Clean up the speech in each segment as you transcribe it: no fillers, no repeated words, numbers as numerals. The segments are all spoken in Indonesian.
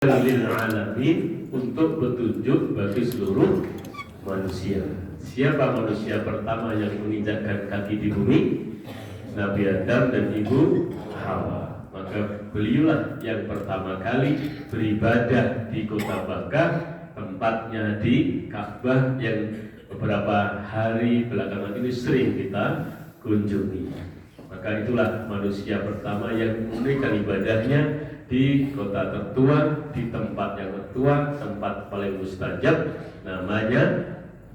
lil alamin, untuk petunjuk bagi seluruh manusia. Siapa manusia pertama yang menginjakkan kaki di bumi? Nabi Adam dan Ibu Hawa. Maka beliaulah yang pertama kali beribadah di kota Makkah, tempatnya di Ka'bah yang beberapa hari belakangan ini sering kita kunjungi. Maka itulah manusia pertama yang menunaikan ibadahnya di kota tertua, di tempat yang tertua, tempat paling mustajab, namanya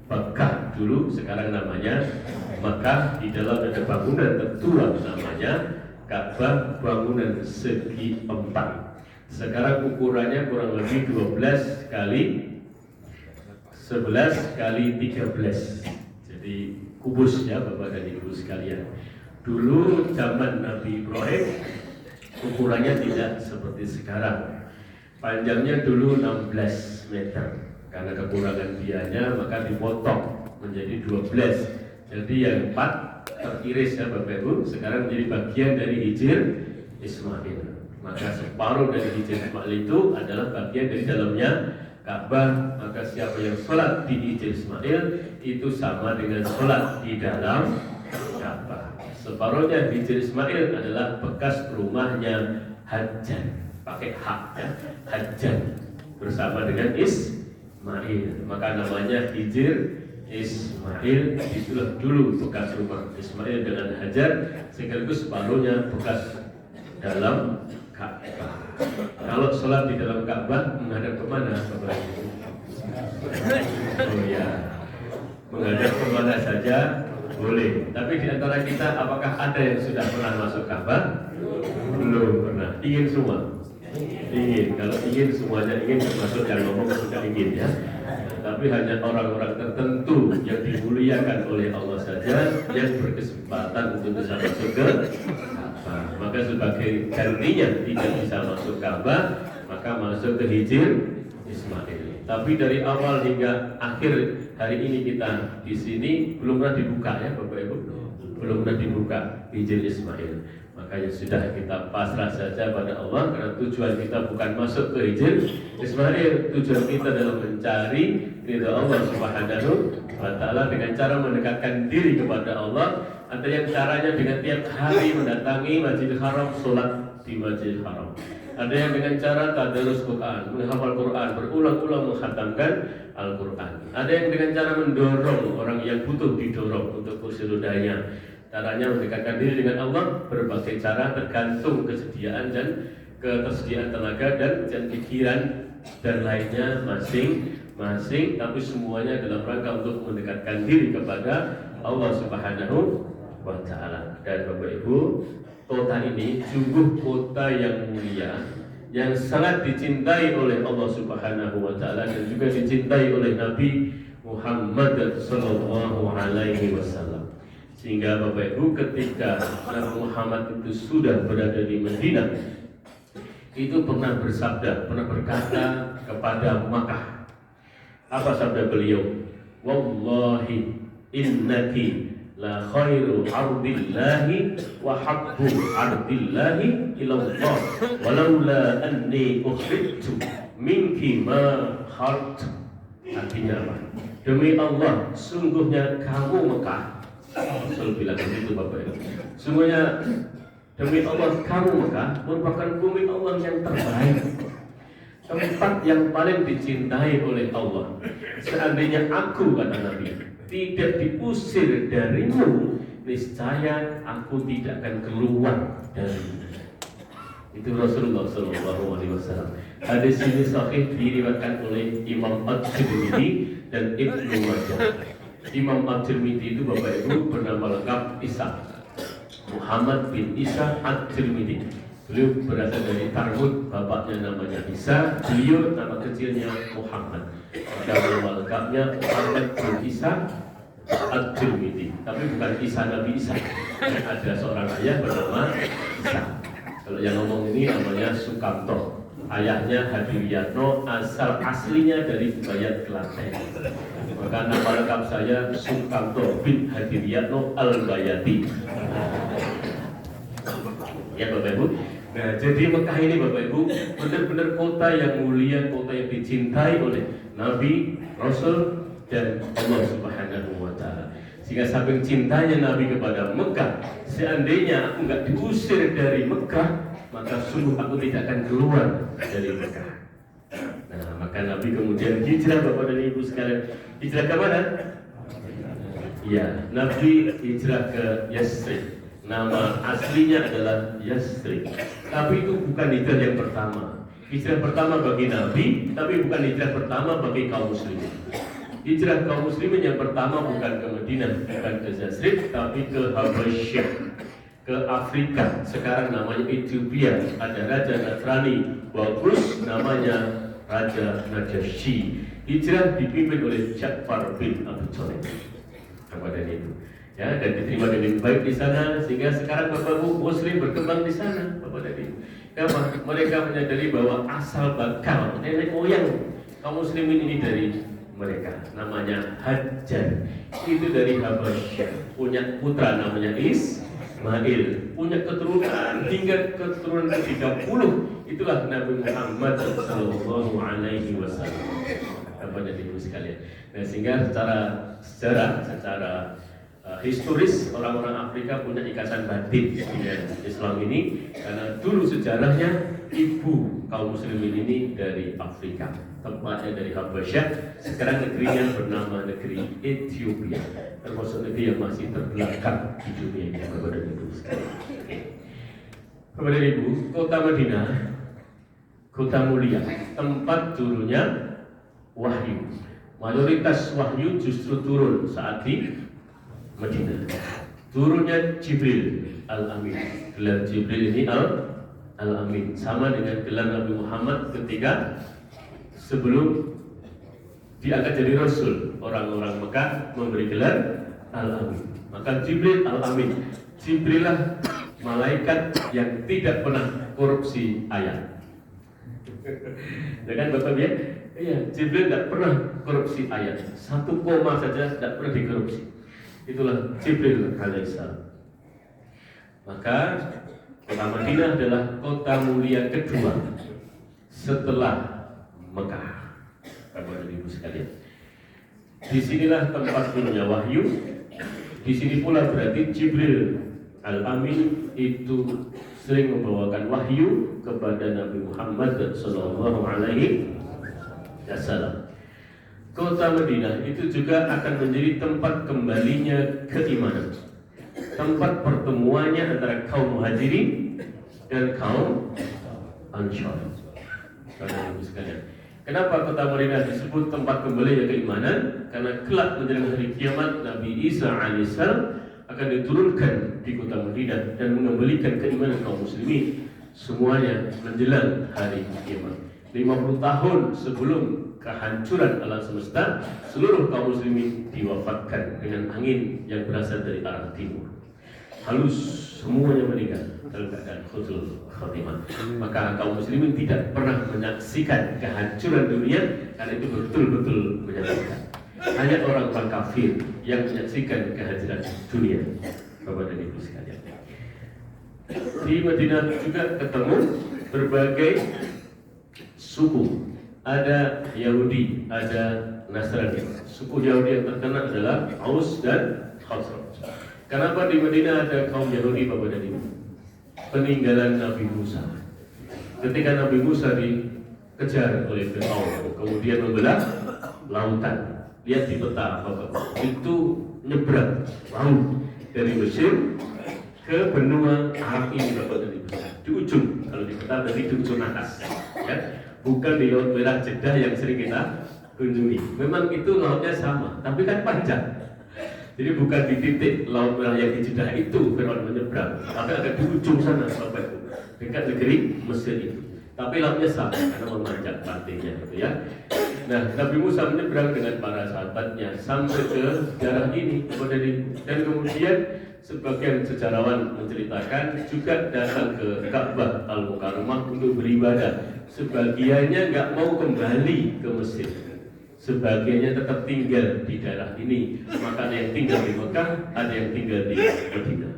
Mekah dulu, sekarang namanya Mekah. Di dalam ada bangunan tertua namanya Ka'bah, bangunan segi 4. Sekarang ukurannya kurang lebih 12 kali 11 kali 13. Jadi kubus ya Bapak dan Ibu sekalian. Dulu zaman Nabi Ibrahim ukurannya tidak seperti sekarang. Panjangnya dulu 16 meter. Karena kekurangan biaya maka dipotong menjadi 12. Jadi yang 4 teriris ya Bapak Ibu, sekarang menjadi bagian dari Hijr Ismail. Maka separuh dari Hijr Ismail itu adalah bagian dari dalamnya Ka'bah. Maka siapa yang sholat di Hijr Ismail itu sama dengan sholat di dalam Ka'bah. Separuhnya Hijr Ismail adalah bekas rumahnya Hajjan, pakai hak ya, Hajjan bersama dengan Ismail. Maka namanya Hijr Ismail. Itulah dulu bekas rumah Ismail dengan Hajar, sekaligus separuhnya bekas dalam Ka'bah. Kalau sholat di dalam Ka'bah menghadap kemana? Oh ya, menghadap kemana saja boleh. Tapi di antara kita apakah ada yang sudah pernah masuk Ka'bah? Belum pernah. Ingin semua? Ingin. Kalau ingin semuanya ingin, termasuk yang ngomong sudah ingin ya. Tapi hanya orang-orang tertentu yang dimuliakan oleh Allah saja yang berkesempatan untuk bisa masuk ke Ka'bah. Maka sebagai gantinya tidak bisa masuk Ka'bah, maka masuk ke Hijr Ismail. Tapi dari awal hingga akhir hari ini kita di sini belum pernah dibuka ya Bapak Ibu, belum pernah dibuka Hijr Ismail. Makanya sudah kita pasrah saja pada Allah, karena tujuan kita bukan masuk ke Hijr Ismail. Tujuan kita adalah mencari ridha Allah Subhanahu wa Ta'ala dengan cara mendekatkan diri kepada Allah. Ada yang caranya dengan tiap hari mendatangi Masjidil Haram, sholat di Masjidil Haram. Ada yang dengan cara tadarus Quran, menghafal Quran, berulang-ulang menghatamkan Al-Quran. Ada yang dengan cara mendorong orang yang butuh didorong untuk kursi rodanya. Caranya mendekatkan diri dengan Allah berbagai cara, tergantung kesediaan dan ketersediaan tenaga dan pikiran dan lainnya masing-masing, tapi semuanya dalam rangka untuk mendekatkan diri kepada Allah Subhanahu wa Ta'ala. Dan Bapak Ibu, kota ini sungguh kota yang mulia, yang sangat dicintai oleh Allah Subhanahu wa Ta'ala dan juga dicintai oleh Nabi Muhammad sallallahu alaihi wasallam. Sehingga Bapak Ibu, ketika Nabi Muhammad itu sudah berada di Madinah, itu pernah bersabda, pernah berkata kepada Makkah. Apa sabda beliau? Wallahi innaki la khairu ardillahi wa habbu ardillahi ilallah walaula anni ukhrijtu minki ma khart. Artinya apa? Demi Allah, sungguhnya kamu Mekah. Rasul bilang begitu Bapak Ibu. Sungguhnya demi Allah, kamu Mekah merupakan bumi Allah yang terbaik, tempat yang paling dicintai oleh Allah. Seandainya aku, kata Nabi, tidak diusir darimu, niscaya aku tidak akan keluar darimu. Itu Rasulullah SAW. Hadis ini sahih diriwayatkan oleh Imam At-Tirmidzi dan Ibnu Majah. Imam At-Tirmidzi itu Bapak Ibu bernama lengkap Isa, Muhammad bin Isa At-Tirmidzi. Beliau berasal dari Tarmud, bapaknya namanya Isa, beliau nama kecilnya Muhammad. Nama lengkapnya Muhammad bin Isa At-Tirmidzi. Tapi bukan Isa Nabi Isa. Ada seorang ayah bernama Isa. Kalau yang ngomong ini namanya Sukamto. Ayahnya Hadiwiyatno, asal aslinya dari Bayat Klaten. Maka nama lengkap saya Sukamto bin Hadiwiyatno Al-Bayati. Ya Bapak Ibu. Nah, jadi Mekah ini Bapak Ibu benar-benar kota yang mulia, kota yang dicintai oleh Nabi, Rasul, dan Allah Subhanahu wa Ta'ala. Sehingga saking cintanya Nabi kepada Mekah, seandainya aku nggak diusir dari Mekah, maka sungguh aku tidak akan keluar dari Mekah. Nah, maka Nabi kemudian hijrah Bapak dan Ibu sekalian. Hijrah ke mana? Ya, Nabi hijrah ke Yasrib. Nama aslinya adalah Yasrib. Tapi itu bukan hijrah yang pertama. Hijrah pertama bagi Nabi, tapi bukan hijrah pertama bagi kaum muslimin. Hijrah kaum muslimin yang pertama bukan ke Madinah, bukan ke Yasrib, tapi ke Habasyah, ke Afrika. Sekarang namanya Ethiopia. Ada Raja Nasrani bagus, namanya Raja Najasyi. Hijrah dipimpin oleh Ja'far bin Abi Thalib. Kepada itu, ya, dan diterima dengan baik di sana, sehingga sekarang Bapak Ibu Muslim berkembang di sana, Bapak dan Ibu. Kenapa? Mereka menyadari bahwa asal bakal nenek moyang kaum muslimin ini dari mereka, namanya Hajar, itu dari Habasyah, punya putra namanya Ismail, punya keturunan hingga keturunan ke-30, itulah Nabi Muhammad Sallallahu Alaihi Wasallam. Kepada ibu sekalian. Nah, sehingga secara sejarah, secara historis, orang-orang Afrika punya ikatan batin dengan Islam ini, karena dulu sejarahnya ibu kaum muslimin ini dari Afrika, tempatnya dari Habasyah. Sekarang negerinya bernama negeri Ethiopia, termasuk negeri yang masih terbelakang di dunia ini. Kepada ibu sekalian. Kepada ibu, kota Madinah, kota mulia, tempat turunnya wahyu. Mayoritas wahyu justru turun saat di Madinah. Turunnya Jibril Al-Amin. Gelar Jibril ini Al-Amin, sama dengan gelar Nabi Muhammad ketika sebelum diangkat jadi Rasul. Orang-orang Mekah memberi gelar Al-Amin. Maka Jibril Al-Amin, Jibrilah malaikat yang tidak pernah korupsi ayat. Ya kan Bapak ya? Iya, Jibril tidak pernah korupsi ayat. 1 koma saja tidak pernah dikorupsi. Itulah Jibril alaihissalam. Maka kota Madinah adalah kota mulia kedua setelah Mekah. Bapak dan Ibu sekalian. Disinilah tempat turunnya wahyu. Di sini pula berarti Jibril Al-Amin itu sering membawakan wahyu kepada Nabi Muhammad Sallallahu Alaihi Wasallam. Kota Madinah itu juga akan menjadi tempat kembalinya keimanan, tempat pertemuannya antara kaum Muhajirin dan kaum Ansar. Saudara-saudara sekalian, kenapa kota Madinah disebut tempat kembalinya keimanan? Karena kelak menjelang hari kiamat Nabi Isa alaihissalam akan diturunkan di kota Madinah dan mengembalikan keimanan kaum muslimin semuanya menjelang hari kiamat. 50 tahun sebelum kehancuran alam semesta, seluruh kaum muslimin diwafatkan dengan angin yang berasal dari arah timur. Halus, semuanya meninggal dalam keadaan husnul khatimah. Maka kaum muslimin tidak pernah menyaksikan kehancuran dunia, karena itu betul-betul menyakitkan. Hanya orang-orang kafir yang menyaksikan kehancuran dunia. Bapak dan Ibu sekalian, di Madinah juga ketemu berbagai suku. Ada Yahudi, ada Nasrani. Suku Yahudi yang terkenal adalah Aus dan Khazraj. Kenapa di Madinah ada kaum Yahudi, Bapak dan Ibu? Peninggalan Nabi Musa. Ketika Nabi Musa dikejar oleh Fir'aun, kemudian membelah lautan. Lihat di peta, Bapak. Itu nyebrang laut dari Mesir ke benua Arab ini, Bapak dan Ibu. Di ujung, kalau di peta dari di ujung atas, ya. Bukan di Laut Merah Jeddah yang sering kita kunjungi. Memang itu lautnya sama, tapi kan panjang. Jadi bukan di titik Laut Merah yang di Jeddah itu Fir'aun menyeberang, tapi ada di ujung sana, Bapak Ibu, dekat negeri Mesir itu. Tapi lautnya sama karena memanjang pantainya, gitu ya. Nah, Nabi Musa menyeberang dengan para sahabatnya sampai ke daerah ini, dan kemudian sebagian sejarawan menceritakan juga datang ke Ka'bah Al-Mukarramah untuk beribadah. Sebagiannya nggak mau kembali ke Mesir, sebagiannya tetap tinggal di daerah ini. Maka ada yang tinggal di Mekah, ada yang tinggal di Madinah.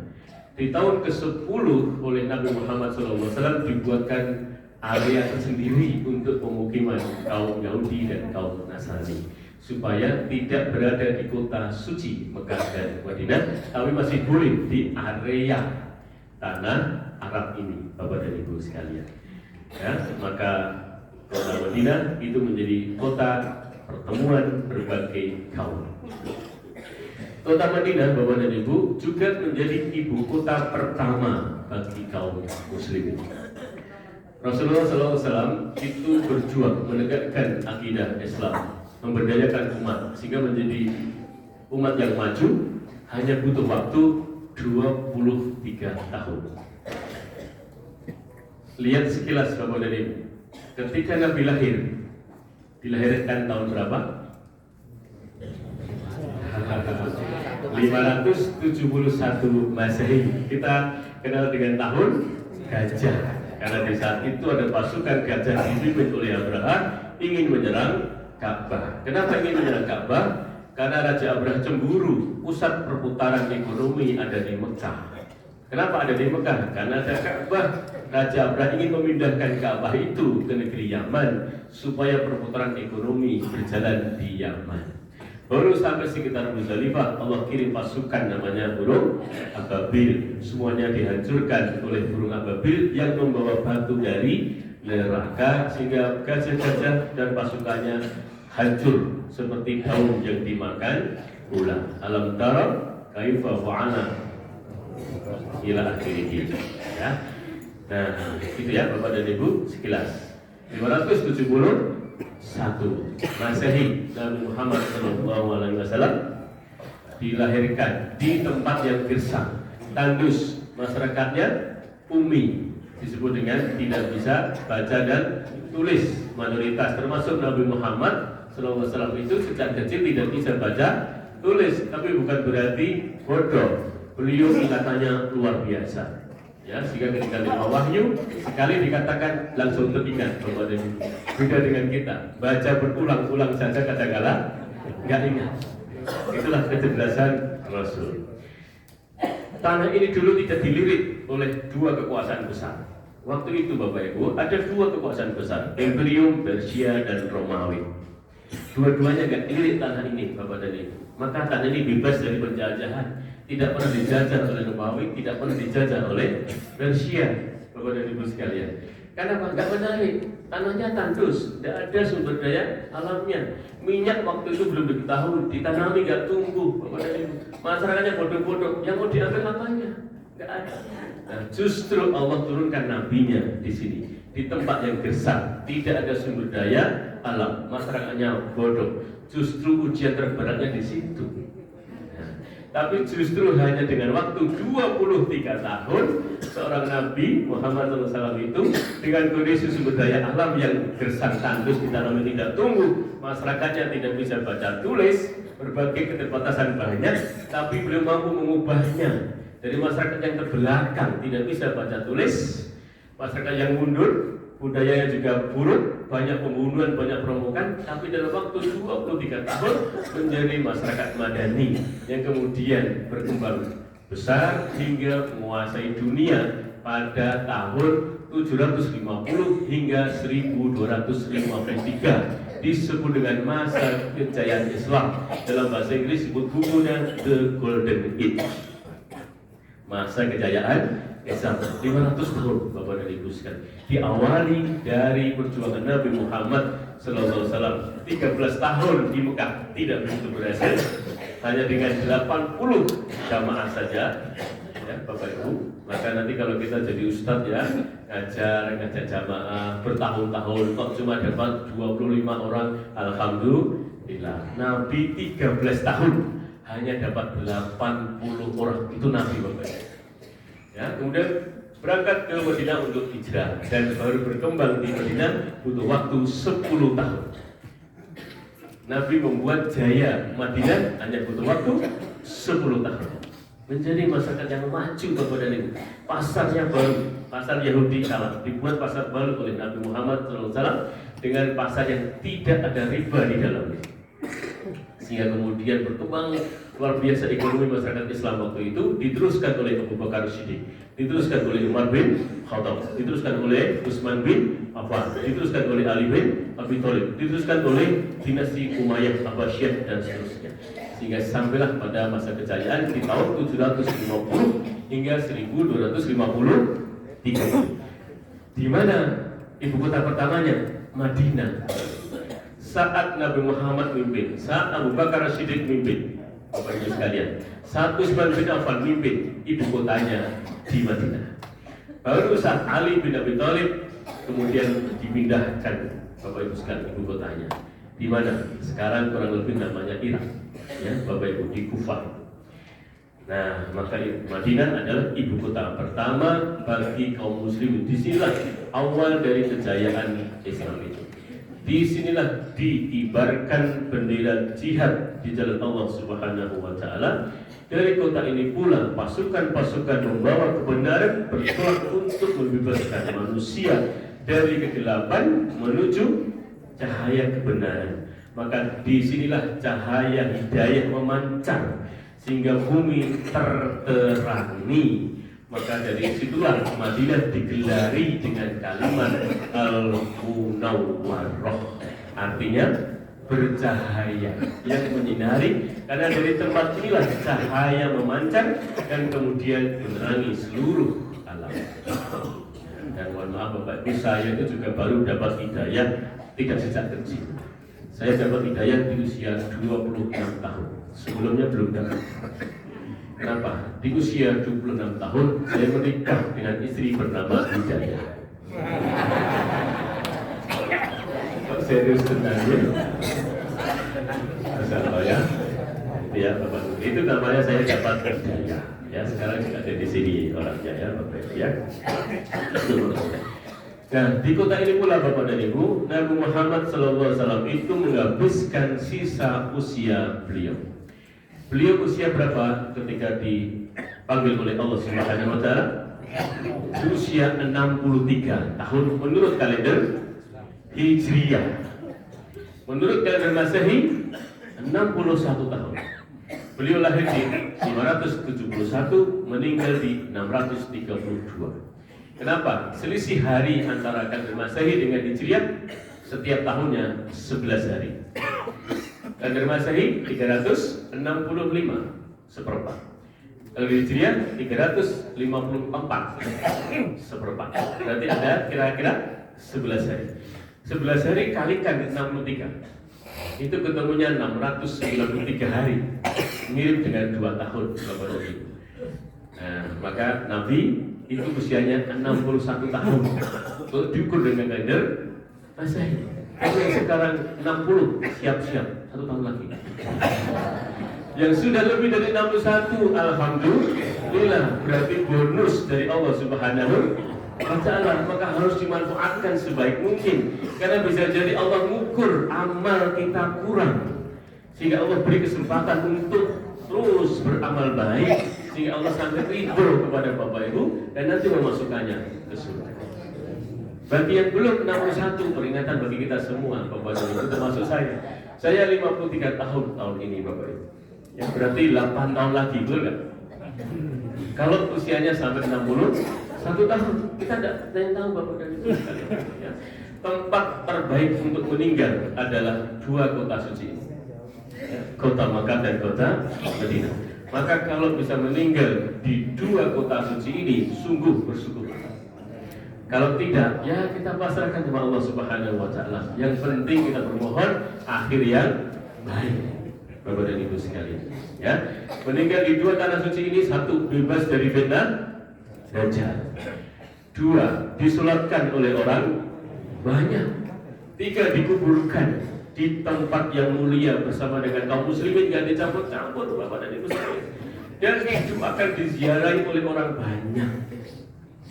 Di tahun ke-10 oleh Nabi Muhammad SAW dibuatkan area tersendiri untuk pemukiman kaum Yahudi dan kaum Nasrani, supaya tidak berada di kota suci Mekah dan Madinah, tapi masih boleh di area tanah Arab ini, Bapak dan Ibu sekalian. Ya, maka kota Madinah itu menjadi kota pertemuan berbagai kaum. Kota Madinah, Bapak dan Ibu, juga menjadi ibu kota pertama bagi kaum muslimin. Rasulullah SAW itu berjuang menegakkan akidah Islam, memberdayakan umat, sehingga menjadi umat yang maju hanya butuh waktu 23 tahun. Lihat sekilas Bapak dan Ibu, ketika Nabi lahir, dilahirkan tahun berapa? 571 Masehi. Kita kenal dengan tahun gajah, karena di saat itu ada pasukan gajah dipimpin oleh Abraha ingin menyerang Ka'bah. Kenapa ingin menyerang Ka'bah? Karena Raja Abraha cemburu, pusat perputaran ekonomi ada di Mekah. Kenapa ada di Mekah? Karena ada Ka'bah. Raja Abraha ingin memindahkan Ka'bah itu ke negeri Yaman supaya perputaran ekonomi berjalan di Yaman. Baru sampai sekitar Muzdalifah, Allah kirim pasukan namanya burung ababil. Semuanya dihancurkan oleh burung ababil yang membawa batu dari neraka, sehingga gajah-gajah dan pasukannya hancur seperti daun yang dimakan ular. Alam tara kaifa fa'ala ila akhirih. Ya. Nah, itu ya Bapak dan Ibu sekilas. 571 Masehi, Nabi Muhammad SAW dilahirkan di tempat yang gersang, tandus, masyarakatnya ummi, disebut dengan tidak bisa baca dan tulis, mayoritas termasuk Nabi Muhammad SAW itu sejak kecil tidak bisa baca tulis, tapi bukan berarti bodoh. Beliau ingatannya luar biasa. Ya, sehingga ketika lima wahyu sekali dikatakan langsung teringat. Beda dengan kita, baca berulang-ulang saja kadang-kala nggak ingat. Itulah kecerdasan Rasul. Tanah ini dulu tidak dilirik oleh dua kekuasaan besar. Waktu itu Bapak Ibu ada dua kekuasaan besar, Imperium Persia dan Romawi. Dua-duanya nggak dilirik tanah ini Bapak dan Ibu. Maka tanah ini bebas dari penjajahan. Tidak pernah dijajah oleh Romawi, tidak pernah dijajah oleh Persia, Bapak dan Ibu sekalian. Karena nggak menarik, tanahnya tandus, tidak ada sumber daya alamnya. Minyak waktu itu belum diketahui, ditanami nggak tumbuh, Bapak dan Ibu. Masyarakatnya bodoh-bodoh, yang mau diambil apanya? Nggak ada. Nah, justru Allah turunkan nabinya di sini, di tempat yang gersang, tidak ada sumber daya alam, masyarakatnya bodoh. Justru ujian terberatnya di situ. Tapi justru hanya dengan waktu 23 tahun seorang Nabi Muhammad SAW itu dengan kondisi sumber daya alam yang gersang tandus, ditanami tidak tumbuh, masyarakatnya tidak bisa baca tulis, berbagai keterbatasan banyak, tapi belum mampu mengubahnya dari masyarakat yang terbelakang tidak bisa baca tulis, masyarakat yang mundur, budayanya juga buruk, banyak pembunuhan, banyak perampokan, tapi dalam waktu 23 tahun menjadi masyarakat madani yang kemudian berkembang besar hingga menguasai dunia pada tahun 750 hingga 1253, disebut dengan masa kejayaan Islam. Dalam bahasa Inggris disebut bukunya The Golden Age, masa kejayaan Islam. 500 tahun Bapak dan Ibu sekalian, diawali dari perjuangan Nabi Muhammad SAW. 13 tahun di Mekah tidak begitu berhasil, hanya dengan 80 jamaah saja ya Bapak Ibu. Maka nanti kalau kita jadi ustadz ya, ngajar jamaah bertahun-tahun kok cuma dapat 25 orang, alhamdulillah. Nabi 13 tahun hanya dapat 80 orang, itu Nabi Bapak Ibu. Ya, kemudian berangkat ke Madinah untuk hijrah dan baru berkembang di Madinah butuh waktu 10 tahun. Nabi membuat jaya Madinah hanya butuh waktu 10 tahun. Menjadi masyarakat yang maju Bapak dan Ibu. Pasarnya baru, pasar Yahudi kalah, dibuat pasar baru oleh Nabi Muhammad SAW dengan pasar yang tidak ada riba di dalamnya. Sehingga kemudian berkembang luar biasa ekonomi masyarakat Islam waktu itu, diteruskan oleh Abu Bakar Siddiq, diteruskan oleh Umar bin Khattab, diteruskan oleh Utsman bin Affan, diteruskan oleh Ali bin Abi Thalib, diteruskan oleh dinasti Umayyah, Abbasiyah dan seterusnya. Sehingga sampailah pada masa kejayaan di tahun 750 hingga 1253. Di mana ibu kota pertamanya? Madinah. Saat Nabi Muhammad mimpin, saat Abu Bakar Siddiq mimpin, Bapak Ibu sekalian, saat Utsman bin Affan mimpin, ibu kotanya di Madinah. Baru saat Ali bin Abi Thalib kemudian dipindahkan, Bapak Ibu sekalian, ibu kotanya di mana? Sekarang kurang lebih namanya Irak, ya Bapak Ibu, di Kufah. Nah, maka Madinah adalah ibu kota pertama bagi kaum muslimin. Disinilah awal dari kejayaan Islam itu. Disinilah diibarkan bendera jihad di jalan Allah Subhanahu wa Ta'ala. Dari kota ini pula pasukan-pasukan membawa kebenaran bertolak untuk membebaskan manusia dari kegelapan menuju cahaya kebenaran. Maka disinilah cahaya hidayah memancar sehingga bumi terterangi. Maka dari situlah Madinah digelari dengan kalimat Al-Munawwarah, artinya bercahaya, yang menyinari, karena dari tempat inilah cahaya memancar dan kemudian menerangi seluruh alam. Dan mohon maaf Bapak Ibu, saya itu juga baru dapat hidayah tidak sejak kecil. Saya dapat hidayah di usia 26 tahun. Sebelumnya belum dapat. Kenapa? Di usia 26 tahun saya menikah dengan istri bernama Hidayah. Kok serius tenangnya? Masalah ya. Ya Bapak, itu namanya saya dapat Hidayah. Ya sekarang juga ada di sini orangnya ya Bapak ya. Nah, di kota ini pula Bapak dan Ibu, Nabi Muhammad SAW itu menghabiskan sisa usia beliau. Beliau usia berapa ketika dipanggil oleh Allah Subhanahu wa Ta'ala? Usia 63 tahun menurut kalender Hijriyah. Menurut kalender Masehi 61 tahun. Beliau lahir di 571, meninggal di 632. Kenapa? Selisih hari antara kalender Masehi dengan Hijriyah setiap tahunnya 11 hari. Kalender Masehi 365 seperempat. Kalender Hijriah 354 seperempat. Berarti ada kira-kira 11 hari. 11 hari kalikan 63. Itu ketemunya 693 hari. Mirip dengan 2 tahun Bapak dan Ibu. Nah, maka Nabi itu usianya 61 tahun. Kalau diukur dengan kalender Masehi. Yang sekarang 60, siap-siap 1 tahun lagi. Yang sudah lebih dari 61, alhamdulillah, berarti bonus dari Allah Subhanahu wa Ta'ala. Maka harus dimanfaatkan sebaik mungkin, karena bisa jadi Allah mengukur amal kita kurang, sehingga Allah beri kesempatan untuk terus beramal baik, sehingga Allah sangat ridho kepada Bapak Ibu dan nanti memasukkannya ke surga. Bagi yang belum 61, peringatan bagi kita semua Bapak Ibu, termasuk saya. Saya 53 tahun ini Bapak Ibu. Ya, berarti 8 tahun lagi, betul nggak? Kalau usianya sampai 61 tahun, kita tidak ada yang tahu Bapak dan Ibu sekalian. Ya. Tempat terbaik untuk meninggal adalah 2 kota suci ini. Ya, kota Makkah dan kota Madinah. Maka kalau bisa meninggal di 2 kota suci ini, sungguh bersyukur. Kalau tidak, ya kita pasrahkan kepada Allah Subhanahu wa Ta'ala. Yang penting kita bermohon akhir yang baik, Bapak dan Ibu sekalian. Ya, meninggal di 2 tanah suci ini, 1 bebas dari fitnah Dajjal, 2 disolatkan oleh orang banyak, 3 dikuburkan di tempat yang mulia bersama dengan kaum muslimin, gak dicampur-campur Bapak dan Ibu sekalian. Dan itu akan diziarahi oleh orang banyak.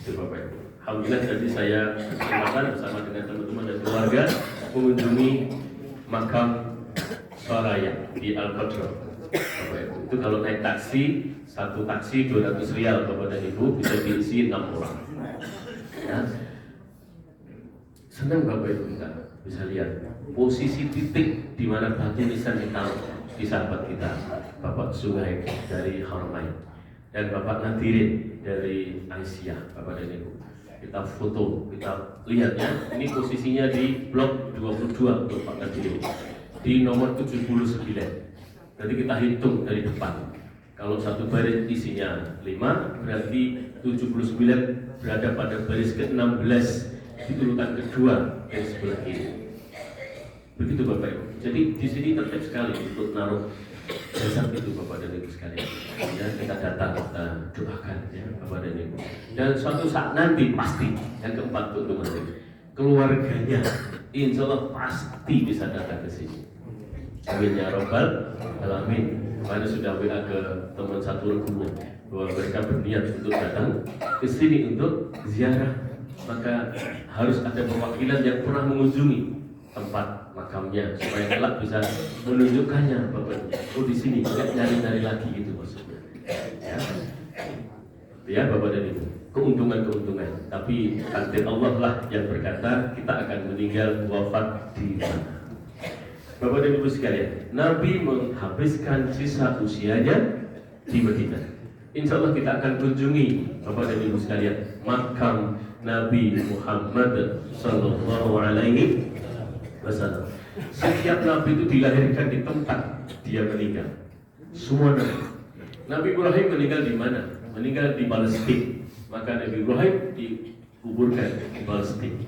Itu Bapak Ibu. Alhamdulillah tadi saya kesempatan bersama dengan teman-teman dan keluarga mengunjungi makam Soraya di Al-Qadra. Itu kalau naik taksi, 1 taksi 200 rial Bapak dan Ibu, bisa diisi 6 orang. Ya. Senang Bapak Ibu kita bisa lihat posisi titik di mana batu nisan ditaruh. di sahabat kita, Bapak Suhaib dari Haramain dan Bapak Nadirin dari Aisyah, Bapak dan Ibu. Kita foto, kita lihat ya, ini posisinya di blok 22 untuk Pak Nadirin di nomor 79. Nanti kita hitung dari depan. Kalau satu baris isinya 5, berarti 79 berada pada baris ke-16 di urutan kedua dari sebelah kiri. Begitu Bapak Ibu. Jadi di sini tertib sekali untuk naruh jasad itu Bapak dan Ibu sekalian. Ya, kita datang, kita doakan ya Bapak dan Ibu. Dan suatu saat nanti pasti yang keempat untuk nanti keluarganya, insya Allah pasti bisa datang ke sini. Amin ya Rabbal Alamin. Kemarin sudah WA ke teman satu regunya bahwa mereka berniat untuk datang ke sini untuk ziarah. Maka harus ada perwakilan yang pernah mengunjungi tempat makamnya supaya kelak bisa menunjukkannya Bapak. Oh di sini, nggak nyari-nyari lagi gitu maksudnya. Ya Bapak dan Ibu, keuntungan-keuntungan. Tapi takdir Allah lah yang berkata kita akan meninggal wafat di mana. Bapak dan Ibu sekalian, Nabi menghabiskan sisa usianya di Madinah. Insya Allah kita akan kunjungi Bapak dan Ibu sekalian makam Nabi Muhammad Sallallahu Alaihi Wasallam. Setiap Nabi itu dilahirkan di tempat dia meninggal. Semua Nabi Ibrahim meninggal di mana? Meninggal di Palestina. Maka Nabi Ibrahim dikuburkan di Palestina.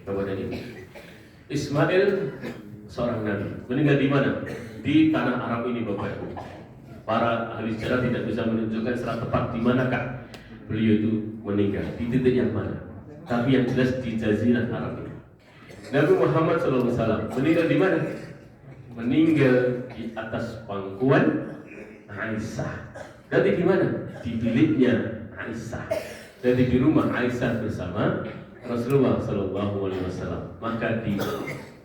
Bapak dan Ibu, Ismail seorang nabi meninggal di mana? Di tanah Arab ini Bapak Ibu. Para ahli sejarah tidak bisa menunjukkan secara tepat di manakah beliau itu meninggal, di titik yang mana. Tapi yang jelas di Jazirah Arab ini. Nabi Muhammad SAW meninggal di mana? Meninggal di atas pangkuan Aisyah. Jadi di mana? Di biliknya Aisyah. Jadi di rumah Aisyah bersama Rasulullah SAW. Maka di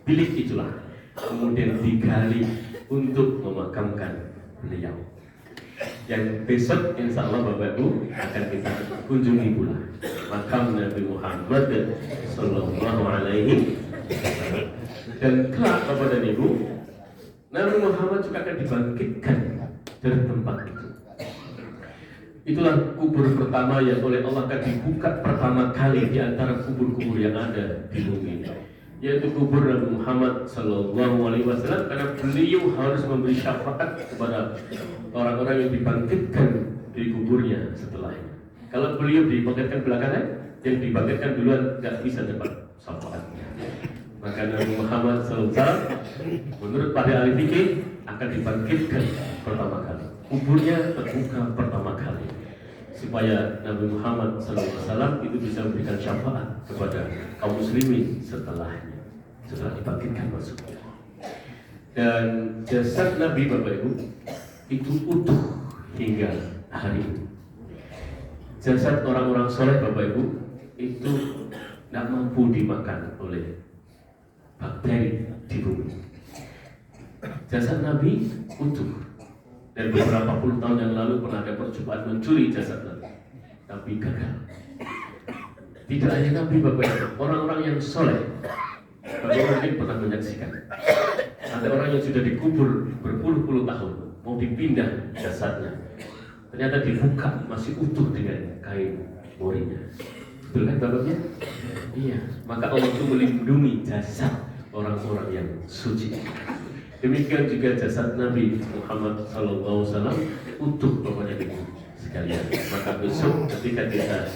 bilik itulah kemudian digali untuk memakamkan beliau. Yang besok insya Allah Bapak Ibu akan kita kunjungi pula makam Nabi Muhammad Sallallahu Alaihi Wasallam. Dan kelak Bapak dan Ibu, Nabi Muhammad juga akan dibangkitkan dari tempat itu. Itulah kubur pertama yang oleh Allah akan dibuka pertama kali di antara kubur-kubur yang ada di bumi, yaitu kubur Nabi Muhammad Sallallahu Alaihi Wasallam, karena beliau harus memberi syafaat kepada orang-orang yang dibangkitkan di kuburnya setelahnya. Kalau beliau dibangkitkan belakangan, yang dibangkitkan duluan nggak bisa dapat syafaatnya. Maka Nabi Muhammad Sallallahu Alaihi Wasallam menurut para ahli fikih akan dibangkitkan pertama kali. Kuburnya terbuka pertama kali supaya Nabi Muhammad SAW itu bisa memberikan syafaat kepada kaum muslimin setelah dibangkitkan maksudnya. Dan jasad Nabi Bapak Ibu itu utuh hingga hari ini. Jasad orang-orang soleh Bapak Ibu itu tidak mampu dimakan oleh bakteri di bumi. Jasad Nabi utuh. Dan beberapa puluh tahun yang lalu pernah ada percobaan mencuri jasad Nabi, tapi gagal. Tidak hanya Nabi Bapak Ibu, orang-orang yang soleh, bagaimana ini pernah menyaksikan. Ada orang yang sudah dikubur berpuluh-puluh tahun, mau dipindah jasadnya, ternyata dibuka masih utuh dengan kain morinya. Betul kan Bapaknya? Iya. Maka Allah itu melindungi jasad orang-orang yang suci. Demikian juga jasad Nabi Muhammad SAW utuh Bapak dan Ibu sekalian. Maka besok ketika kita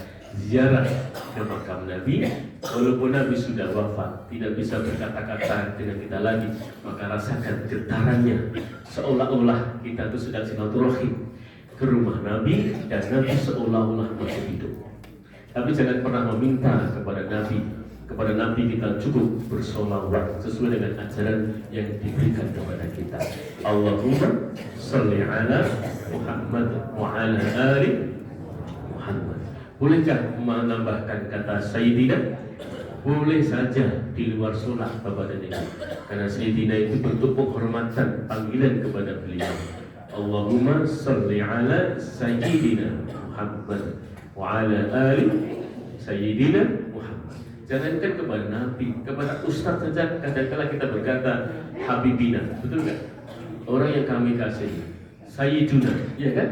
ziarah ke makam Nabi, walaupun Nabi sudah wafat, tidak bisa berkata-kata dengan kita lagi, maka rasakan getarannya, seolah-olah kita itu sedang silaturahim ke rumah Nabi dan Nabi seolah-olah masih hidup. Tapi jangan pernah meminta kepada Nabi kita cukup bersolawat sesuai dengan ajaran yang diberikan kepada kita. Allahumma salli ala Muhammad wa ala ali Muhammad. Bolehkah menambahkan kata Sayyidina? Boleh saja di luar sholat Bapak dan Ibu, karena Sayyidina itu bentuk penghormatan, panggilan kepada beliau. Allahumma salli ala Sayyidina Muhammad wa ala ali Sayyidina Muhammad. Jangankan kepada Nabi, kepada Ustaz saja kadang-kadang kita berkata Habibina, betul nggak? orang yang kami kasihi, Sayyiduna, ya kan?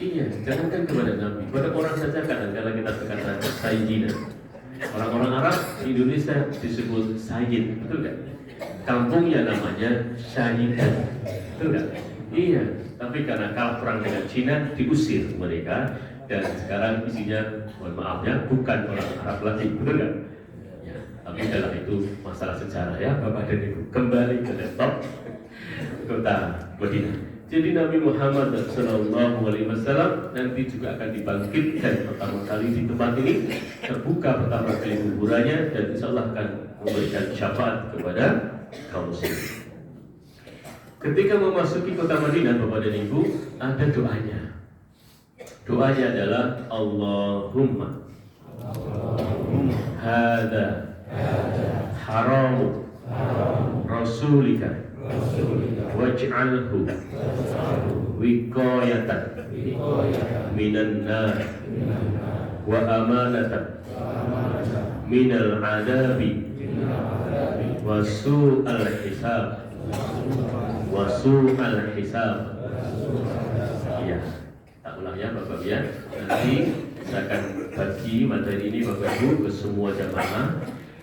Iya, jangankan kepada Nabi, pada orang saja kadang-kadang kita berkata Sayyidina. Orang-orang Arab di Indonesia disebut Sayyid, betul nggak? Kampungnya namanya Syahidan, betul nggak? Iya, tapi karena kalah perang dengan Cina diusir mereka dan sekarang isinya, mohon maaf ya, bukan orang Arab lagi, betul nggak? Ya, tapi dalam itu masalah sejarah ya, Bapak dan Ibu. Kembali ke laptop kota Madinah. Jadi Nabi Muhammad SAW nanti juga akan dibangkitkan pertama kali di tempat ini, terbuka pertama kali kuburannya, dan insya Allah akan memberikan syafaat kepada kaum muslimin. Ketika memasuki kota Madinah, Bapak dan Ibu, ada doanya. Doanya adalah Allahumma hada haramu rasulika waj'alhu wiqayatan minan nar wa amanatan minal adabi wa su'al hisab ya, tak ulang ya Bapak ya. Nanti saya akan bagi materi ini Bapak Ibu ke semua jamaah,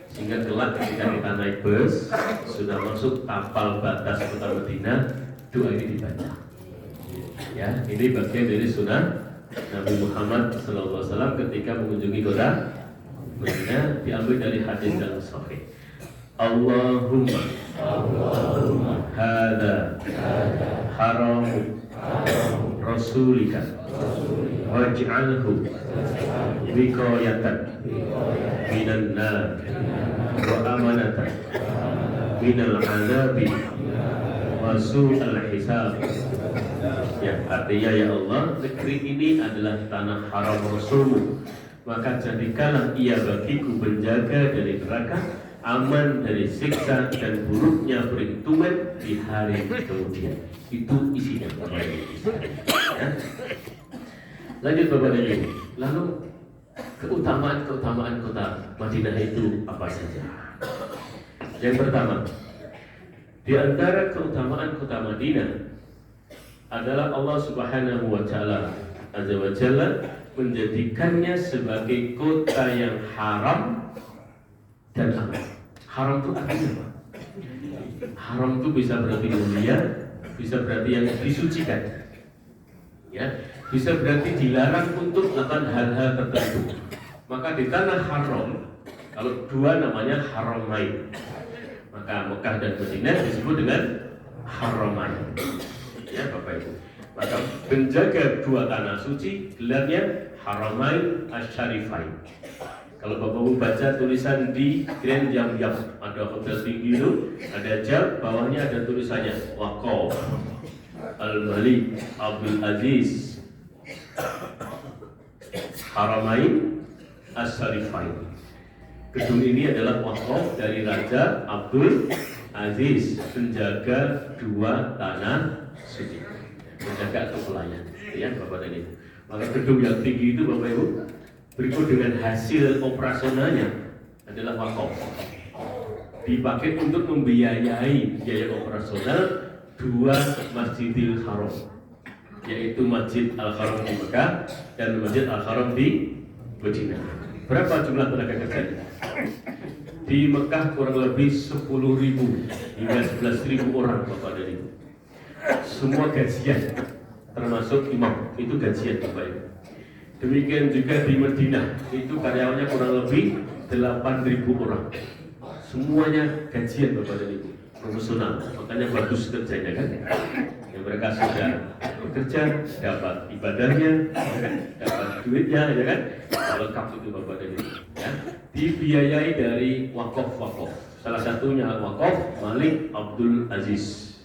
sehingga kelak ketika kita naik bus sudah masuk tapal batas kota Madinah, doa ini dibaca. Ya, ini bagian dari sunnah Nabi Muhammad SAW ketika mengunjungi kota Madinah, diambil dari hadis yang sahih. Allahumma hada haramu rasulika waj'alhu wiqayatan minan nar wa amanatan minal adabi wa su'al hisab. Ya, artinya ya Allah, negeri ini adalah tanah haram Rasulmu, maka jadikanlah ia bagiku penjaga dari neraka, aman dari siksa dan buruknya perhitungan di hari kemudian. Itu isinya Bapak Ibu. Ya. Lanjut Bapak dan Ibu. Lalu keutamaan kota Madinah itu apa saja? Yang pertama, di antara keutamaan kota Madinah adalah Allah Subhanahu wa Ta'ala Azza wa Jalla menjadikannya sebagai kota yang haram dan aman. Haram itu artinya apa? Haram itu bisa berarti mulia, bisa berarti yang disucikan, ya, bisa berarti dilarang untuk melakukan hal-hal tertentu. Maka di tanah haram, kalau dua namanya haramain, maka Mekah dan Madinah disebut dengan haramain. Ya Bapak Ibu. Maka penjaga dua tanah suci gelarnya haramain asyarifain. Kalau Bapak Ibu baca tulisan di Grand Yam, ada hotel tinggi itu, ada jam, bawahnya ada tulisannya Waqaf Al-Malik Abdul Aziz Haramain As-Syarifain. Gedung ini adalah wakaf dari Raja Abdul Aziz, penjaga dua tanah suci, penjaga atau pelayan, ya Bapak dan Ibu. Maka gedung yang tinggi itu Bapak Ibu, berikut dengan hasil operasionalnya adalah wakaf, dipakai untuk membiayai biaya operasional dua Masjidil Haram, yaitu Masjid Al-Haram di Mekah dan Masjid Al-Haram di Madinah. Berapa jumlah tenaga kerjanya? Di Mekah kurang lebih 10.000 hingga 11.000 orang Bapak dan Ibu. Semua gajian, termasuk imam, itu gajian Bapak Ibu. Demikian juga di Madinah, itu karyawannya kurang lebih 8.000 orang. Semuanya gajian Bapak dan Ibu, profesional, makanya bagus kerjanya kan. Yang mereka sudah bekerja, dapat ibadahnya, dapat duitnya, ya kan? Lengkap itu Bapak dan Ibu. Ya. Dibiayai dari wakaf. Salah satunya wakaf Malik Abdul Aziz.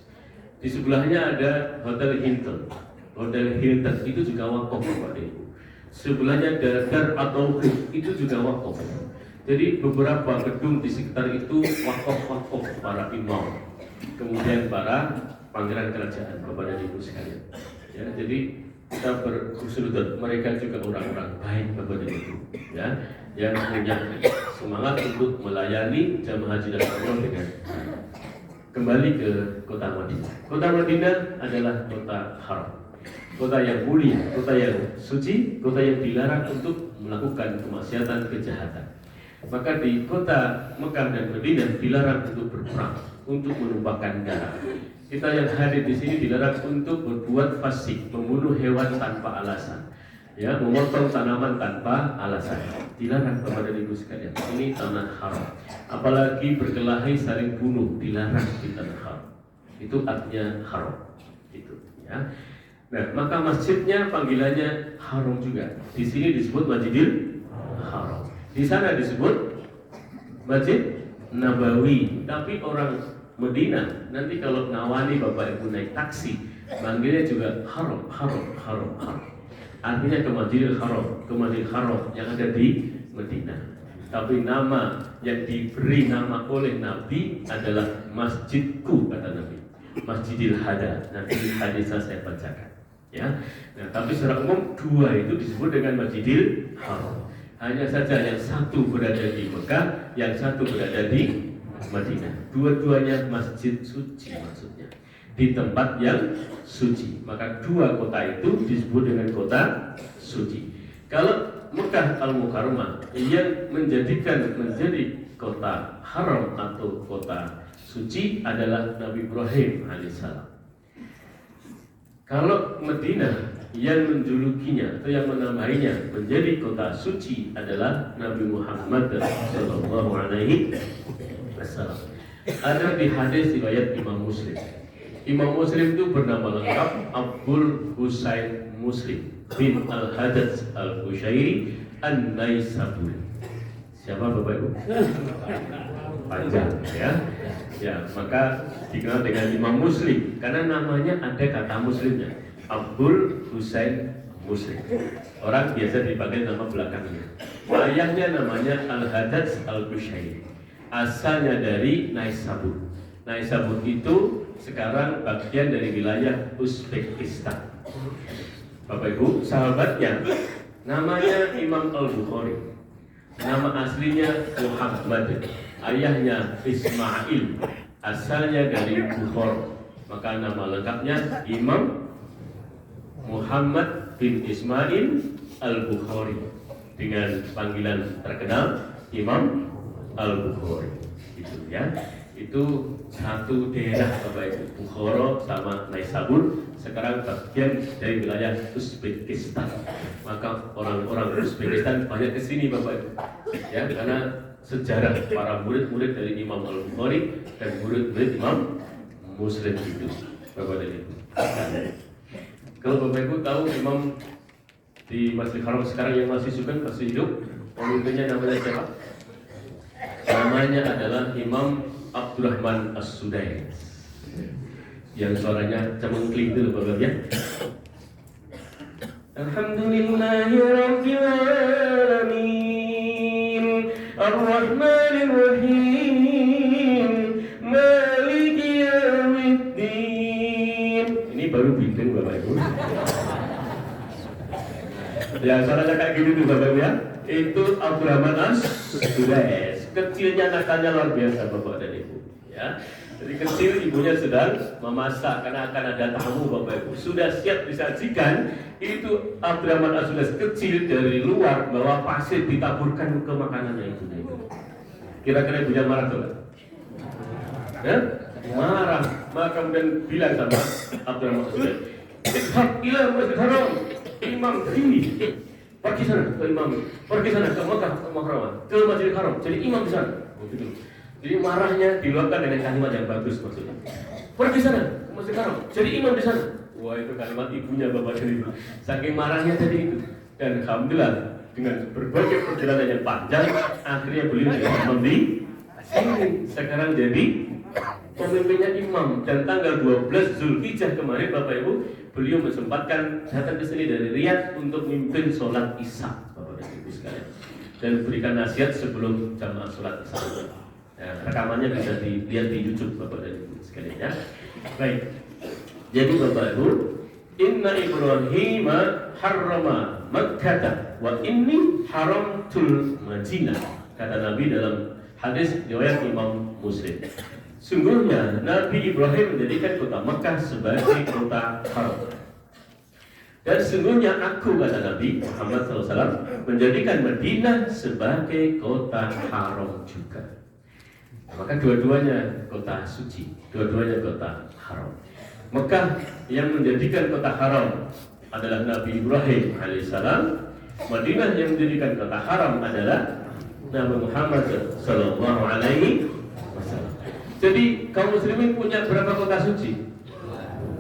Di sebelahnya ada Hotel Hilton. Hotel Hilton itu juga wakaf Bapak dan Ibu. Sebelahnya ada Dar atau itu juga wakaf. Jadi beberapa gedung di sekitar itu wakaf para imam, kemudian para pangeran kerajaan Bapak dan Ibu sekalian. Ya, jadi kita berhusnuzon, mereka juga orang-orang baik Bapak dan Ibu, ya, yang punya semangat untuk melayani jamaah haji dan umroh dengan baik. kembali ke kota Madinah. Kota Madinah adalah kota haram, kota yang mulia, kota yang suci, kota yang dilarang untuk melakukan kemaksiatan, kejahatan. Maka di kota Mekah dan Madinah dilarang untuk berperang, untuk menumpahkan darah. Kita yang hadir di sini dilarang untuk berbuat fasik, membunuh hewan tanpa alasan, ya, memotong tanaman tanpa alasan. Dilarang kepada ibu sekalian. Ini tanah haram. Apalagi berkelahi saling bunuh, dilarang di tanah haram. Itu artinya haram. Itu, ya. Nah, maka masjidnya panggilannya haram juga. Di sini disebut Masjidil Haram. Di sana disebut Masjid Nabawi. Tapi orang Madinah nanti kalau ngawani Bapak Ibu naik taksi, manggilnya juga haram. Artinya ke Masjidil Haram, ke Masjidil Haram yang ada di Madinah. Tapi nama yang diberi nama oleh Nabi adalah masjidku, kata Nabi. Masjidil Hada. Nanti hadisnya saya bacakan. Ya, nah, tapi secara umum dua itu disebut dengan Masjidil Haram. Hanya saja yang satu berada di Mekah, yang satu berada di Madinah. Dua-duanya masjid suci maksudnya, di tempat yang suci. Maka dua kota itu disebut dengan kota suci. Kalau Mekah Al-Mukarramah yang menjadi kota haram atau kota suci adalah Nabi Ibrahim alaihissalam. Kalau Madinah yang menjulukinya atau yang menamainya menjadi kota suci adalah Nabi Muhammad sallallahu alaihi wasallam. Ada di hadis riwayat Imam Muslim. Imam Muslim itu bernama lengkap Abdul Husain Muslim bin Al-Hadads Al-Qushairi An-Naisaburi. Siapa Bapak Ibu? Panjang ya. Ya, maka dikenal dengan Imam Muslim karena namanya ada kata muslimnya. Abdul Husain Muslim. Orang biasa dipanggil nama belakangnya. Ayahnya namanya Al-Hadads Al-Qushairi. Asalnya dari Naisabur. Naisabur itu sekarang bagian dari wilayah Uzbekistan. Bapak Ibu, sahabatnya namanya Imam Al-Bukhari. Nama aslinya Muhammad, ayahnya Ismail, asalnya dari Bukhara. Maka nama lengkapnya Imam Muhammad bin Ismail Al-Bukhari dengan panggilan terkenal Imam Al-Bukhari. Itu ya. Itu satu daerah Bapak Ibu, Bukhara sama Naisabur sekarang bagian dari wilayah Uzbekistan. Maka orang-orang Uzbekistan banyak kesini Bapak Ibu, ya, karena sejarah para murid-murid dari Imam Al-Bukhari dan murid-murid Imam Muslim itu Bapak dan Ibu. Kalau Bapak Ibu tahu Imam di Masjidil Haram sekarang yang masih sugeng, masih hidup, pemimpinnya namanya siapa? Namanya adalah Imam Abdurrahman As-Sudais, yang suaranya cemengkling itu Bapak ya. Alhamdulillahirabbil alamin Ar-Rahmanir Rahim Maliki Yaumiddin. Ini baru bikin Bapak Ibu. Ya, suaranya kayak gitu tuh Bapak Ibu ya. Itu Abdurrahman As-Sudais. Kecilnya nakalnya luar biasa Bapak dan Ibu ya. Dari kecil ibunya sedang memasak karena akan ada tamu Bapak Ibu. Sudah siap disajikan, itu Abdurrahman As-Sudais kecil dari luar bawa pasir ditaburkan ke makanannya ibunya itu. Kira-kira ibunya marah tuh? Ya? Marah. Maka kemudian bilang sama Abdurrahman As-Sudais, "Ishaq ila Masjidil Haram, Imam ini." Pergi sana ke imam, pergi sana ke Mekah, ke Mukarramah, ke Masjidil Haram. Jadi imam di sana. Begitu. Jadi marahnya diluapkan dengan kalimat yang bagus maksudnya. Pergi sana ke Masjidil Haram. Jadi imam di sana. Wah, itu kalimat ibunya Bapak dan Ibu. Saking marahnya tadi itu. Dan alhamdulillah dengan berbagai perjalanan yang panjang, akhirnya beliau jadi imam di sini. Sekarang jadi pemimpinnya imam. Dan tanggal 12 Zulhijjah kemarin Bapak Ibu, beliau mesempatkan datang ke sini dari Riyadh untuk memimpin sholat Isya Bapak dan Ibu sekalian, dan berikan nasihat sebelum jamaah sholat Isya. Nah, rekamannya bisa dilihat di YouTube Bapak dan Ibu sekalian ya. Baik. Jadi Bapak Ibu, Inna Ibrahim harrama Makkah wa inni haramtul Madinah, kata Nabi dalam hadis riwayat Imam Muslim. Sungguhnya Nabi Ibrahim menjadikan kota Mekah sebagai kota haram. Dan sungguhnya aku, kata Nabi Muhammad SAW, menjadikan Madinah sebagai kota haram juga. Maka dua-duanya kota suci, dua-duanya kota haram. Mekah yang menjadikan kota haram adalah Nabi Ibrahim alaihissalam. Madinah yang menjadikan kota haram adalah Nabi Muhammad SAW. Jadi kaum muslimin punya berapa kota suci?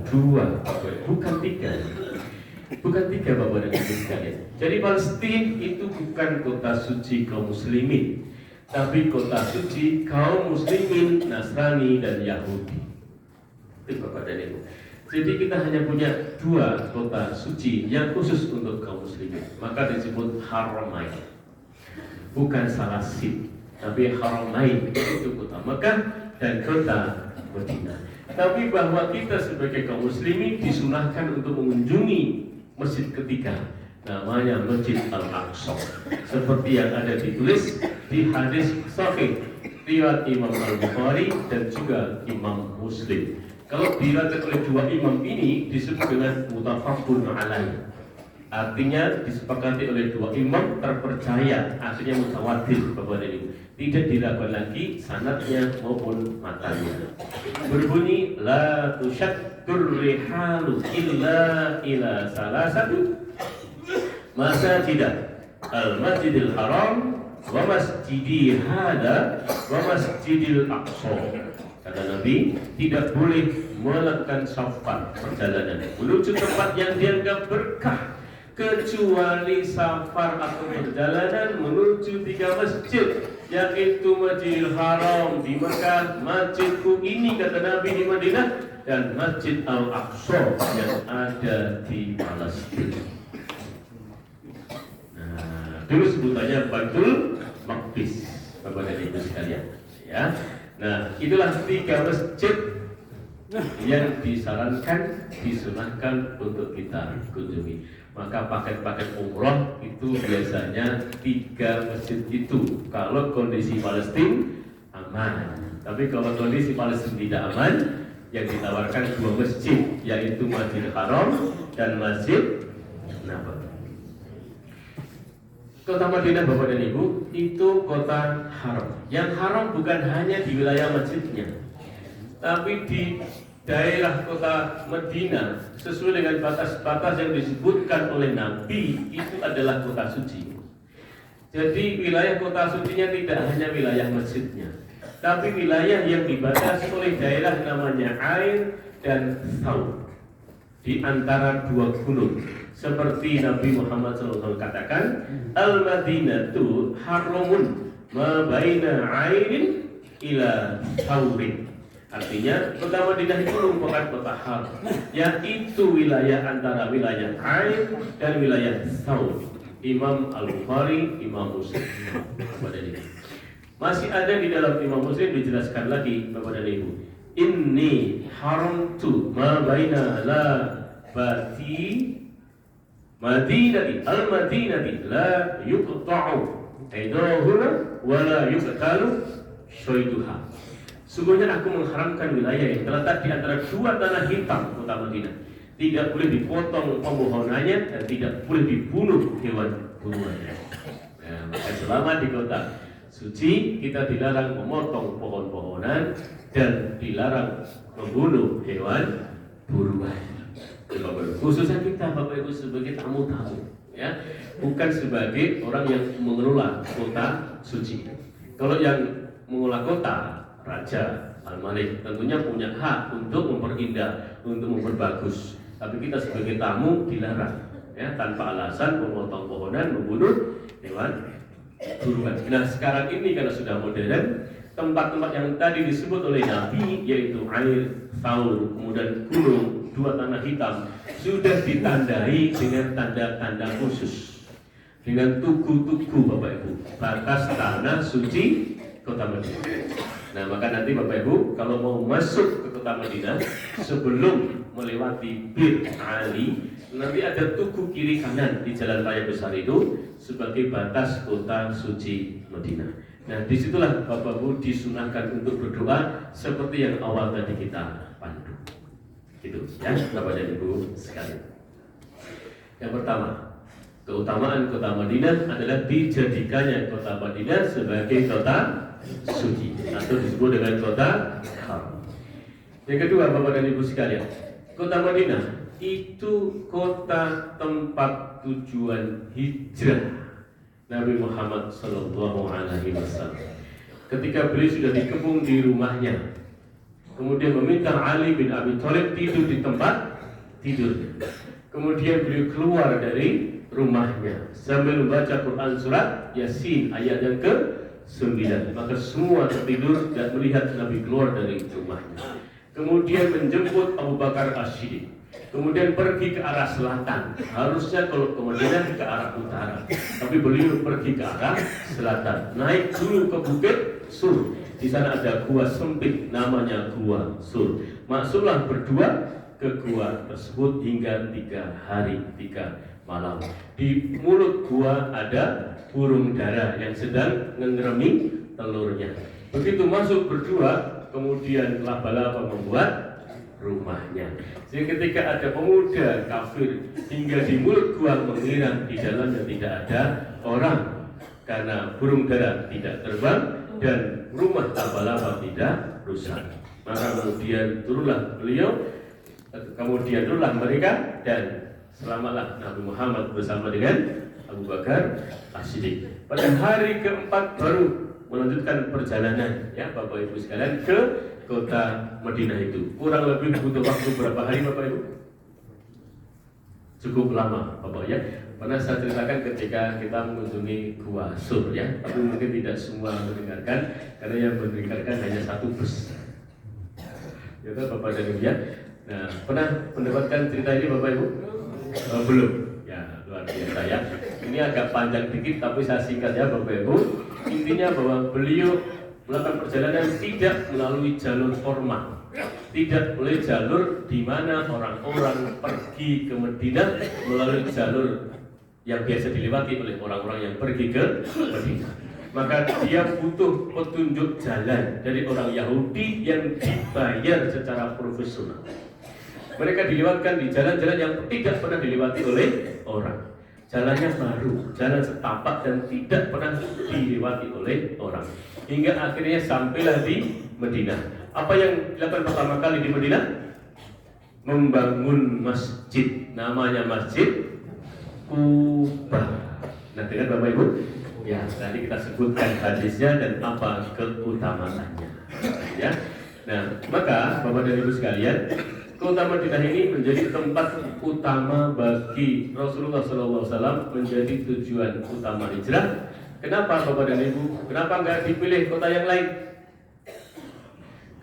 2, bukan 3. Bukan 3, Bapak dan Ibu sekalian. Jadi Palestina itu bukan kota suci kaum muslimin, tapi kota suci kaum muslimin, Nasrani dan Yahudi. Itu Bapak dan Ibu. Jadi kita hanya punya 2 kota suci yang khusus untuk kaum muslimin. Maka disebut Haramain. Bukan Salasin, tapi Haramain itu kota Mekah dan kota Madinah. Tapi bahwa kita sebagai kaum muslimin disunahkan untuk mengunjungi masjid ketiga, namanya Masjid Al-Aqsa, seperti yang ada ditulis di hadis sahih riwayat Imam Al-Bukhari dan juga Imam Muslim. Kalau diriwayatkan oleh 2 imam ini disebut dengan muttafaqun alaih. Artinya disepakati oleh 2 imam terpercaya, artinya mutawatir, Bapak dan Ibu. Tidak diragukan lagi sanadnya maupun matanya. Berbunyi la tusyaddur rihalu illa ila salasatu masajidah al-masjidil haram wa masjidi hada wa masjidil aqsa. Kata Nabi, tidak boleh melakukan safar perjalanan menuju tempat yang dianggap berkah kecuali safar atau perjalanan menuju 3 masjid, yaitu Masjidil Haram di Mekah, masjidku ini kata Nabi di Madinah, dan Masjid Al-Aqsa yang ada di Palestina. Nah, dulu sebutannya Baitul Maqdis, Bapak dan Ibu sekalian. Ya, nah itulah 3 masjid yang disarankan, disunahkan untuk kita kunjungi. Maka paket-paket umroh itu biasanya 3 masjid itu kalau kondisi Palestina aman. Tapi kalau kondisi Palestina tidak aman, yang ditawarkan 2 masjid, yaitu Masjidil Haram dan Masjid Nabawi. Kota Madinah, Bapak dan Ibu, itu kota haram. Yang haram bukan hanya di wilayah masjidnya, tapi di daerah kota Madinah sesuai dengan batas-batas yang disebutkan oleh Nabi itu adalah kota suci. Jadi wilayah kota sucinya tidak hanya wilayah masjidnya, tapi wilayah yang dibatasi oleh daerah namanya Ain dan Thaur, di antara 2 gunung. Seperti Nabi Muhammad SAW katakan, Al-Madinatu haramun ma baina Ainin ila Thaurin. Artinya kota Madinah itu merupakan kota haram, yaitu wilayah antara wilayah Ain dan wilayah Thaur. Imam Al-Bukhari, Imam Muslim. Masih ada di dalam Imam Muslim dijelaskan lagi, Bapak dan Ibu. Inni haramtu ma baina la bati Madinati al-Madinati la yuqta'u aidahuha wa la yuqtalu syaiduha. Sungguhnya aku mengharamkan wilayah yang terletak di antara 2 tanah hitam kota Madinah. Tidak boleh dipotong pembohonannya dan tidak boleh dibunuh hewan buruannya. Nah, maka selama di kota suci kita dilarang memotong pohon-pohonan dan dilarang membunuh hewan buruan. Khususnya kita Bapak Ibu sebagai tamu-tamu, ya, bukan sebagai orang yang mengelola kota suci. Kalau yang mengelola kota, Raja Al-Malik tentunya punya hak untuk memperindah, untuk memperbagus. Tapi kita sebagai tamu dilarang, ya, tanpa alasan memotong pohonan, membunuh hewan buruan. Nah sekarang ini karena sudah modern, tempat-tempat yang tadi disebut oleh Nabi, yaitu air, Thaur, kemudian gunung, 2 tanah hitam, sudah ditandai dengan tanda-tanda khusus, dengan tugu-tugu Bapak Ibu, batas tanah suci kota Madinah. Nah maka nanti Bapak Ibu kalau mau masuk ke kota Madinah, sebelum melewati Bir Ali, nanti ada tugu kiri kanan di jalan raya besar itu sebagai batas kota suci Madinah. Nah, disitulah Bapak Ibu disunahkan untuk berdoa seperti yang awal tadi kita pandu. Gitu ya, Bapak dan Ibu sekalian. Yang pertama, keutamaan kota Madinah adalah dijadikannya kota Madinah sebagai kota suci atau disebut dengan kota haram. Yang kedua, Bapak dan Ibu sekalian, kota Madinah itu kota tempat tujuan hijrah Nabi Muhammad SAW. Ketika beliau sudah dikepung di rumahnya, kemudian meminta Ali bin Abi Thalib tidur di tempat tidur. Kemudian beliau keluar dari rumahnya sambil membaca Quran surat Yasin ayat yang ke-9. Maka semua tertidur dan melihat Nabi keluar dari rumahnya. Kemudian menjemput Abu Bakar As-Siddiq. Kemudian pergi ke arah selatan. Harusnya kalau kemudian ke arah utara, tapi beliau pergi ke arah selatan. Naik dulu ke Bukit Sur. Di sana ada gua sempit namanya Gua Sur. Masuklah berdua ke gua tersebut hingga 3 hari 3 malam. Di mulut gua ada burung dara yang sedang mengeremi telurnya. Begitu masuk berdua, kemudian laba-laba membuat rumahnya. Sehingga ketika ada pemuda kafir hingga di mulut gua mengira di dalamnya tidak ada orang, karena burung dara tidak terbang dan rumah laba-laba tidak rusak. Maka kemudian turunlah beliau, kemudian turunlah mereka dan selamatlah Nabi Muhammad bersama dengan Abu Bakar As-Siddiq. Pada hari keempat baru melanjutkan perjalanan ya Bapak Ibu sekalian ke kota Madinah itu. Kurang lebih butuh waktu berapa hari Bapak Ibu? Cukup lama Bapak ya. Pernah saya ceritakan ketika kita mengunjungi Gua Sur ya, tapi mungkin tidak semua mendengarkan karena yang mendengarkan hanya satu bus. Ya Bapak dan Ibu ya. Nah, pernah mendapatkan cerita ini Bapak Ibu? Belum. Ya, luar biasa ya. Ini agak panjang dikit tapi saya singkat ya Bapak Ibu. Intinya bahwa beliau melakukan perjalanan tidak melalui jalur formal, tidak melalui jalur di mana orang-orang pergi ke Madinah melalui jalur yang biasa dilewati oleh orang-orang yang pergi ke Madinah. Maka dia butuh petunjuk jalan dari orang Yahudi yang dibayar secara profesional. Mereka dilewatkan di jalan-jalan yang tidak pernah dilewati oleh orang. Jalannya baru, jalan setapak dan tidak pernah dilewati oleh orang. Hingga akhirnya sampailah di Madinah. Apa yang dilakukan pertama kali di Madinah? Membangun masjid, namanya Masjid Quba. Nah, dengar Bapak Ibu? Ya, tadi kita sebutkan hadisnya dan apa keutamaannya. Ya. Nah, maka Bapak dan Ibu sekalian, kota Madinah ini menjadi tempat utama bagi Rasulullah SAW, menjadi tujuan utama hijrah. Kenapa Bapak dan Ibu? Kenapa nggak dipilih kota yang lain?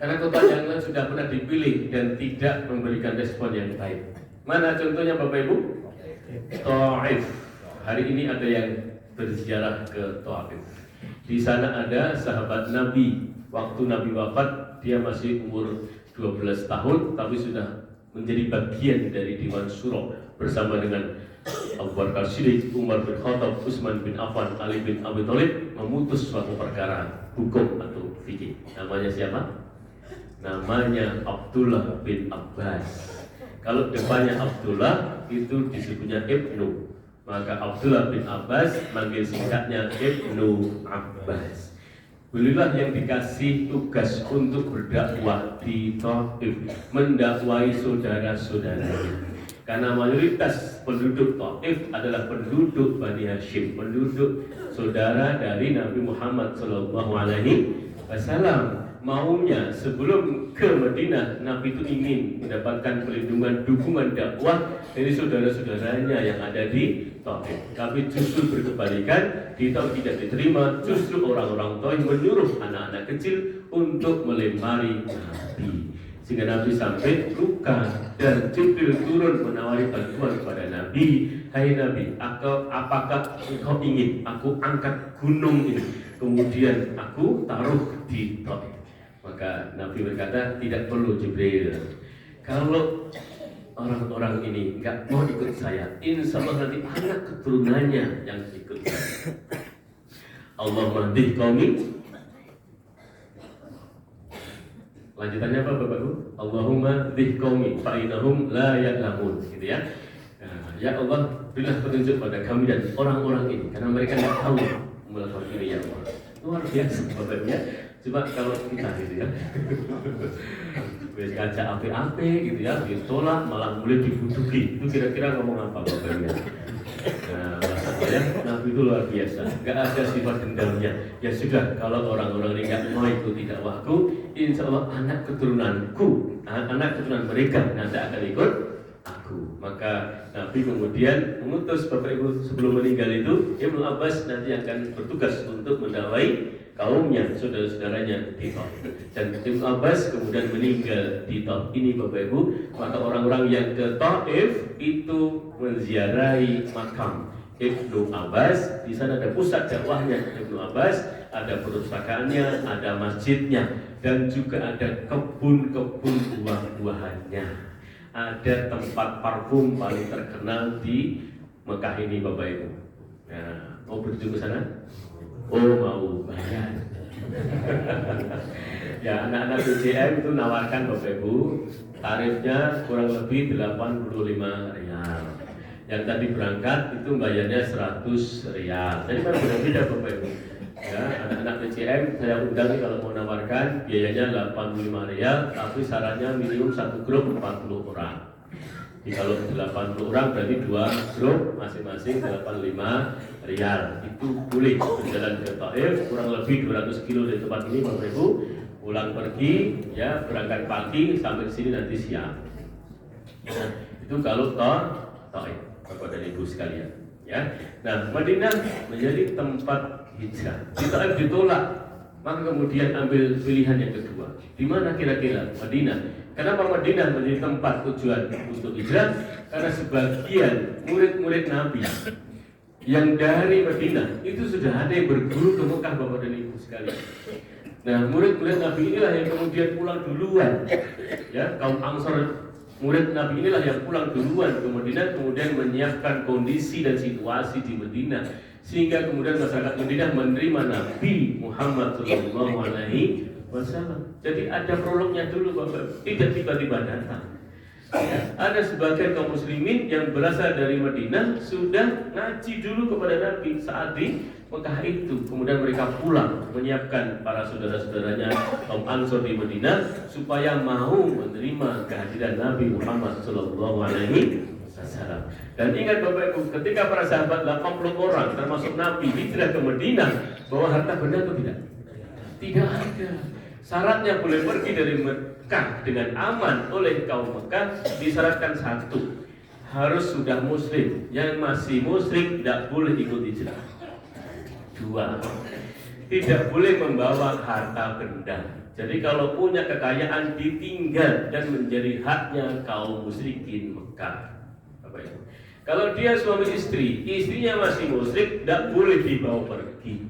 Karena kota yang lain sudah pernah dipilih dan tidak memberikan respon yang baik. Mana contohnya Bapak Ibu? Taif. Hari ini ada yang berziarah ke Taif. Di sana ada sahabat Nabi. Waktu Nabi wafat, dia masih umur 12 tahun, tapi sudah menjadi bagian dari Dewan Syuro bersama dengan Abu Bakar Siddiq, Umar bin Khattab, Utsman bin Affan, Ali bin Abi Thalib memutus suatu perkara hukum atau fikih. Namanya siapa? Namanya Abdullah bin Abbas. Kalau depannya Abdullah itu disebutnya Ibnu. Maka Abdullah bin Abbas manggil singkatnya Ibnu Abbas. Beliaulah yang dikasih tugas untuk berdakwah di Taif, mendakwai saudara-saudaranya. Karena mayoritas penduduk Taif adalah penduduk Bani Hashim, penduduk saudara dari Nabi Muhammad SAW. Maunya sebelum ke Madinah, Nabi itu ingin mendapatkan perlindungan, dukungan dakwah dari saudara-saudaranya yang ada di Taif. Tapi justru berkebalikan, di Taif tidak diterima. Justru orang-orang Taif menyuruh anak-anak kecil untuk melempari Nabi, sehingga Nabi sampai luka. Dan Jibril turun menawari bantuan kepada Nabi. Hai Nabi, apakah engkau ingin aku angkat gunung ini, kemudian aku taruh di Taif? Maka Nabi berkata, tidak perlu Jibril. Kalau orang-orang ini nggak mau ikut saya, insya Allah nanti anak keturunannya yang ikut saya. Allah mahdih qaumi Lanjutannya apa Bapak-Ibu? Allahumma dzih qaumi fa innahum la ya'lamun, gitu ya. Nah, ya Allah, berilah petunjuk pada kami dan orang-orang ini karena mereka tidak tahu melakukan ini ya Allah. Luar biasa Bapak-Ibu ya. Coba kalau kita gitu ya. Wis ngajak ape-ape gitu ya, ditolak malah mulai dibujuki. Itu kira-kira ngomong apa Bapak-Ibu ya? Nah, maksudnya Nabi itu luar biasa, nggak ada sifat dendamnya. Ya sudah, kalau orang-orang ini nggak mau ikuti dakwahku, insya Allah anak keturunanku, anak keturunan mereka nanti akan ikut aku. Maka Nabi kemudian mengutus Bapak Ibu sebelum meninggal itu, Ibnu Abbas nanti akan bertugas untuk mendawai kaumnya, saudara-saudaranya di Taif. Dan Ibnu Abbas kemudian meninggal di Taif ini Bapak Ibu. Maka orang-orang yang ke Taif itu menziarahi makam Ibnu Abbas. Di sana ada pusat dakwahnya Ibnu Abbas, ada perpustakaannya, ada masjidnya, dan juga ada kebun-kebun buah-buahannya. Ada tempat parfum paling terkenal di Mekah ini Bapak Ibu. Nah, mau berkunjung ke sana? Oh, mau bayar. Ya, anak-anak BCM itu nawarkan Bapak Ibu, tarifnya kurang lebih 85 rial. Yang tadi berangkat itu bayarnya 100 rial. Jadi kan beda-beda Bapak Ibu. Ya, anak-anak BCM saya undang kalau mau nawarkan biayanya 85 rial, tapi syaratnya minimum 1 grup 40 orang. Jadi kalau 80 orang berarti 2 grup masing-masing 85 rial. Itu boleh berjalan ke Taif kurang lebih 200 kilo dari tempat ini Bapak Ibu. Pulang pergi ya, berangkat pagi sampai sini nanti siang. Nah, itu kalau Taif Bapak dan Ibu sekalian ya. Nah, Madinah menjadi tempat hijrah. Di Taif ditolak, maka kemudian ambil pilihan yang kedua. Di mana kira-kira? Madinah. Kenapa Madinah menjadi tempat tujuan untuk hijrah? Karena sebagian murid-murid Nabi yang dari Madinah itu sudah ada yang berguru ke Mekah Bapak dan Ibu sekalian. Nah, murid-murid Nabi inilah yang kemudian pulang duluan. Ya, kaum Ansor murid Nabi inilah yang pulang duluan ke Madinah, kemudian menyiapkan kondisi dan situasi di Madinah, sehingga kemudian masyarakat Madinah menerima Nabi Muhammad SAW. Jadi ada prolognya dulu Bapak, tidak tiba-tiba datang. Ya, ada sebagian kaum muslimin yang berasal dari Madinah sudah ngaji dulu kepada Nabi saat di Mekah itu. Kemudian mereka pulang menyiapkan para saudara-saudaranya kaum Ansor di Madinah supaya mau menerima kehadiran Nabi Muhammad SAW. Dan ingat Bapak Ibu, ketika para sahabat 80 orang termasuk Nabi hijrah ke Madinah, bawa harta benda atau tidak? Tidak ada. Syaratnya boleh pergi dari Mekah dengan aman oleh kaum Mekah disyaratkan satu, harus sudah muslim. Yang masih musyrik tidak boleh ikut hijrah. Dua, tidak boleh membawa harta benda. Jadi kalau punya kekayaan ditinggal dan menjadi haknya kaum musyrikin Mekah. Bapak Ibu, kalau dia suami istri, istrinya masih musyrik, tidak boleh dibawa pergi.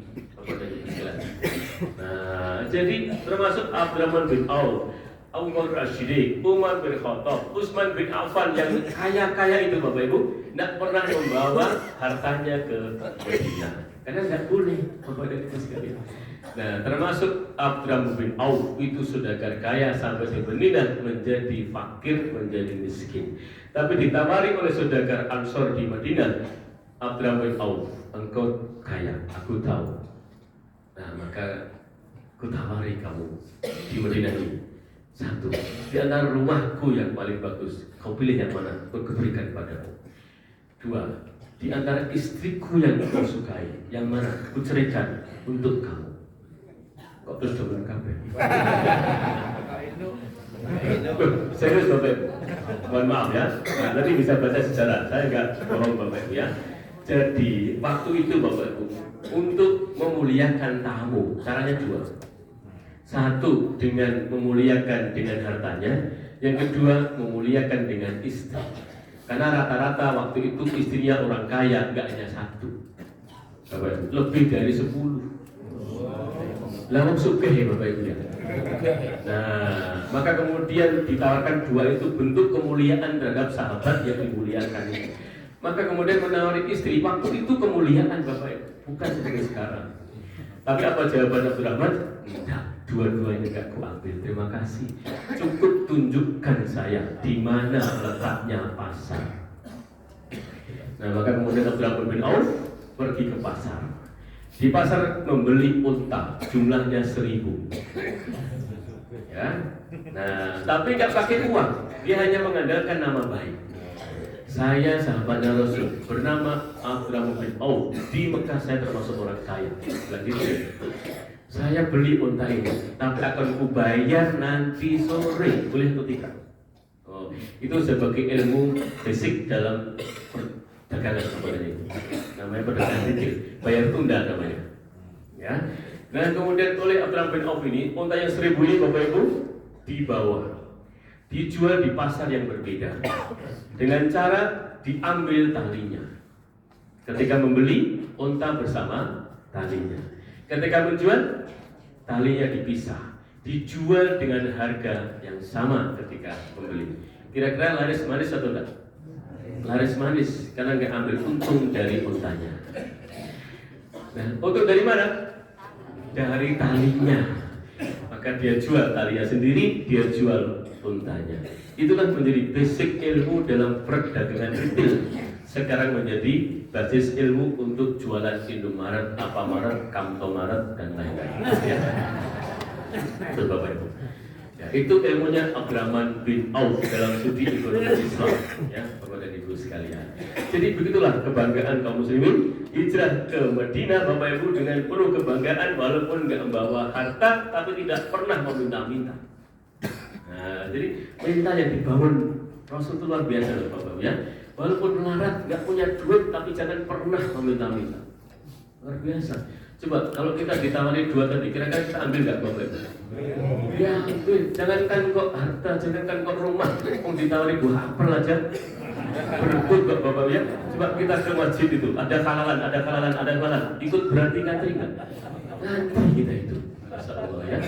Nah, jadi termasuk Abdurrahman bin Auf, Abu Bakar As-Siddiq, Umar bin Khattab, Utsman bin Affan yang kaya-kaya itu Bapak Ibu tidak pernah membawa hartanya ke Madinah karena tidak boleh Bapak Ibu sekalian. Nah, termasuk Abdurrahman bin Auf itu saudagar kaya sampai di Madinah menjadi fakir, menjadi miskin. Tapi ditawari oleh saudagar Ansor di Madinah, Abdurrahman bin Auf, engkau kaya, aku tahu. Nah, maka aku tawari kamu di Madinah ini. Satu, di antara rumahku yang paling bagus, kau pilih yang mana? Aku berikan padamu. Dua, di antara istriku yang kau sukai, yang mana? Aku ceraikan untuk kamu. Kok terus coba kabeh? Serius Bapak Ibu? Mohon maaf ya. Nah, nanti bisa baca sejarah. Saya enggak bohong Bapak Ibu ya. Jadi waktu itu Bapak Ibu, untuk memuliakan tamu, caranya dua. Satu, dengan memuliakan dengan hartanya. Yang kedua, memuliakan dengan istri. Karena rata-rata waktu itu istrinya orang kaya, enggak hanya satu, Bapak Ibu, lebih dari 10. Lawang sugih ya Bapak Ibu ya. Nah, maka kemudian ditawarkan dua itu bentuk kemuliaan terhadap sahabat yang dimuliakan itu. Maka kemudian menawari istri, waktu itu kemuliaan Bapak Ibu, bukan seperti sekarang. Tapi apa jawaban Abdurrahman? Tidak, dua-duanya gak kuambil, terima kasih. Cukup tunjukkan saya di mana letaknya pasar. Nah, maka kemudian Abdurrahman bin Auf pergi ke pasar. Di pasar membeli unta, jumlahnya 1000. Ya. Nah, tapi nggak pakai uang, dia hanya mengandalkan nama baik. Saya sahabatnya Rasul, bernama Abdurrahman bin Auf. Di Mekah saya termasuk orang kaya. Lanjut. Saya beli unta ini, tapi akan kubayar nanti sore. Boleh atau tidak? Oh, itu sebagai ilmu basic dalam perdagangan sebenarnya. Namanya perdagangan kecil. Bayar tunda namanya. Ya. Nah, kemudian oleh Abdurrahman bin Auf ini, unta yang 1000 ini Bapak Ibu dibawa, dijual di pasar yang berbeda dengan cara diambil talinya. Ketika membeli, unta bersama talinya. Ketika menjual, talinya dipisah, dijual dengan harga yang sama ketika membeli. Kira-kira laris manis atau tidak? Laris manis, karena nggak ambil untung dari untanya. Nah, untung dari mana? Dari talinya. Maka dia jual talinya sendiri, dia jual untanya. Itulah menjadi basic ilmu dalam perdagangan retail. Sekarang menjadi basis ilmu untuk jualan Indomaret, Alfamaret, Kamtomaret, dan lain-lain. Ya. Itu Bapak Ibu. Ya, itu ilmunya Abdurrahman bin Auf dalam studi ekonomi Islam. Ya, Bapak dan Ibu sekalian. Jadi begitulah kebanggaan kaum muslimin hijrah ke Madinah, Bapak Ibu, dengan penuh kebanggaan walaupun nggak membawa harta, tapi tidak pernah meminta-minta. Nah, jadi minta yang dibangun Rasul itu luar biasa loh Bapak ya. Walaupun melarat, nggak punya duit, tapi jangan pernah meminta-minta. Luar biasa. Coba kalau kita ditawari 2 tadi, kira-kira kita ambil nggak Bapak Ibu? Ya, jangankan kok harta, jangankan kok rumah, kok ditawari buah apel aja. Berebut kok Bapak ya. Coba kita ke masjid itu, ada halalan, ikut berarti ngantri nggak? Ngantri kita itu. Masya Allah ya.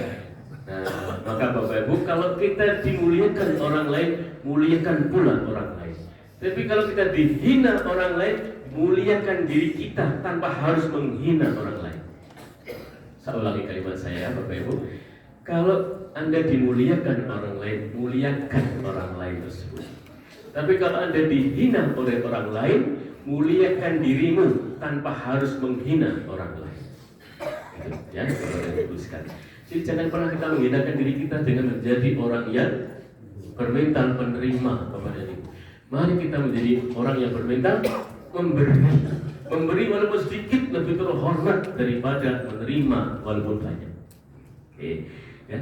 Nah, maka Bapak Ibu, kalau kita dimuliakan orang lain, muliakan pula orang lain. Tapi kalau kita dihina orang lain, muliakan diri kita tanpa harus menghina orang lain. Saya ulangi kalimat saya, Bapak Ibu. Kalau Anda dimuliakan orang lain, muliakan orang lain tersebut. Tapi kalau Anda dihina oleh orang lain, muliakan dirimu tanpa harus menghina orang lain. Ya, Bapak Ibu sekalian. Jadi jangan pernah kita menghinakan diri kita dengan menjadi orang yang bermental penerima, Bapak dan Ibu. Mari kita menjadi orang yang bermental memberi walaupun sedikit lebih terhormat daripada menerima walaupun banyak. Oke,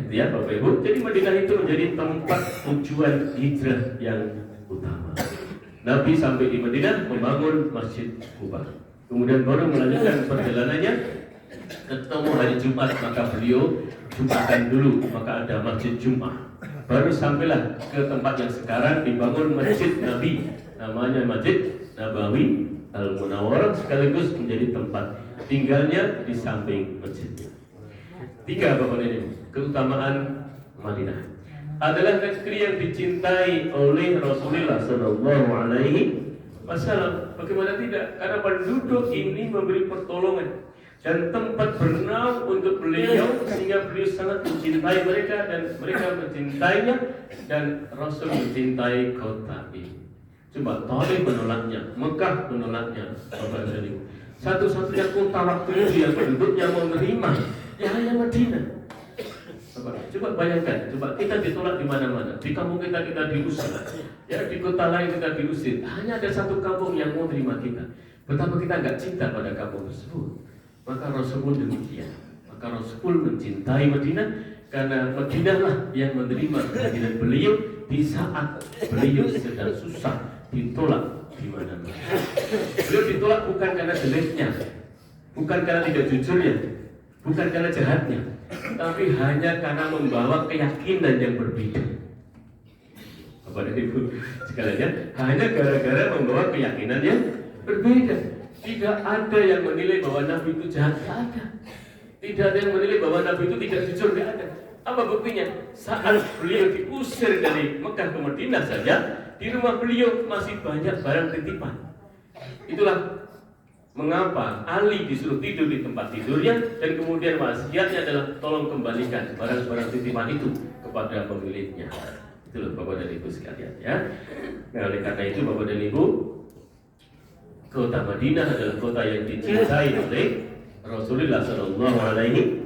ya Bapak Ibu. Jadi Madinah itu menjadi tempat tujuan hijrah yang utama. Nabi sampai di Madinah membangun Masjid Quba. Kemudian baru melanjutkan perjalanannya. Ketemu hari Jumat, maka beliau Jumatan dulu, maka ada Masjid Jum'ah. Baru sampailah ke tempat yang sekarang dibangun Masjid Nabi, namanya Masjid Nabawi Al-Munawwarah, sekaligus menjadi tempat tinggalnya di samping masjidnya. 3 Bapak dan Ibu, keutamaan Madinah adalah negeri yang dicintai oleh Rasulullah Sallallahu Alaihi Wasallam. Bagaimana tidak? Karena penduduk ini memberi pertolongan dan tempat bernaung untuk beliau, sehingga beliau sangat mencintai mereka dan mereka mencintainya, dan Rasul mencintai kota ini. Coba Taif menolaknya, Mekah menolaknya, Bapak dan Ibu. Satu-satunya kota waktu itu yang penduduknya mau menerima ya hanya Madinah. Coba bayangkan, coba kita ditolak di mana-mana, di kampung kita diusir, ya di kota lain kita diusir. Hanya ada satu kampung yang mau terima kita. Betapa kita nggak cinta pada kampung tersebut. Maka Rasul pun demikian. Maka Rasul mencintai Madinah karena Madinah lah yang menerima kehadiran beliau di saat beliau sedang susah, ditolak di mana-mana. Beliau ditolak bukan karena jeleknya, bukan karena tidak jujurnya, bukan karena jahatnya, tapi hanya karena membawa keyakinan yang berbeda. Bapak dan Ibu sekalian, hanya gara-gara membawa keyakinan yang berbeda. Tidak ada yang menilai bahwa Nabi itu jahat, tidak ada. Tidak ada yang menilai bahwa Nabi itu tidak jujur, tidak ada. Apa buktinya? Saat beliau diusir dari Mekah ke Madinah saja, di rumah beliau masih banyak barang titipan. Itulah Mengapa Ali disuruh tidur di tempat tidurnya dan kemudian wasiatnya adalah tolong kembalikan barang-barang titipan itu kepada pemiliknya. Itu loh Bapak dan Ibu sekalian ya. Nah, oleh karena itu Bapak dan Ibu, kota Madinah adalah kota yang dicintai oleh Rasulullah Shallallahu Alaihi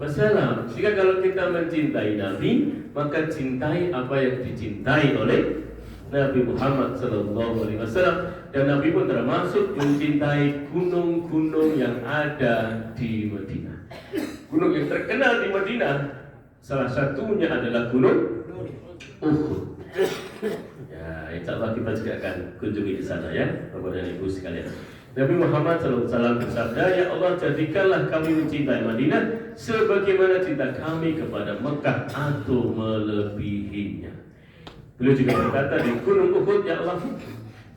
Wasallam. Jika kalau kita mencintai Nabi, maka cintai apa yang dicintai oleh Nabi Muhammad Sallallahu Alaihi Wasallam. Dan Nabi pun termasuk mencintai gunung-gunung yang ada di Madinah. Gunung yang terkenal di Madinah, salah satunya adalah Gunung Uhud. Ya, insya Allah kita juga akan kunjungi di sana ya, Bapak dan Ibu sekalian. Nabi Muhammad SAW bersabda, ya Allah jadikanlah kami mencintai Madinah sebagaimana cinta kami kepada Mekah atau melebihinya. Beliau juga berkata di Gunung Uhud, ya Allah,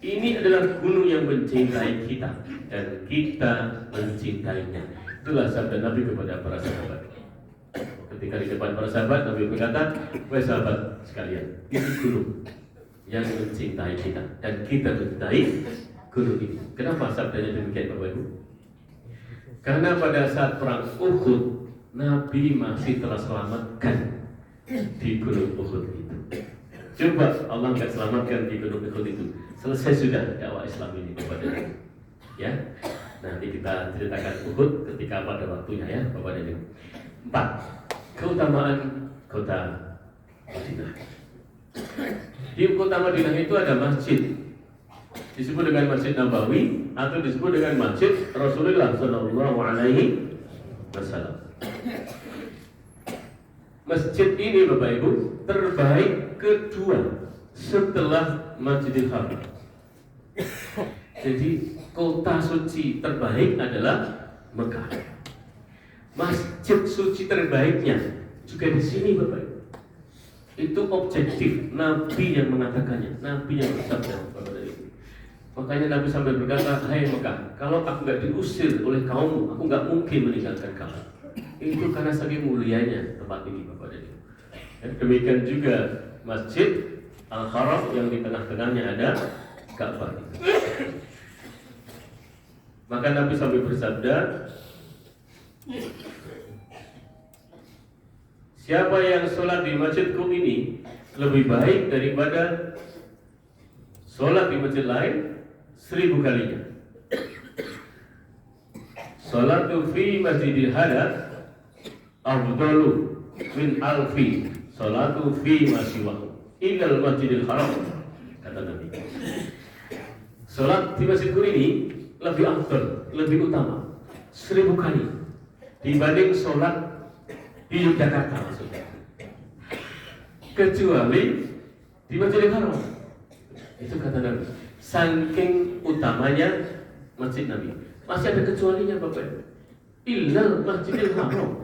ini adalah gunung yang mencintai kita dan kita mencintainya. Itulah sabda Nabi kepada para sahabat. Ketika di depan para sahabat, Nabi berkata, wahai sahabat sekalian, ini gunung yang mencintai kita dan kita mencintai gunung ini. Kenapa sabdanya demikian Bapak Ibu? Karena pada saat perang Uhud, Nabi masih terselamatkan di Gunung Uhud itu. Coba Allah nggak selamatkan di Gunung Uhud itu, selesai sudah dakwah Islam ini kepada Nabi. Ya, nanti kita ceritakan Uhud ketika pada waktunya ya, Bapak dan Ibu. 4. Keutamaan kota Madinah. Di kota Madinah itu ada masjid, disebut dengan Masjid Nabawi atau disebut dengan Masjid Rasulullah Shallallahu Alaihi Wasallam. Masjid ini Bapak Ibu terbaik kedua setelah Masjidil Haram. Jadi kota suci terbaik adalah Mekah. Masjid suci terbaiknya juga di sini Bapak Ibu. Itu objektif, Nabi yang mengatakannya, Nabi yang bersabda Bapak Ibu. Makanya Nabi sampai berkata, hai Mekah, kalau aku nggak diusir oleh kaummu, aku nggak mungkin meninggalkan kamu. Itu karena saking mulianya tempat ini Bapak dan Ibu. Demikian juga Masjid Al-Haram yang di tengah-tengahnya ada Ka'bah. Maka Nabi sampai bersabda, siapa yang sholat di masjidku ini lebih baik daripada sholat di masjid lain 1000 kalinya. Sholatu fi masjidil hada afdalu min alfi sholatu fi masiwahu illal masjidil haram, kata Nabi. Sholat di masjidku ini lebih afdal, lebih utama 1000 kali dibanding sholat di Yogyakarta maksudnya, kecuali di Masjidil Haram. Itu kata Nabi, saking utamanya masjid Nabi. Masih ada kecualinya Bapak Ibu, illal Masjidil Haram.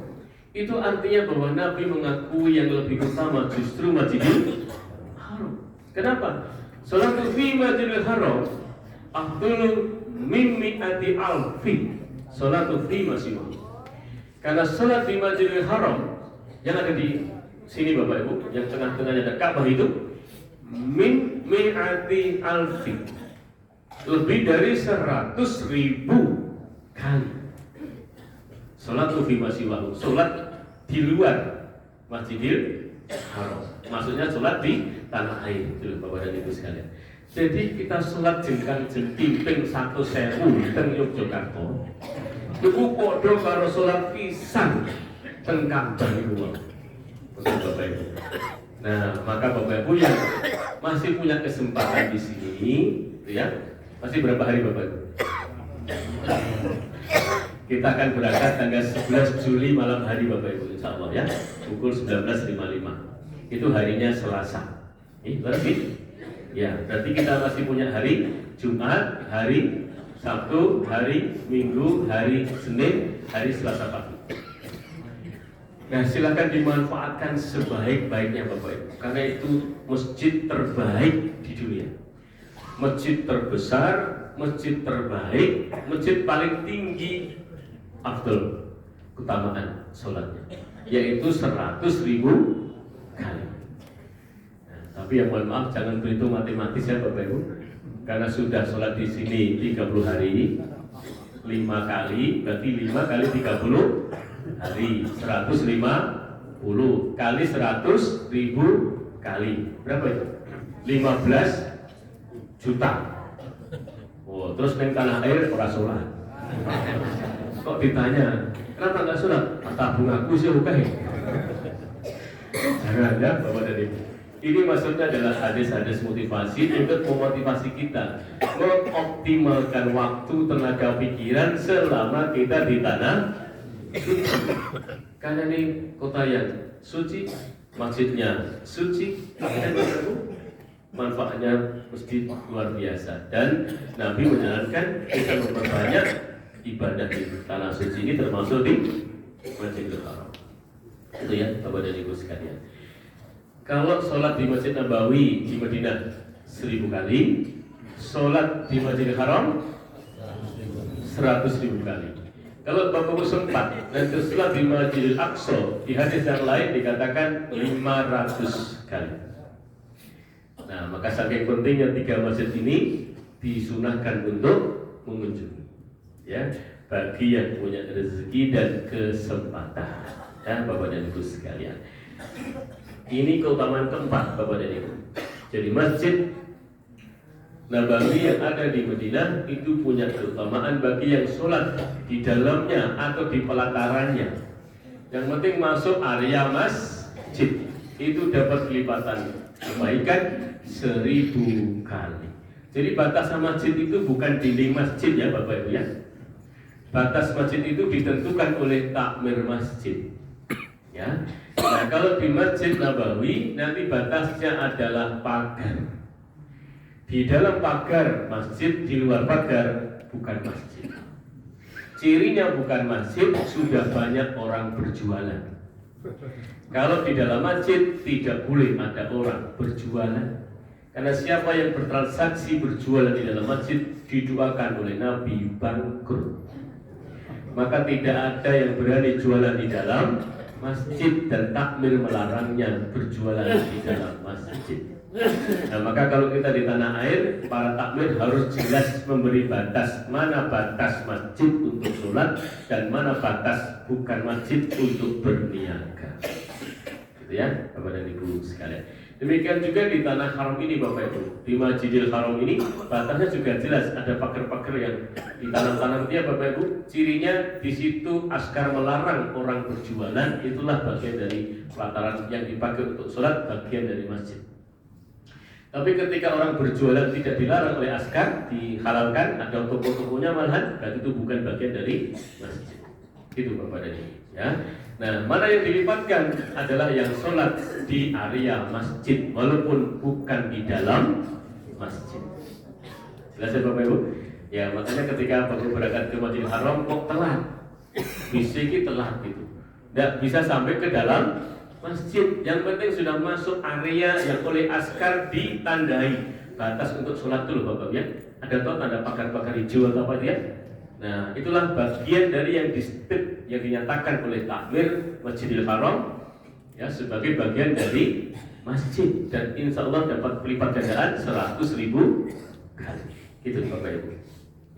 Itu artinya bahwa Nabi mengakui yang lebih utama justru Masjidil Haram. Kenapa? Salatu fi Masjidil Haram afdalu min mi'ati alfi salatu fi masiwahu. Karena salat di Masjidil Haram yang ada di sini Bapak Ibu, yang tengah-tengahnya ada Ka'bah itu min mi'ati alfi, lebih dari 100.000 kali. Salatu fi masiwahu, salat di luar Masjidil Haram, maksudnya salat di tanah air. Itu Bapak dan Ibu sekalian. Jadi kita sholat jengkang jengking ping 1.000 teng Yogyakarta. Iku padha karo sholat pisan teng Ka'bah niku. Bapak Ibu. Nah, maka Bapak Ibu yang masih punya kesempatan di sini, ya. Masih berapa hari Bapak Ibu? Kita akan berangkat tanggal 11 Juli malam hari Bapak Ibu, insya Allah ya, pukul 19.55. Itu harinya Selasa. Berarti ya, berarti kita masih punya hari Jumat, hari Sabtu, hari Minggu, hari Senin, hari Selasa pagi. Nah, silakan dimanfaatkan sebaik-baiknya Bapak Ibu, karena itu masjid terbaik di dunia, masjid terbesar, masjid terbaik, masjid paling tinggi afdal keutamaan sholatnya, yaitu 100.000 kali. Tapi yang mohon maaf jangan berhitung matematis ya Bapak Ibu, karena sudah sholat di sini 30 hari, kali, berarti 5 kali 30 hari, 150 kali 100.000 kali. Berapa itu? 15 juta. Oh, terus neng tanah air ora sholat. Kok ditanya, kenapa nggak sholat? Tabung aku sih oke. Jangan ya, Bapak dan Ibu. Ini maksudnya adalah hadis-hadis motivasi untuk memotivasi kita mengoptimalkan waktu, tenaga pikiran selama kita di tanah suci. Karena ini kota yang suci, masjidnya suci, dan manfaatnya mesti luar biasa. Dan Nabi menyarankan kita memperbanyak ibadah di tanah suci ini, termasuk di Masjidil Haram. Itu ya, Bapak dan Ibu sekalian. Kalau sholat di Masjid Nabawi di Madinah 1000 kali, sholat di Masjidil Haram 100.000 kali. Kalau Bapak Ibu sempat dan sholat di Masjidil Aqsa, di hadis yang lain dikatakan 500 kali. Nah, maka saking pentingnya 3 masjid ini disunahkan untuk mengunjungi, ya, bagi yang punya rezeki dan kesempatan, ya, Bapak dan Ibu sekalian. Ini keutamaan keempat, Bapak dan Ibu. Jadi Masjid Nabawi yang ada di Madinah itu punya keutamaan bagi yang sholat di dalamnya atau di pelatarannya. Yang penting masuk area masjid itu dapat kelipatan kebaikan 1000 kali. Jadi batasan masjid itu bukan dinding masjid ya Bapak Ibu ya. Batas masjid itu ditentukan oleh takmir masjid. Ya. Nah, kalau di Masjid Nabawi nanti batasnya adalah pagar. Di dalam pagar masjid, di luar pagar bukan masjid. Cirinya bukan masjid, sudah banyak orang berjualan. Kalau di dalam masjid tidak boleh ada orang berjualan. Karena siapa yang bertransaksi berjualan di dalam masjid didoakan oleh Nabi bangkrut. Maka tidak ada yang berani jualan di dalam masjid dan takmir melarangnya berjualan di dalam masjid. Nah, maka kalau kita di tanah air, para takmir harus jelas memberi batas, mana batas masjid untuk sholat dan mana batas bukan masjid untuk berniaga. Gitu ya, Bapak dan Ibu sekalian. Demikian juga di tanah haram ini Bapak Ibu, di Masjidil Haram ini batasnya juga jelas, ada pagar-pagar yang ditanam-tanam dia Bapak Ibu. Cirinya di situ askar melarang orang berjualan, itulah bagian dari pelataran yang dipakai untuk sholat, bagian dari masjid. Tapi ketika orang berjualan tidak dilarang oleh askar, dihalalkan, ada toko-tokonya malahan, berarti itu bukan bagian dari masjid. Itu Bapak dan Ibu ya. Nah, mana yang dilipatkan adalah yang sholat di area masjid, walaupun bukan di dalam masjid. Jelas ya Bapak Ibu? Ya, makanya ketika Bapak berangkat ke Masjidil Haram kok telat, bisa telat gitu, tidak bisa sampai ke dalam masjid. Yang penting sudah masuk area yang oleh askar ditandai batas untuk sholat dulu Bapak ya. Ada tahu tanda pagar-pagar hijau atau apa dia? Nah, itulah bagian dari yang disebut, yang dinyatakan oleh takmir Masjidil Haram ya, sebagai bagian dari masjid, dan insya Allah dapat pelipat gandaan 100.000 kali. Gitu Bapak Ibu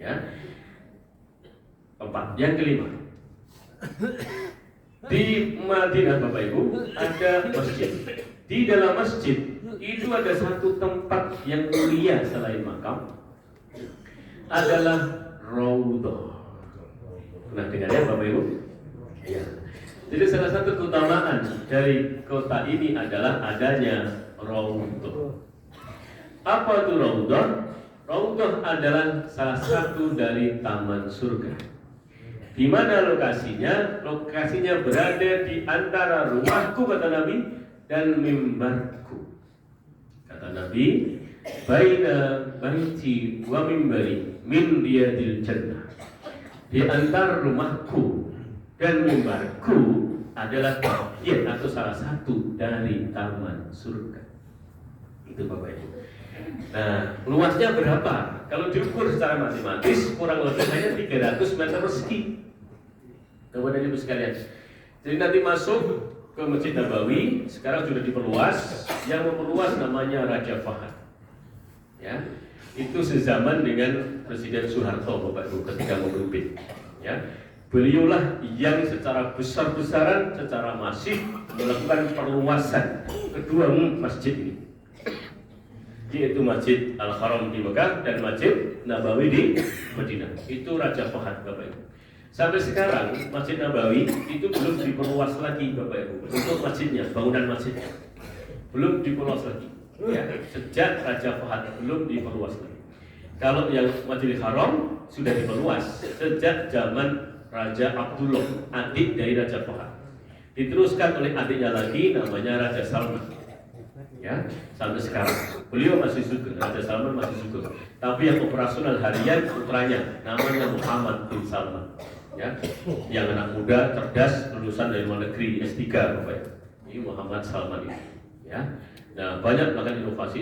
ya. 4. Yang kelima, di Madinah Bapak Ibu ada masjid. Di dalam masjid itu ada satu tempat yang mulia selain makam, adalah Raudhah. Pernah dengar ya Bapak Ibu? Ya. Jadi salah satu keutamaan dari kota ini adalah adanya Raudhah. Apa itu Raudhah? Raudhah adalah salah satu dari taman surga. Di mana lokasinya? Lokasinya berada di antara rumahku kata Nabi dan mimbarku. Kata Nabi, baina baiti wa mimbari min riyadil jannah. Di antara rumahku dan mimbarku adalah bagian atau salah satu dari taman surga. Itu Bapak Ibu. Nah, luasnya berapa? Kalau diukur secara matematis kurang lebih hanya 300 meter persegi. Bapak dan Ibu sekalian. Jadi nanti masuk ke Masjid Nabawi, sekarang sudah diperluas. Yang memperluas namanya Raja Fahad. Ya. Itu sezaman dengan Presiden Soeharto, Bapak Ibu, ketika memimpin. Ya, beliaulah yang secara besar-besaran, secara masif melakukan perluasan kedua masjid ini, yaitu Masjid Al-Haram di Mekah dan Masjid Nabawi di Madinah. Itu Raja Fahad, Bapak Ibu. Sampai sekarang Masjid Nabawi itu belum diperluas lagi, Bapak Ibu, untuk masjidnya, bangunan masjidnya belum diperluas lagi. Ya, sejak Raja Fahad belum diperluas lagi. Kalau yang Masjidil Haram sudah diperluas sejak zaman Raja Abdullah, adik dari Raja Fahad. Diteruskan oleh adiknya lagi, namanya Raja Salman. Ya, sampai sekarang beliau masih sugeng, Raja Salman masih sugeng. Tapi yang operasional harian putranya, namanya Muhammad bin Salman. Ya, yang anak muda, cerdas, lulusan dari luar negeri S3, Bapak. Ini Muhammad Salman ini. Ya, nah banyak melakukan inovasi.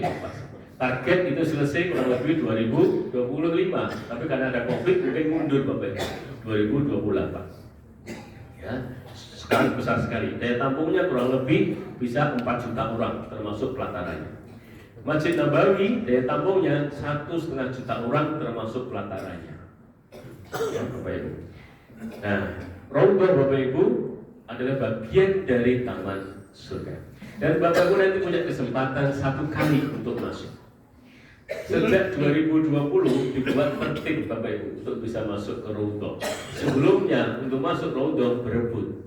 Target itu selesai kurang lebih 2025, tapi karena ada COVID mungkin mundur, Bapak. 2028. Ya, sekarang besar sekali. Daya tampungnya kurang lebih bisa 4 juta orang, termasuk pelatarannya. Masjid Nabawi daya tampungnya 1,5 juta orang, termasuk pelatarannya. Ya, Bapak Ibu. Nah, Raudhah, Bapak Ibu, adalah bagian dari taman surga. Dan Bapak Ibu nanti punya kesempatan 1 kali untuk masuk. Sejak 2020 dibuat tertib, Bapak Ibu, untuk bisa masuk ke Raudhah. Sebelumnya untuk masuk Raudhah berebut.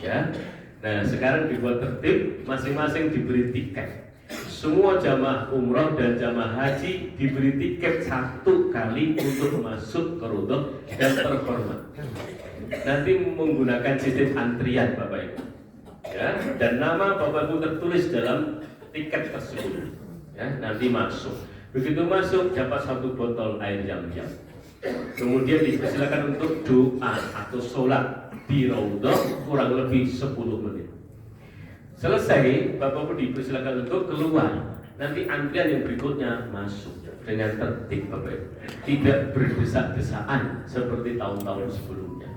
Ya. Nah, sekarang dibuat tertib, masing-masing diberi tiket. Semua jamaah umroh dan jamaah haji diberi tiket 1 kali untuk masuk ke Raudhah dan terhormat. Nanti menggunakan sistem antrian, Bapak Ibu. Ya, dan nama Bapak Ibu tertulis dalam tiket tersebut. Ya, nanti masuk. Begitu masuk dapat 1 botol air Zam-Zam. Kemudian dipersilakan untuk doa atau sholat di Raudhah kurang lebih 10 menit. Selesai, Bapak Ibu dipersilakan untuk keluar. Nanti antrian yang berikutnya masuk dengan tertib, Bapak Ibu. Tidak berdesak-desaan seperti tahun-tahun sebelumnya.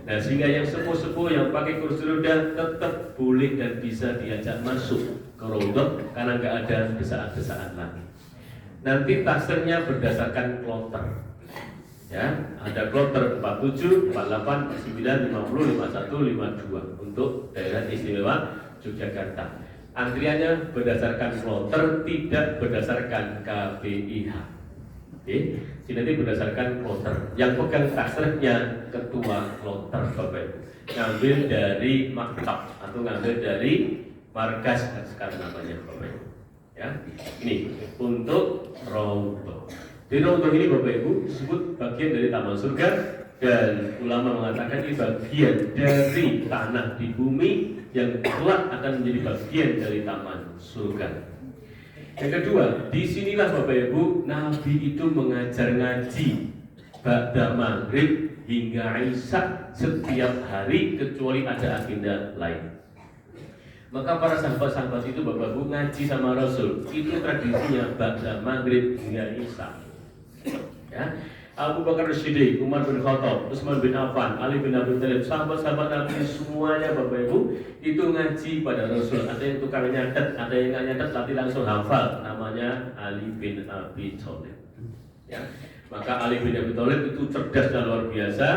Nah, sehingga yang sepuh-sepuh yang pakai kursi roda tetap boleh dan bisa diajak masuk ke Raudhah karena nggak ada desaan-desaan lagi. Nanti tasernya berdasarkan kloter. Ya, ada kloter 47, 48, 49, 50, 51, 52 untuk daerah istimewa Yogyakarta. Antriannya berdasarkan kloter, tidak berdasarkan KPIH. Oke, nanti berdasarkan kloter. Yang pegang tasernya ketua kloter, Bapak Ibu. Ngambil dari maktab atau ngambil dari markas sekarang namanya, Bapak Ibu. Ya, ini untuk Raudhah. Di Raudhah ini, Bapak Ibu, disebut bagian dari taman surga, dan ulama mengatakan ini bagian dari tanah di bumi yang kelak akan menjadi bagian dari taman surga. Yang kedua, disinilah Bapak Ibu Nabi itu mengajar ngaji ba'da maghrib hingga isya setiap hari kecuali ada agenda lain. Maka para sahabat-sahabat itu, Bapak Ibu, ngaji sama Rasul itu tradisinya ba'da maghrib hingga isya. Ya, Abu Bakar Siddiq, Umar bin Khattab, Utsman bin Affan, Ali bin Abi Thalib, sahabat-sahabat Nabi semuanya, Bapak Ibu, itu ngaji pada Rasul. Ada yang tukang nyatet, ada yang nggak nyatet tapi langsung hafal. Namanya Ali bin Abi Thalib. Ya, maka Ali bin Abi Thalib itu cerdas dan luar biasa,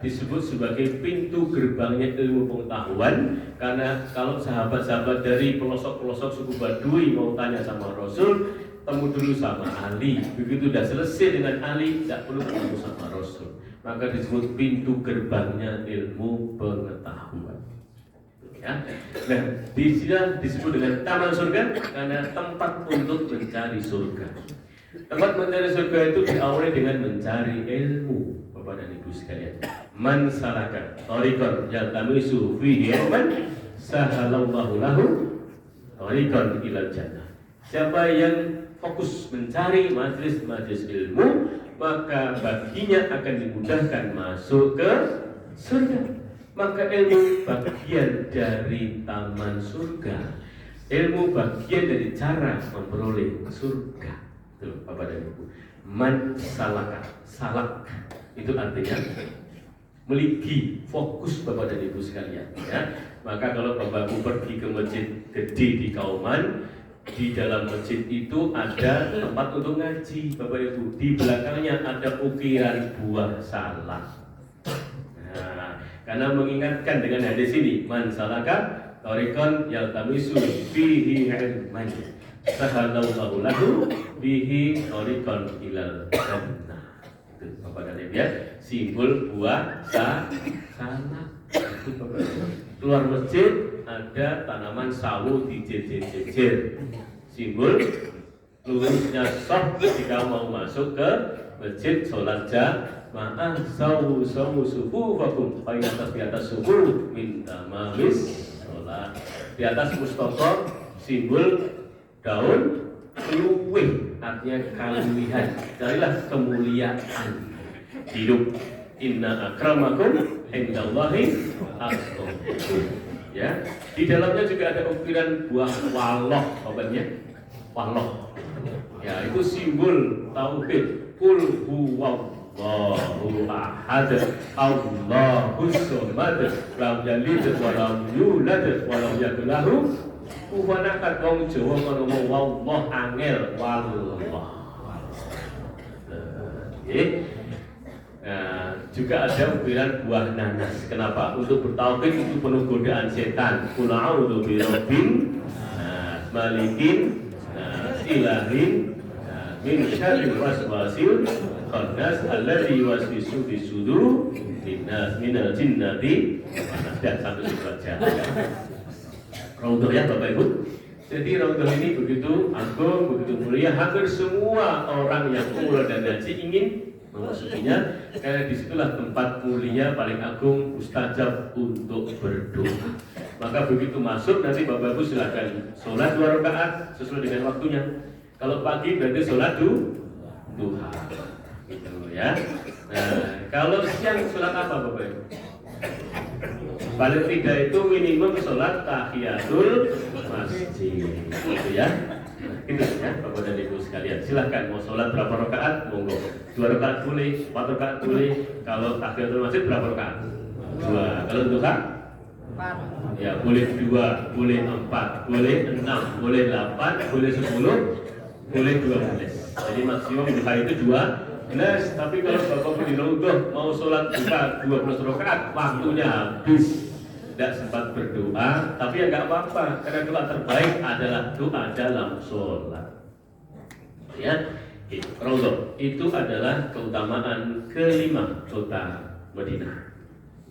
disebut sebagai pintu gerbangnya ilmu pengetahuan. Karena kalau sahabat-sahabat dari pelosok-pelosok suku Badui mau tanya sama Rasul, temu dulu sama Ali. Begitu sudah selesai dengan Ali, tidak perlu ketemu sama Rasul. Maka disebut pintu gerbangnya ilmu pengetahuan. Ya. Nah, di sini disebut dengan taman surga karena tempat untuk mencari surga. Tempat mencari surga itu diawali dengan mencari ilmu, Bapak dan Ibu sekalian. Man salaka thariqan yaltamisu fihi ilman sahalallahu lahu thariqan ilal jannah. Siapa yang fokus mencari majelis-majelis ilmu, maka baginya akan dimudahkan masuk ke surga. Maka ilmu bagian dari taman surga. Ilmu bagian dari cara memperoleh surga. Tuh, Bapak dan Ibu. Man salaka, salak itu artinya meligi, fokus, Bapak dan Ibu sekalian. Ya. Maka kalau Bapak Ibu pergi ke masjid gede di Kauman, Di dalam masjid itu ada tempat untuk ngaji, Bapak Ibu. Di belakangnya ada ukiran buah salak. Nah, karena mengingatkan dengan hadis ini, man salaka tariqan yaltamisu fihi ilman sahalallahu lahu bihi tariqan ilal jannah. Itu Bapak dan Ibu ya, simbol buah salak. Itu Bapak Ibu. Keluar masjid ada tanaman sawu dijejer-jejer, simbol lurusnya shaf jika mau masuk ke masjid sholat jamaah. Sawu sufufakum, paling atas di atas sufu minta malis sholat. Di atas mustofa simbol daun keluwih, artinya kemuliaan. Carilah kemuliaan hidup. Inna akramakum indallahi atqakum. Ya, di dalamnya juga ada ukiran buah waloh, obatnya waloh. Ya, itu simbol tauhid. Qul huwallahu ahad, Allahus samad, lam yalid wa lam yulad wa lam yakul lahu kufuwan ahad. Wong Jawa ngomong wallah angel wallah. Nah, juga ada ukiran buah nanas. Kenapa? Untuk bertauhid itu penuh godaan setan. Qul a'udzu birabbin nas, malikin nas, ilahin min syarril waswasil khannas alladzi yuwaswisu fi sudurin nas minal jinnati wan nas. Dan sampai saja. Raudhah ya Bapak Ibu. Jadi raudhah ini begitu agung, begitu mulia, hampir semua orang yang umroh dan haji ingin memasukinya, karena disitulah tempat mulia paling agung, mustajab untuk berdoa. Maka begitu masuk nanti Bapak Ibu silakan sholat 2 rakaat sesuai dengan waktunya. Kalau pagi berarti sholat duha, gitu ya. Nah, kalau siang sholat apa Bapak Ibu? Paling tidak itu minimum sholat tahiyatul masjid, gitu ya. Itu ya Bapak dan Ibu sekalian, silahkan mau sholat berapa rakaat monggo, 2 rakaat boleh, 4 rakaat boleh. Kalau tahiyatul masjid berapa rakaat? 2. Kalau duha? 4. Ya boleh 2, boleh 4, boleh 6, boleh 8, boleh 10, boleh 12. Jadi maksimum duha itu 12. Tapi kalau Bapak di Raudhah mau sholat duha 12 rakaat, waktunya habis, tidak sempat berdoa, tapi ya nggak apa-apa, karena doa terbaik adalah doa dalam sholat. Ya, Raudhah itu adalah keutamaan kelima kota Madinah.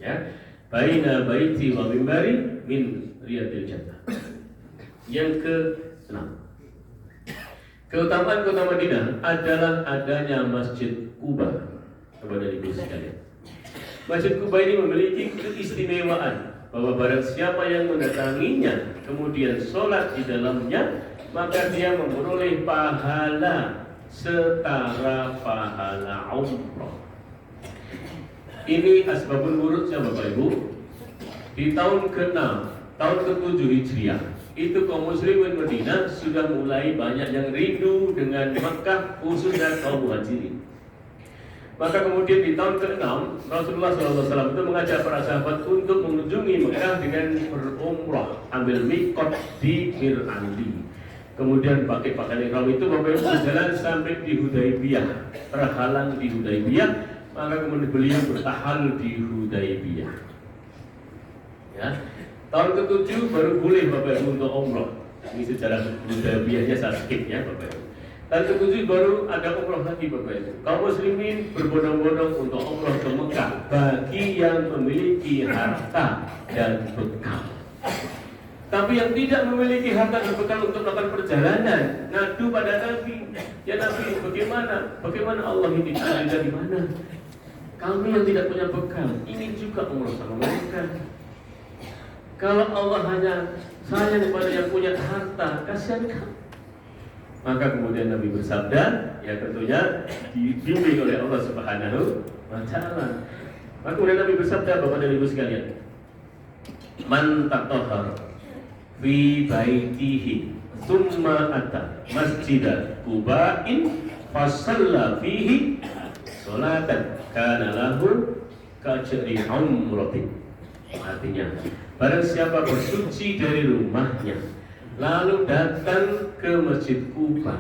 Ya, baina baiti wa mimbari min riyadil jannah. Yang ke-6, keutamaan kota Madinah adalah adanya Masjid Quba. Kepada ibu sekalian, Masjid Quba ini memiliki keistimewaan bahwa barang siapa yang mendatanginya kemudian sholat di dalamnya, maka dia memperoleh pahala setara pahala umrah. Ini asbabun wurudnya Bapak Ibu. Di tahun ke-6, tahun ke-7 Hijriah, itu kaum muslimin Madinah sudah mulai banyak yang rindu dengan Makkah, khususnya kaum muhajirin. Maka kemudian di tahun ke-6 Rasulullah SAW itu mengajak para sahabat untuk mengunjungi Mekah dengan berumrah, ambil mikot di Mir'andi. Kemudian pakai pakaian ihram itu Bapak Ibu berjalan sampai di Hudaybiyah, terhalang di Hudaybiyah. Maka kemudian beliau bertahan di Hudaybiyah. Ya, tahun ke-7 baru boleh Bapak Ibu untuk umrah. Ini sejarah Hudaybiyahnya saya skip ya Bapak Ibu. Dan ke-7 baru ada umrah lagi Bapak Ibu. Kaum muslimin berbondong-bondong untuk umrah ke Mekah bagi yang memiliki harta dan bekal. Tapi yang tidak memiliki harta dan bekal untuk melakukan perjalanan, ngadu pada Nabi. Ya Nabi, bagaimana Allah ini ada di mana? Kami yang tidak punya bekal ingin juga umrah sama mereka. Kalau Allah hanya sayang kepada yang punya harta, kasihan kamu. Maka kemudian Nabi bersabda, ya tentunya dibimbing oleh Allah Subhanahu wa Ta'ala. Maka kemudian Nabi bersabda, Bapak dan Ibu sekalian, man tatahhar fi baitihi thumma ata masjidah Quba'in fasalla fihi sholatan kana lahu ka'ajri umratin. Artinya, barang siapa bersuci dari rumahnya lalu datang ke Masjid Kuba,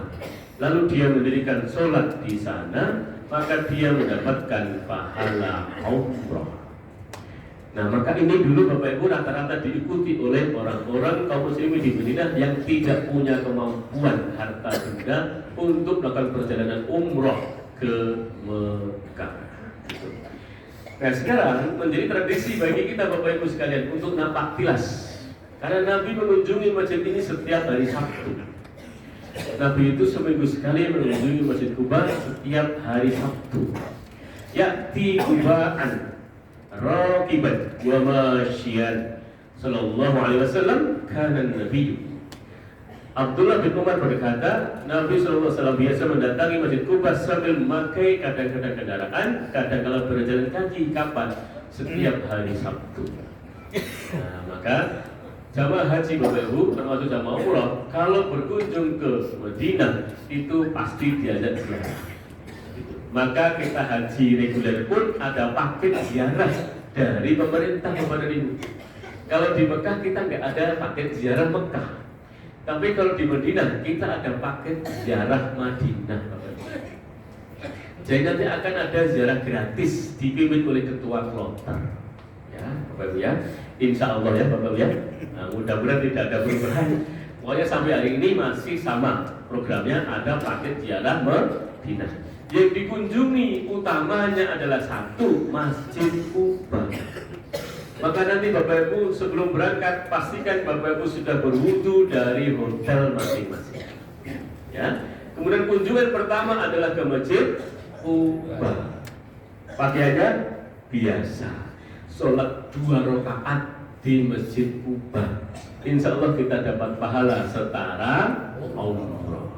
lalu dia mendirikan sholat di sana, maka dia mendapatkan pahala umroh. Nah, maka ini dulu Bapak Ibu rata-rata diikuti oleh orang-orang kaum muslimin di Madinah yang tidak punya kemampuan harta benda untuk melakukan perjalanan umroh ke Mekah. Nah, sekarang menjadi tradisi bagi kita Bapak Ibu sekalian untuk napak tilas. Karena Nabi mengunjungi masjid ini setiap hari Sabtu. Nabi itu seminggu sekali mengunjungi Masjid Kuba setiap hari Sabtu. Ya'ti Kuba'an raqiban wa masyian sallallahu alaihi wasallam kana Nabi. Abdullah bin Umar berkata, Nabi sallallahu alaihi wasallam biasa mendatangi Masjid Kuba sambil memakai kadang-kadang kendaraan, kadang-kadang berjalan kaki. Kapan? Setiap hari Sabtu. Nah, maka jamaah haji Bapak Ibu termasuk jamaah umrah kalau berkunjung ke Madinah itu pasti diajak ziarah. Maka kita haji reguler pun ada paket ziarah dari pemerintah kepada ibu. Kalau di Mekah kita nggak ada paket ziarah Mekah, tapi kalau di Madinah kita ada paket ziarah Madinah. Jadi nanti akan ada ziarah gratis dipimpin oleh ketua kloter, ya Bapak Ibu ya. Insya Allah ya Bapak Ibu ya. Nah, mudah-mudahan tidak ada perubahan. Pokoknya sampai hari ini masih sama programnya, ada paket ziarah Madinah. Yang dikunjungi utamanya adalah satu, Masjid Kuba. Maka nanti Bapak Ibu sebelum berangkat pastikan Bapak Ibu sudah berwudu dari hotel masing-masing. Ya. Kemudian kunjungan pertama adalah ke Masjid Kuba. Pakaiannya biasa, sholat 2 rakaat di Masjid Kuba. Insya Allah kita dapat pahala setara umroh.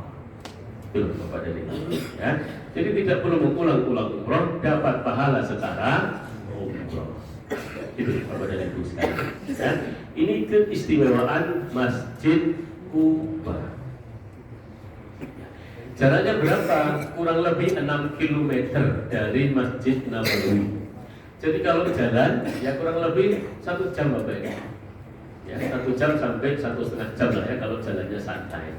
Itu Bapak dan Ibu. Ya. Jadi tidak perlu mengulang-ulang umroh, dapat pahala setara umroh. Itu Bapak dan Ibu sekalian. Ya. Ini keistimewaan Masjid Kuba. Jaraknya berapa? Kurang lebih 6 km dari Masjid Nabawi. Jadi kalau jalan ya kurang lebih 1 jam Bapak Ibu. Ya, 1 jam sampai 1,5 jam lah ya kalau jalannya santai.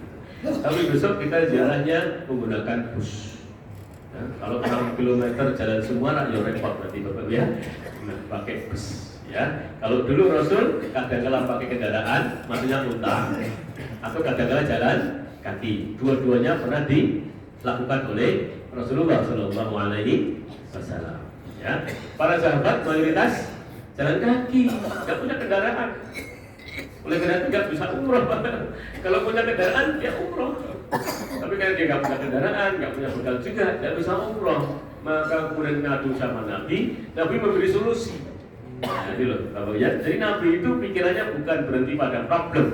Tapi besok kita ziarahnya menggunakan bus. Nah, kalau 6 km jalan semua ya repot berarti Bapak ya. Nah, pakai bus ya. Kalau dulu Rasul kadang-kala pakai kendaraan, maksudnya unta, atau kadang-kala jalan kaki. Dua-duanya pernah dilakukan oleh Rasulullah Shallallahu Alaihi Wasallam. Ya, para sahabat mayoritas jalan kaki, nggak punya kendaraan. Oleh karena itu nggak bisa umroh. Kalau punya kendaraan ya umroh. Tapi karena dia nggak punya kendaraan, nggak punya bekal juga, nggak bisa umroh. Maka kemudian ngadu sama Nabi, Nabi memberi solusi. Nah, ini loh, Bapak ya. Jadi Nabi itu pikirannya bukan berhenti pada problem,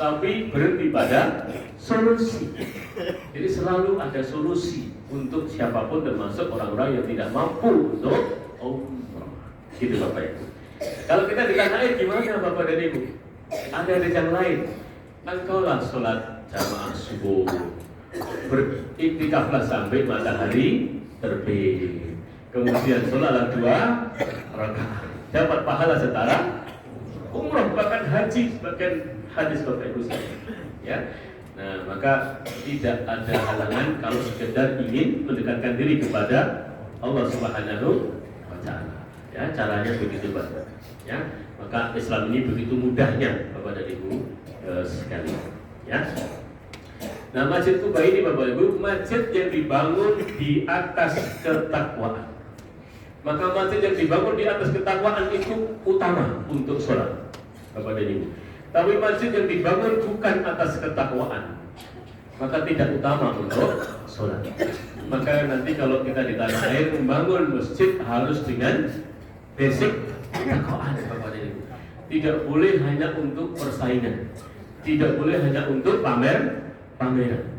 tapi berhenti pada solusi. Jadi selalu ada solusi untuk siapapun, termasuk orang-orang yang tidak mampu untuk umroh. Gitu Bapak Ibu. Kalau kita di tanah air gimana Bapak dan Ibu? Ada yang lain. Engkaulah sholat jamaah subuh, beriktikaflah sampai matahari terbit. Kemudian sholatlah 2 rakaat. Dapat pahala setara umroh, bahkan haji, sebagian hadis Bapak Ibu sekalian. Ya. Nah, maka tidak ada halangan kalau sekedar ingin mendekatkan diri kepada Allah Subhanahu wa Ta'ala. Ya, caranya begitu Bapak. Ya, maka Islam ini begitu mudahnya Bapak dan Ibu sekalian. Ya. Nah, Masjid Kuba ini Bapak Ibu, masjid yang dibangun di atas ketakwaan. Maka masjid yang dibangun di atas ketakwaan itu utama untuk sholat Bapak dan Ibu. Tapi masjid yang dibangun bukan atas ketakwaan, maka tidak utama untuk sholat. Maka nanti kalau kita di tanah air membangun masjid harus dengan basic ketakwaan Bapak dan Ibu. Tidak boleh hanya untuk persaingan, tidak boleh hanya untuk pameran,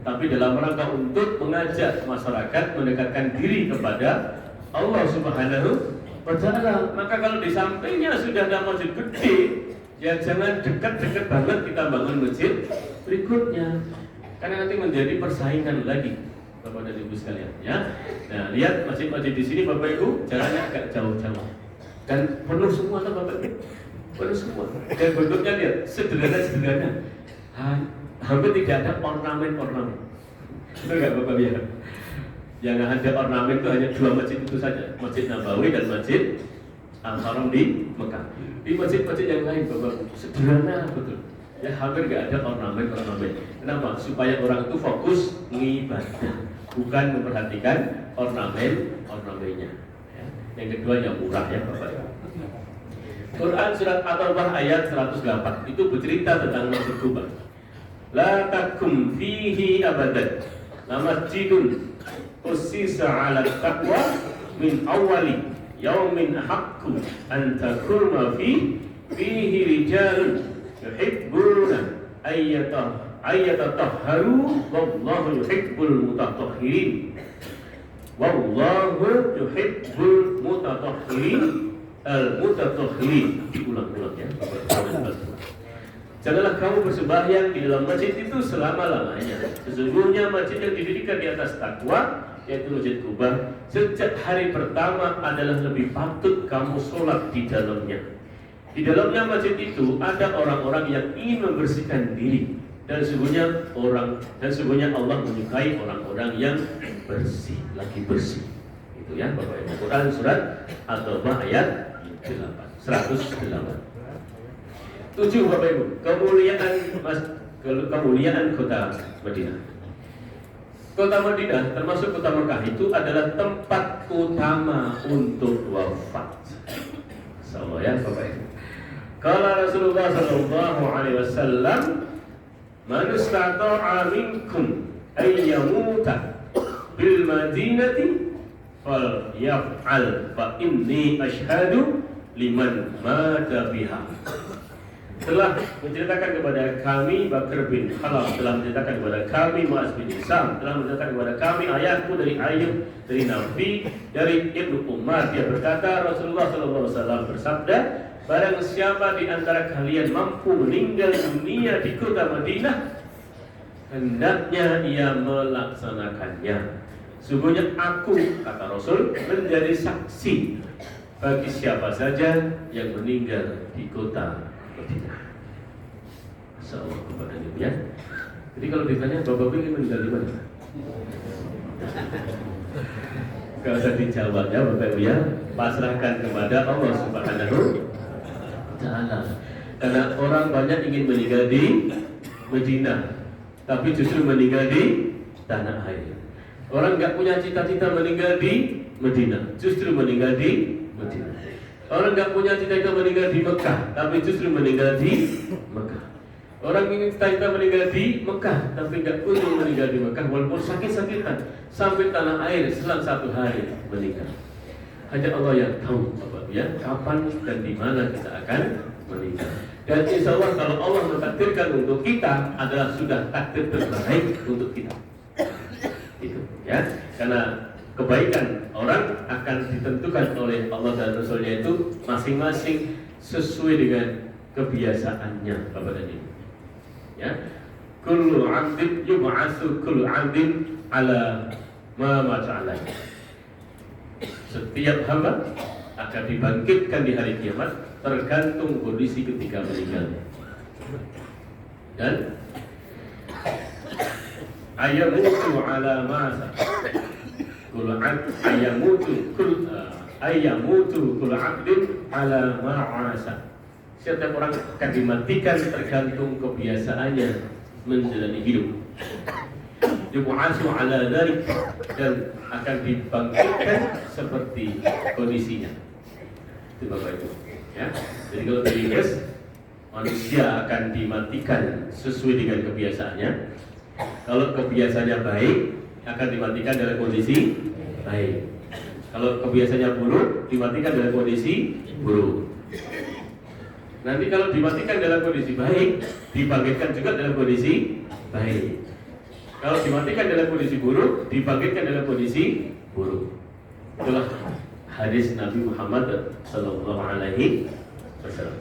tapi dalam rangka untuk mengajak masyarakat mendekatkan diri kepada Allah Subhanahu wa Ta'ala. Maka kalau di sampingnya sudah ada masjid gede, ya jangan dekat-dekat banget kita bangun masjid berikutnya, karena nanti menjadi persaingan lagi Bapak dan Ibu sekalian. Ya, nah lihat masjid-masjid di sini Bapak Ibu, jalannya agak jauh-jauh dan penuh semua kan Bapak Ibu, penuh semua. Dan bentuknya lihat sederhana-sederhana, hampir tidak ada ornamen-ornamen. Itu nggak Bapak ya? Yang ada ornamen itu hanya dua masjid itu saja, Masjid Nabawi dan Masjid Al-Haram di Mekah. Di masjid-masjid yang lain Bapak sederhana betul. Ya hampir nggak ada ornamen-ornamen. Kenapa? Supaya orang itu fokus mengibadah, bukan memperhatikan ornamennya. Ya. Yang kedua yang murah ya Bapak. Quran surat At-Taubah ayat 108 itu bercerita tentang Masjid Quba. La takum fihi abadan. La masjidun ussisa 'ala taqwa min awwali yaumin haqqu an takuma fihi rijalun yuhibbuna ayyatatahharu wallahu yuhibbul mutatahhirin. Wallahu yuhibbul mutatahhirin. Al-mutatahhirin. Diulang-ulang ya. Janganlah kamu bersembahyang di dalam masjid itu selama-lamanya. Sesungguhnya masjid yang didirikan di atas takwa, yaitu Masjid Quba, sejak hari pertama adalah lebih patut kamu sholat di dalamnya. Di dalamnya masjid itu ada orang-orang yang ingin membersihkan diri, dan sesungguhnya Allah menyukai orang-orang yang bersih, lagi bersih. Itu ya Bapak Ibu. Quran surat At-Taubah ayat 108. 7 Bapak Ibu, kemuliaan kota Madinah. Kota Madinah termasuk kota Mekah itu adalah tempat utama untuk wafat. Insyaallah ya Bapak Ibu. Kalau Rasulullah sallallahu alaihi wasallam, "Man istata'a minkum ay yamuta bil Madinati fal yaf'al fa inni ashhadu liman mata biha." Telah menceritakan kepada kami Bakar bin Khalaf, telah menceritakan kepada kami Mu'az bin Hisam, telah menceritakan kepada kami ayatku dari Ayub, dari Nabi, dari Ibnu Umar. Dia berkata, Rasulullah SAW bersabda, barang siapa di antara kalian mampu meninggal dunia di kota Madinah, hendaknya ia melaksanakannya. Sungguhnya aku, kata Rasul, menjadi saksi bagi siapa saja yang meninggal di kota Madinah. Insyaallah kepada Ibu ya. Jadi kalau ditanya Bapak ingin meninggal di mana? Kalau usah dijawab ya Bapak Ibu ya. Pasrahkan kepada Allah Subhanahu wa Ta'ala. Karena orang banyak ingin meninggal di Madinah, tapi justru meninggal di tanah air. Orang nggak punya cita-cita meninggal di Madinah, justru meninggal di Madinah. Orang nggak punya cita-cita meninggal di Mekah, tapi justru meninggal di Mekah. Orang ingin cita-cita meninggal di Mekah, tapi nggak kunjung meninggal di Mekah, walaupun sakit-sakitan sampai tanah air selang 1 hari meninggal. Hanya Allah yang tahu, Bapak ya, kapan dan di mana kita akan meninggal. Dan insya Allah kalau Allah mentakdirkan untuk kita adalah sudah takdir terbaik untuk kita. Itu ya, karena kebaikan orang akan ditentukan oleh Allah dan Rasulnya itu masing-masing sesuai dengan kebiasaannya Bapak dan Ibu. Ya, kullu 'abdin yub'atsu kullu 'abdin ala ma mata alaihi. Setiap hamba akan dibangkitkan di hari kiamat tergantung kondisi ketika meninggalnya. Dan ayamutu ala masa ayamutu kul 'abdin ala ma'asa. Setiap orang akan dimatikan tergantung kebiasaannya menjalani hidup. Yub'atsu ala dzalik, dan akan dibangkitkan seperti kondisinya. Itu Bapak Ibu ya. Jadi kalau di Inggris manusia akan dimatikan sesuai dengan kebiasaannya. Kalau kebiasaannya baik, akan dimatikan dalam kondisi baik. Kalau kebiasaannya buruk, dimatikan dalam kondisi buruk. Nanti kalau dimatikan dalam kondisi baik, dibangkitkan juga dalam kondisi baik. Kalau dimatikan dalam kondisi buruk, dibangkitkan dalam kondisi buruk. Itulah hadis Nabi Muhammad Sallallahu Alaihi Wasallam.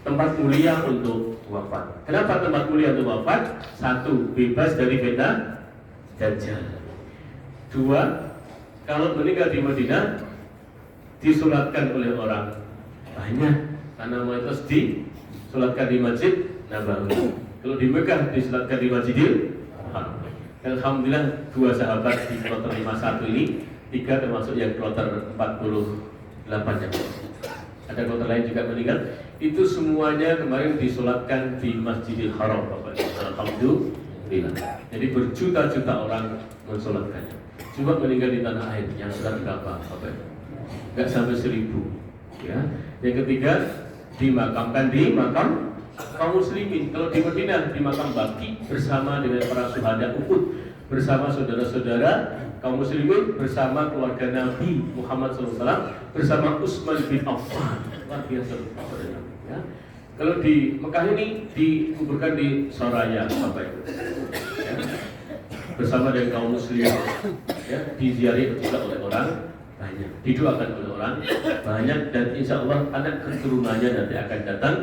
Tempat mulia untuk wafat. Kenapa tempat mulia untuk wafat? 1, bebas dari fitnah Dajjal. 2, kalau meninggal di Madinah disolatkan oleh orang banyak, karena mayoritas disolatkan di Masjid Nabawi. Kalau di Mekah disolatkan di Masjidil Haram. Alhamdulillah 2 sahabat di kloter 51 ini, 3 termasuk yang kloter 48 yang ada kloter lain juga meninggal. Itu semuanya kemarin disolatkan di Masjidil Haram, Bapak. Alhamdulillah. Jadi berjuta-juta orang mensolatkannya. Cuma meninggal di tanah air yang sudah berapa, Bapak? Enggak sampai 1000. Ya. Yang ketiga dimakamkan di makam kaum muslimin. Kalau di Madinah di makam Baqi bersama dengan para syuhada Uhud, bersama saudara-saudara kaum muslimin, bersama keluarga Nabi Muhammad SAW, bersama Utsman bin Affan. Luar biasa. Ya. Kalau di Mekah ini dikuburkan di Soraya, Bapak Ibu. Ya. Bersama dengan kaum muslimin, ya, diziarahi juga oleh orang banyak, didoakan oleh orang banyak, dan insya Allah anak keturunannya nanti akan datang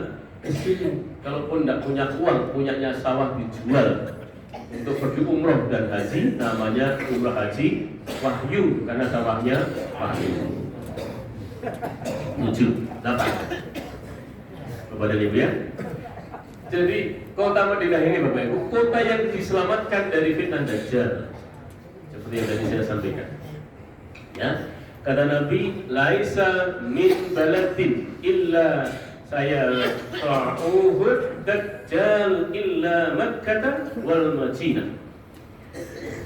ke sini. Kalaupun tidak punya uang, punyanya sawah dijual untuk pergi umroh dan haji, namanya umroh haji Wahyu karena sawahnya Wahyu. 7, 8 kepada Ibu ya. Jadi kota Madinah ini Bapak Ibu, kota yang diselamatkan dari fitnah Dajjal. Seperti yang tadi saya sampaikan. Ya, kata Nabi, laisa min baladin illa saya ta'uhud Dajjal illa Makkah wal Madinah.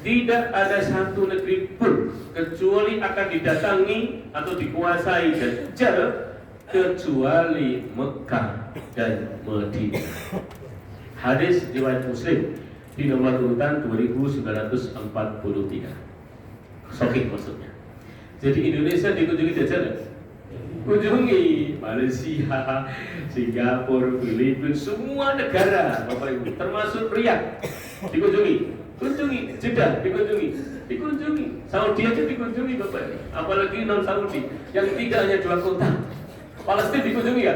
Tidak ada satu negeri pun kecuali akan didatangi atau dikuasai Dajjal kecuali Mekah dan Madinah. Hadis riwayat Muslim di nomor urutan 2943. Sahih maksudnya. Jadi Indonesia dikunjungi Dajjal. Kunjungi Malaysia, Singapura, Filipina, semua negara Bapak Ibu, termasuk Riyadh dikunjungi. Kunjungi Jeddah, dikunjungi Saudi aja dikunjungi Bapak Ibu. Apalagi non Saudi yang tidak hanya 2 kota. Palestina dikunjungi ya?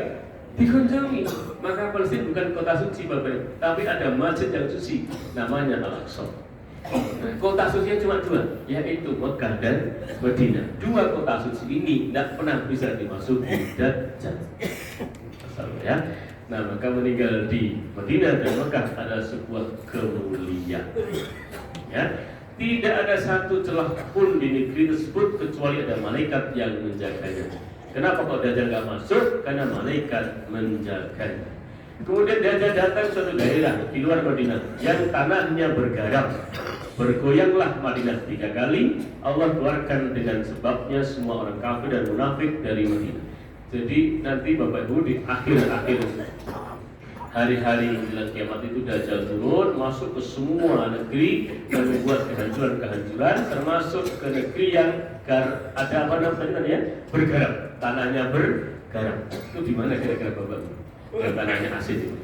Dikunjungi. Maka Palestina bukan kota suci Bapak Ibu, tapi ada masjid yang suci namanya Al-Aqsa. Kota suci cuma 2, yaitu Mekah dan Madinah. 2 kota suci ini tidak pernah bisa dimasuki Dajjal. Ya. Nah, maka meninggal di Madinah dan Mekah adalah sebuah kemuliaan. Ya. Tidak ada satu celah pun di negeri tersebut kecuali ada malaikat yang menjaganya. Kenapa kok Dajjal nggak masuk? Karena malaikat menjaganya. Kemudian Dajjal datang suatu daerah di luar Madinah yang tanahnya bergaram. Bergoyanglah Madinah 3 kali. Allah keluarkan dengan sebabnya semua orang kafir dan munafik dari Madinah. Jadi nanti Bapak Ibu di akhir-akhir hari-hari menjelang kiamat itu Dajjal turun masuk ke semua negeri dan membuat kehancuran-kehancuran, termasuk ke negeri yang ada apa namanya ya? Bergaram, tanahnya bergaram. Itu di mana kira-kira Bapak Ibu? Yang tanahnya asin itu.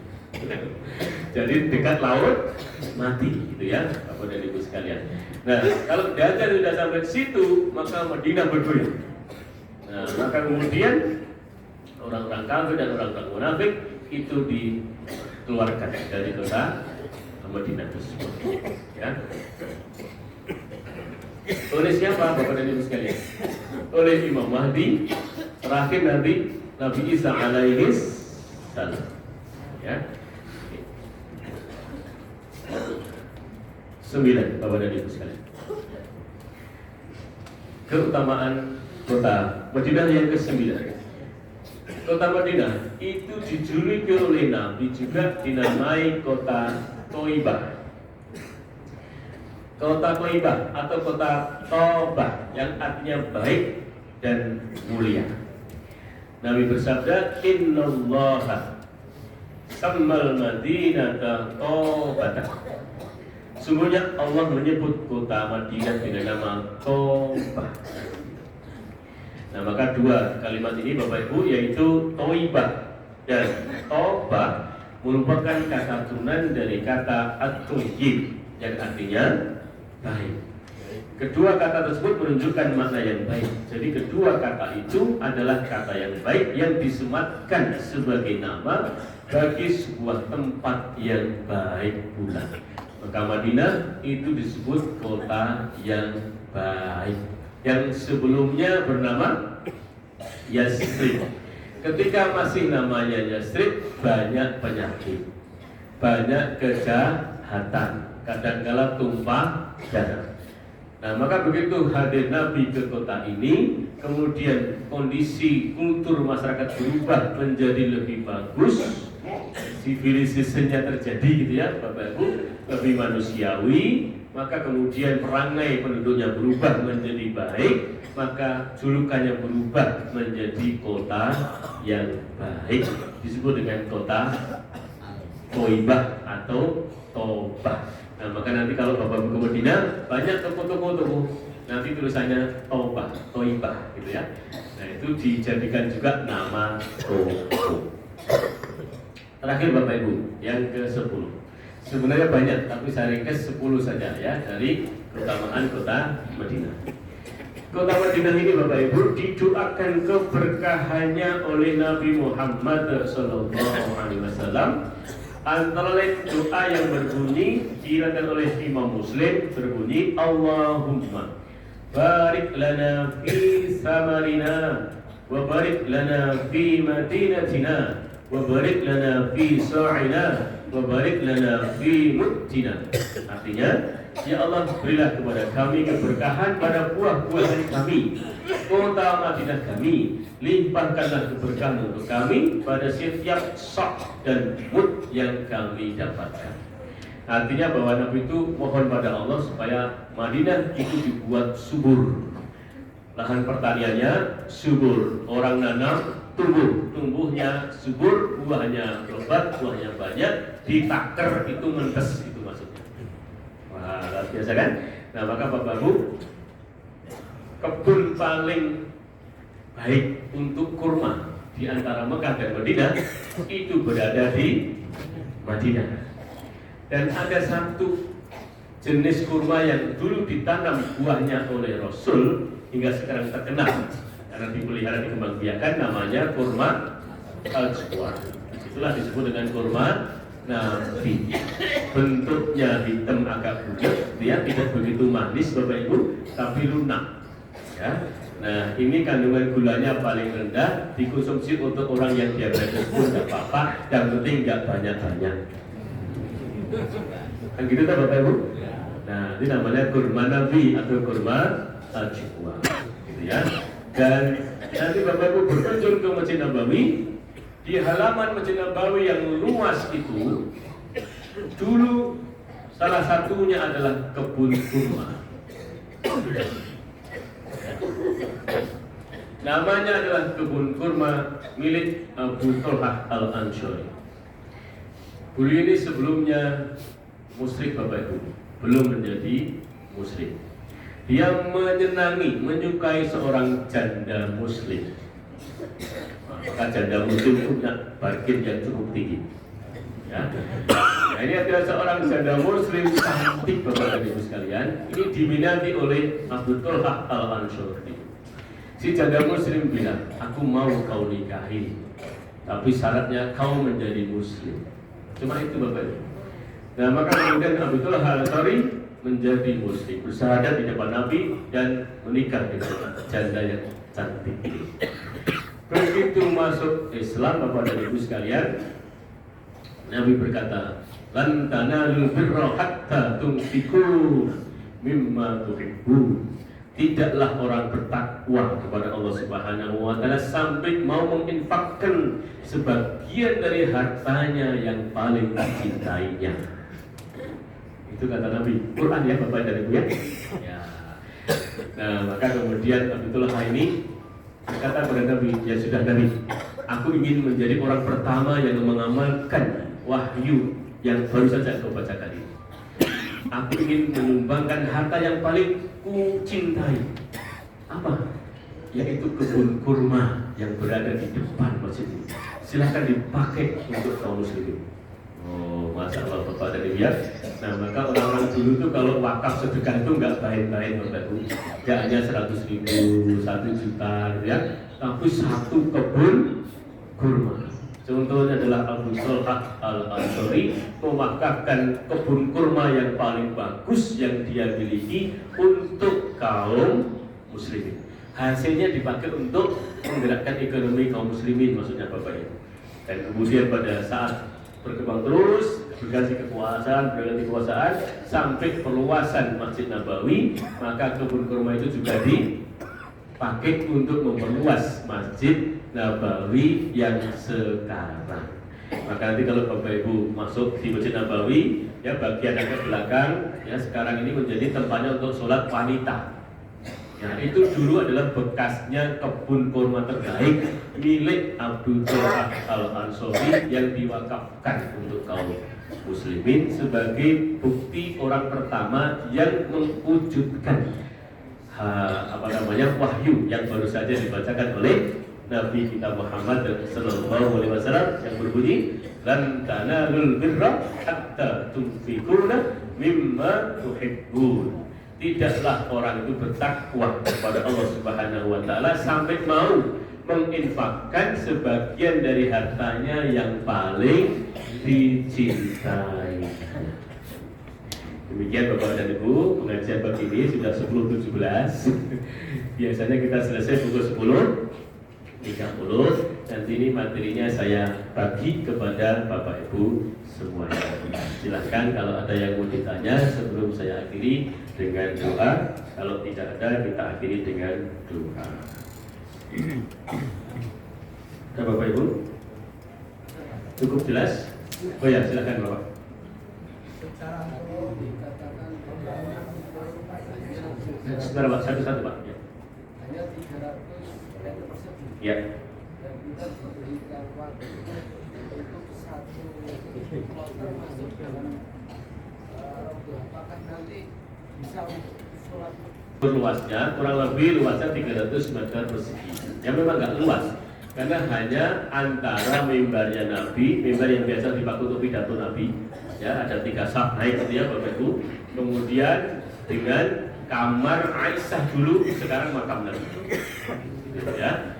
Jadi dekat laut mati gitu ya, Bapak dan Ibu sekalian. Nah, kalau Dajjal sudah sampai ke situ, maka Madinah bergoyang. Nah, maka kemudian orang-orang kafir dan orang-orang munafik itu dikeluarkan dari kota Madinah tersebut. Ya. Oleh siapa Bapak dan Ibu sekalian? Oleh Imam Mahdi, terakhir nanti Nabi Isa alaihi salam. Ya. 9 Bapak dan Ibu sekalian. Keutamaan kota Madinah yang ke-9. Kota Madinah itu dijuluki oleh Nabi juga dinamai kota Thaibah. Kota Thaibah atau kota Thaibah yang artinya baik dan mulia. Nabi bersabda, "Innallaha sammal Madinata Thaibah." Sungguhnya Allah menyebut kota Madinah dengan nama Thaibah. Nah, maka 2 kalimat ini Bapak Ibu yaitu Thaibah dan Thaibah merupakan kata turunan dari kata at-thayyib yang artinya baik. Kedua kata tersebut menunjukkan makna yang baik. Jadi kedua kata itu adalah kata yang baik yang disematkan sebagai nama bagi sebuah tempat yang baik pula. Maka Madinah itu disebut kota yang baik, yang sebelumnya bernama Yasrib. Ketika masih namanya Yasrib, banyak penyakit, banyak kejahatan, kadangkala tumpah darah. Nah, maka begitu hadir Nabi ke kota ini, kemudian kondisi kultur masyarakat berubah menjadi lebih bagus, sivilisasinya terjadi gitu ya, Bapak Ibu, lebih manusiawi, maka kemudian perangai penduduknya berubah menjadi baik, maka julukannya berubah menjadi kota yang baik, disebut dengan kota Toibah atau Tobah. Nah, maka nanti kalau Bapak Ibu ke Madinah, banyak toko-toko nanti tulisannya Toibah gitu ya. Nah, itu dijadikan juga nama toko. Terakhir Bapak Ibu, yang ke-10. Sebenarnya banyak, tapi saya ringkas 10 saja ya, dari keutamaan kota Madinah. Kota Madinah ini Bapak Ibu didoakan keberkahannya oleh Nabi Muhammad SAW. Antara lain doa yang berbunyi, diriwayatkan oleh Imam Muslim, berbunyi Allahumma barik lana fi samarina wa barik lana fi madinatina wa barik lana fi sa'ina wa barik lana fi muttina. Artinya, ya Allah, berilah kepada kami keberkahan pada buah-buahan kami, kota Madinah kami, limpahkanlah keberkahan untuk kami pada setiap sok dan mut yang kami dapatkan. Artinya bahwa Nabi itu mohon pada Allah supaya Madinah itu dibuat subur, lahan pertaniannya subur, orang nanam tumbuhnya subur, buahnya lebat, buahnya banyak, ditaker itu mentes, itu maksudnya. Wah, luar biasa kan? Nah, maka Bapak Ibu, kebun paling baik untuk kurma di antara Mekah dan Madinah itu berada di Madinah. Dan ada satu jenis kurma yang dulu ditanam buahnya oleh Rasul hingga sekarang terkenal karena dipelihara, dikembangbiakan, namanya kurma al-Jawar. Itulah disebut dengan kurma Nabi. Bentuknya hitam agak putih, dia tidak begitu manis Bapak Ibu, tapi lunak. Ya. Nah, ini kandungan gulanya paling rendah, dikonsumsi untuk orang yang diabetes pun tidak apa-apa, yang penting nggak banyak-banyak. Kan gitu kan Bapak Ibu? Nah, ini namanya kurma Nabi atau kurma al-Jawar, gitu ya. Dan nanti Bapak Ibu berkunjung ke Masjid Nabawi, di halaman Masjid Nabawi yang luas itu, dulu salah satunya adalah kebun kurma. Namanya adalah kebun kurma milik Abu Thalhah Al-Ansari. Beliau ini sebelumnya musyrik Bapak Ibu, belum menjadi musyrik. Dia menyenangi, menyukai seorang janda muslim. Maka janda muslim itu punya bargain yang cukup tinggi. Ya. Nah, ini adalah seorang janda muslim cantik Bapak dan Ibu sekalian. Ini diminati oleh Abu Thalhah Al-Ansari. Si janda muslim bilang, aku mau kau nikahi, tapi syaratnya kau menjadi muslim. Cuma itu Bapak Ibu. Nah, maka kemudian Abu Thalhah Al-Ansari menjadi muslim, bersyahadat di depan Nabi dan menikah dengan janda yang cantik ini. Begitu masuk Islam Bapak dan Ibu sekalian, Nabi berkata, "Lan tanalul birra hatta tunfiqu mimma tuhibbun." Tidaklah orang bertakwa kepada Allah Subhanahu wa taala sampai mau menginfakkan sebagian dari hartanya yang paling dicintainya. Itu kata Nabi. Quran ya Bapak dan Ibu ya. Ya. Nah, maka kemudian Abu Thalhah ini berkata kepada Nabi, ya sudah Nabi, aku ingin menjadi orang pertama yang mengamalkan wahyu yang baru saja kau bacakan ini. Aku ingin menyumbangkan harta yang paling ku cintai. Apa? Yaitu kebun kurma yang berada di depan masjid ini. Silahkan dipakai untuk kaum muslimin. Oh, masya Allah Bapak dan Ibu ya. Nah, maka orang-orang dulu tuh kalau wakaf sedekah itu nggak main-main Bapak Ibu. Tidak hanya 100.000, 1 juta ya, tapi satu kebun kurma. Contohnya adalah Abu Thalhah Al-Ansari mewakafkan kebun kurma yang paling bagus yang dia miliki untuk kaum muslimin. Hasilnya dipakai untuk menggerakkan ekonomi kaum muslimin, maksudnya Bapak Ibu. Dan kemudian pada saat berkembang terus, berganti kekuasaan sampai perluasan Masjid Nabawi, maka kebun kurma itu juga dipakai untuk memperluas Masjid Nabawi yang sekarang. Maka nanti kalau Bapak Ibu masuk di Masjid Nabawi, ya bagian agak belakang, ya sekarang ini menjadi tempatnya untuk sholat wanita. Nah itu dulu adalah bekasnya kebun kurma terbaik milik Abdul Jalal Al-Ansori yang diwakafkan untuk kaum muslimin sebagai bukti orang pertama yang mewujudkan wahyu yang baru saja dibacakan oleh Nabi kita Muhammad sallallahu alaihi wasallam yang berbunyi lan tanalul birra hatta tunfiquna mimma tuhibbun. Tidaklah orang itu bertakwa kepada Allah Subhanahu wa taala sampai mau menginfakkan sebagian dari hartanya yang paling dicintai. Demikian Bapak dan Ibu, pengajian pagi ini sudah 10.17. Biasanya kita selesai pukul 10.30. Nanti ini materinya saya bagi kepada Bapak Ibu semuanya. Silahkan kalau ada yang mau ditanya sebelum saya akhiri dengan doa. Kalau tidak ada, kita akhiri dengan doa. Ada Bapak Ibu? Cukup jelas? Oh ya, silahkan Bapak. Sebentar Pak, satu-satu Pak. Ya. Hanya 300 meter persegi. Ya. Dan kita diberikan waktu untuk satu kloter masuk dalam apakah nanti bisa untuk sholat. Luasnya kurang lebih luasnya 300 meter persegi. Yang memang nggak luas, karena hanya antara mimbarnya Nabi, mimbar yang biasa dipakai untuk pidato Nabi, ya ada 3 saf naik gitu ya Bapak Ibu. Kemudian dengan kamar Aisyah dulu, sekarang makam Nabi. Ya.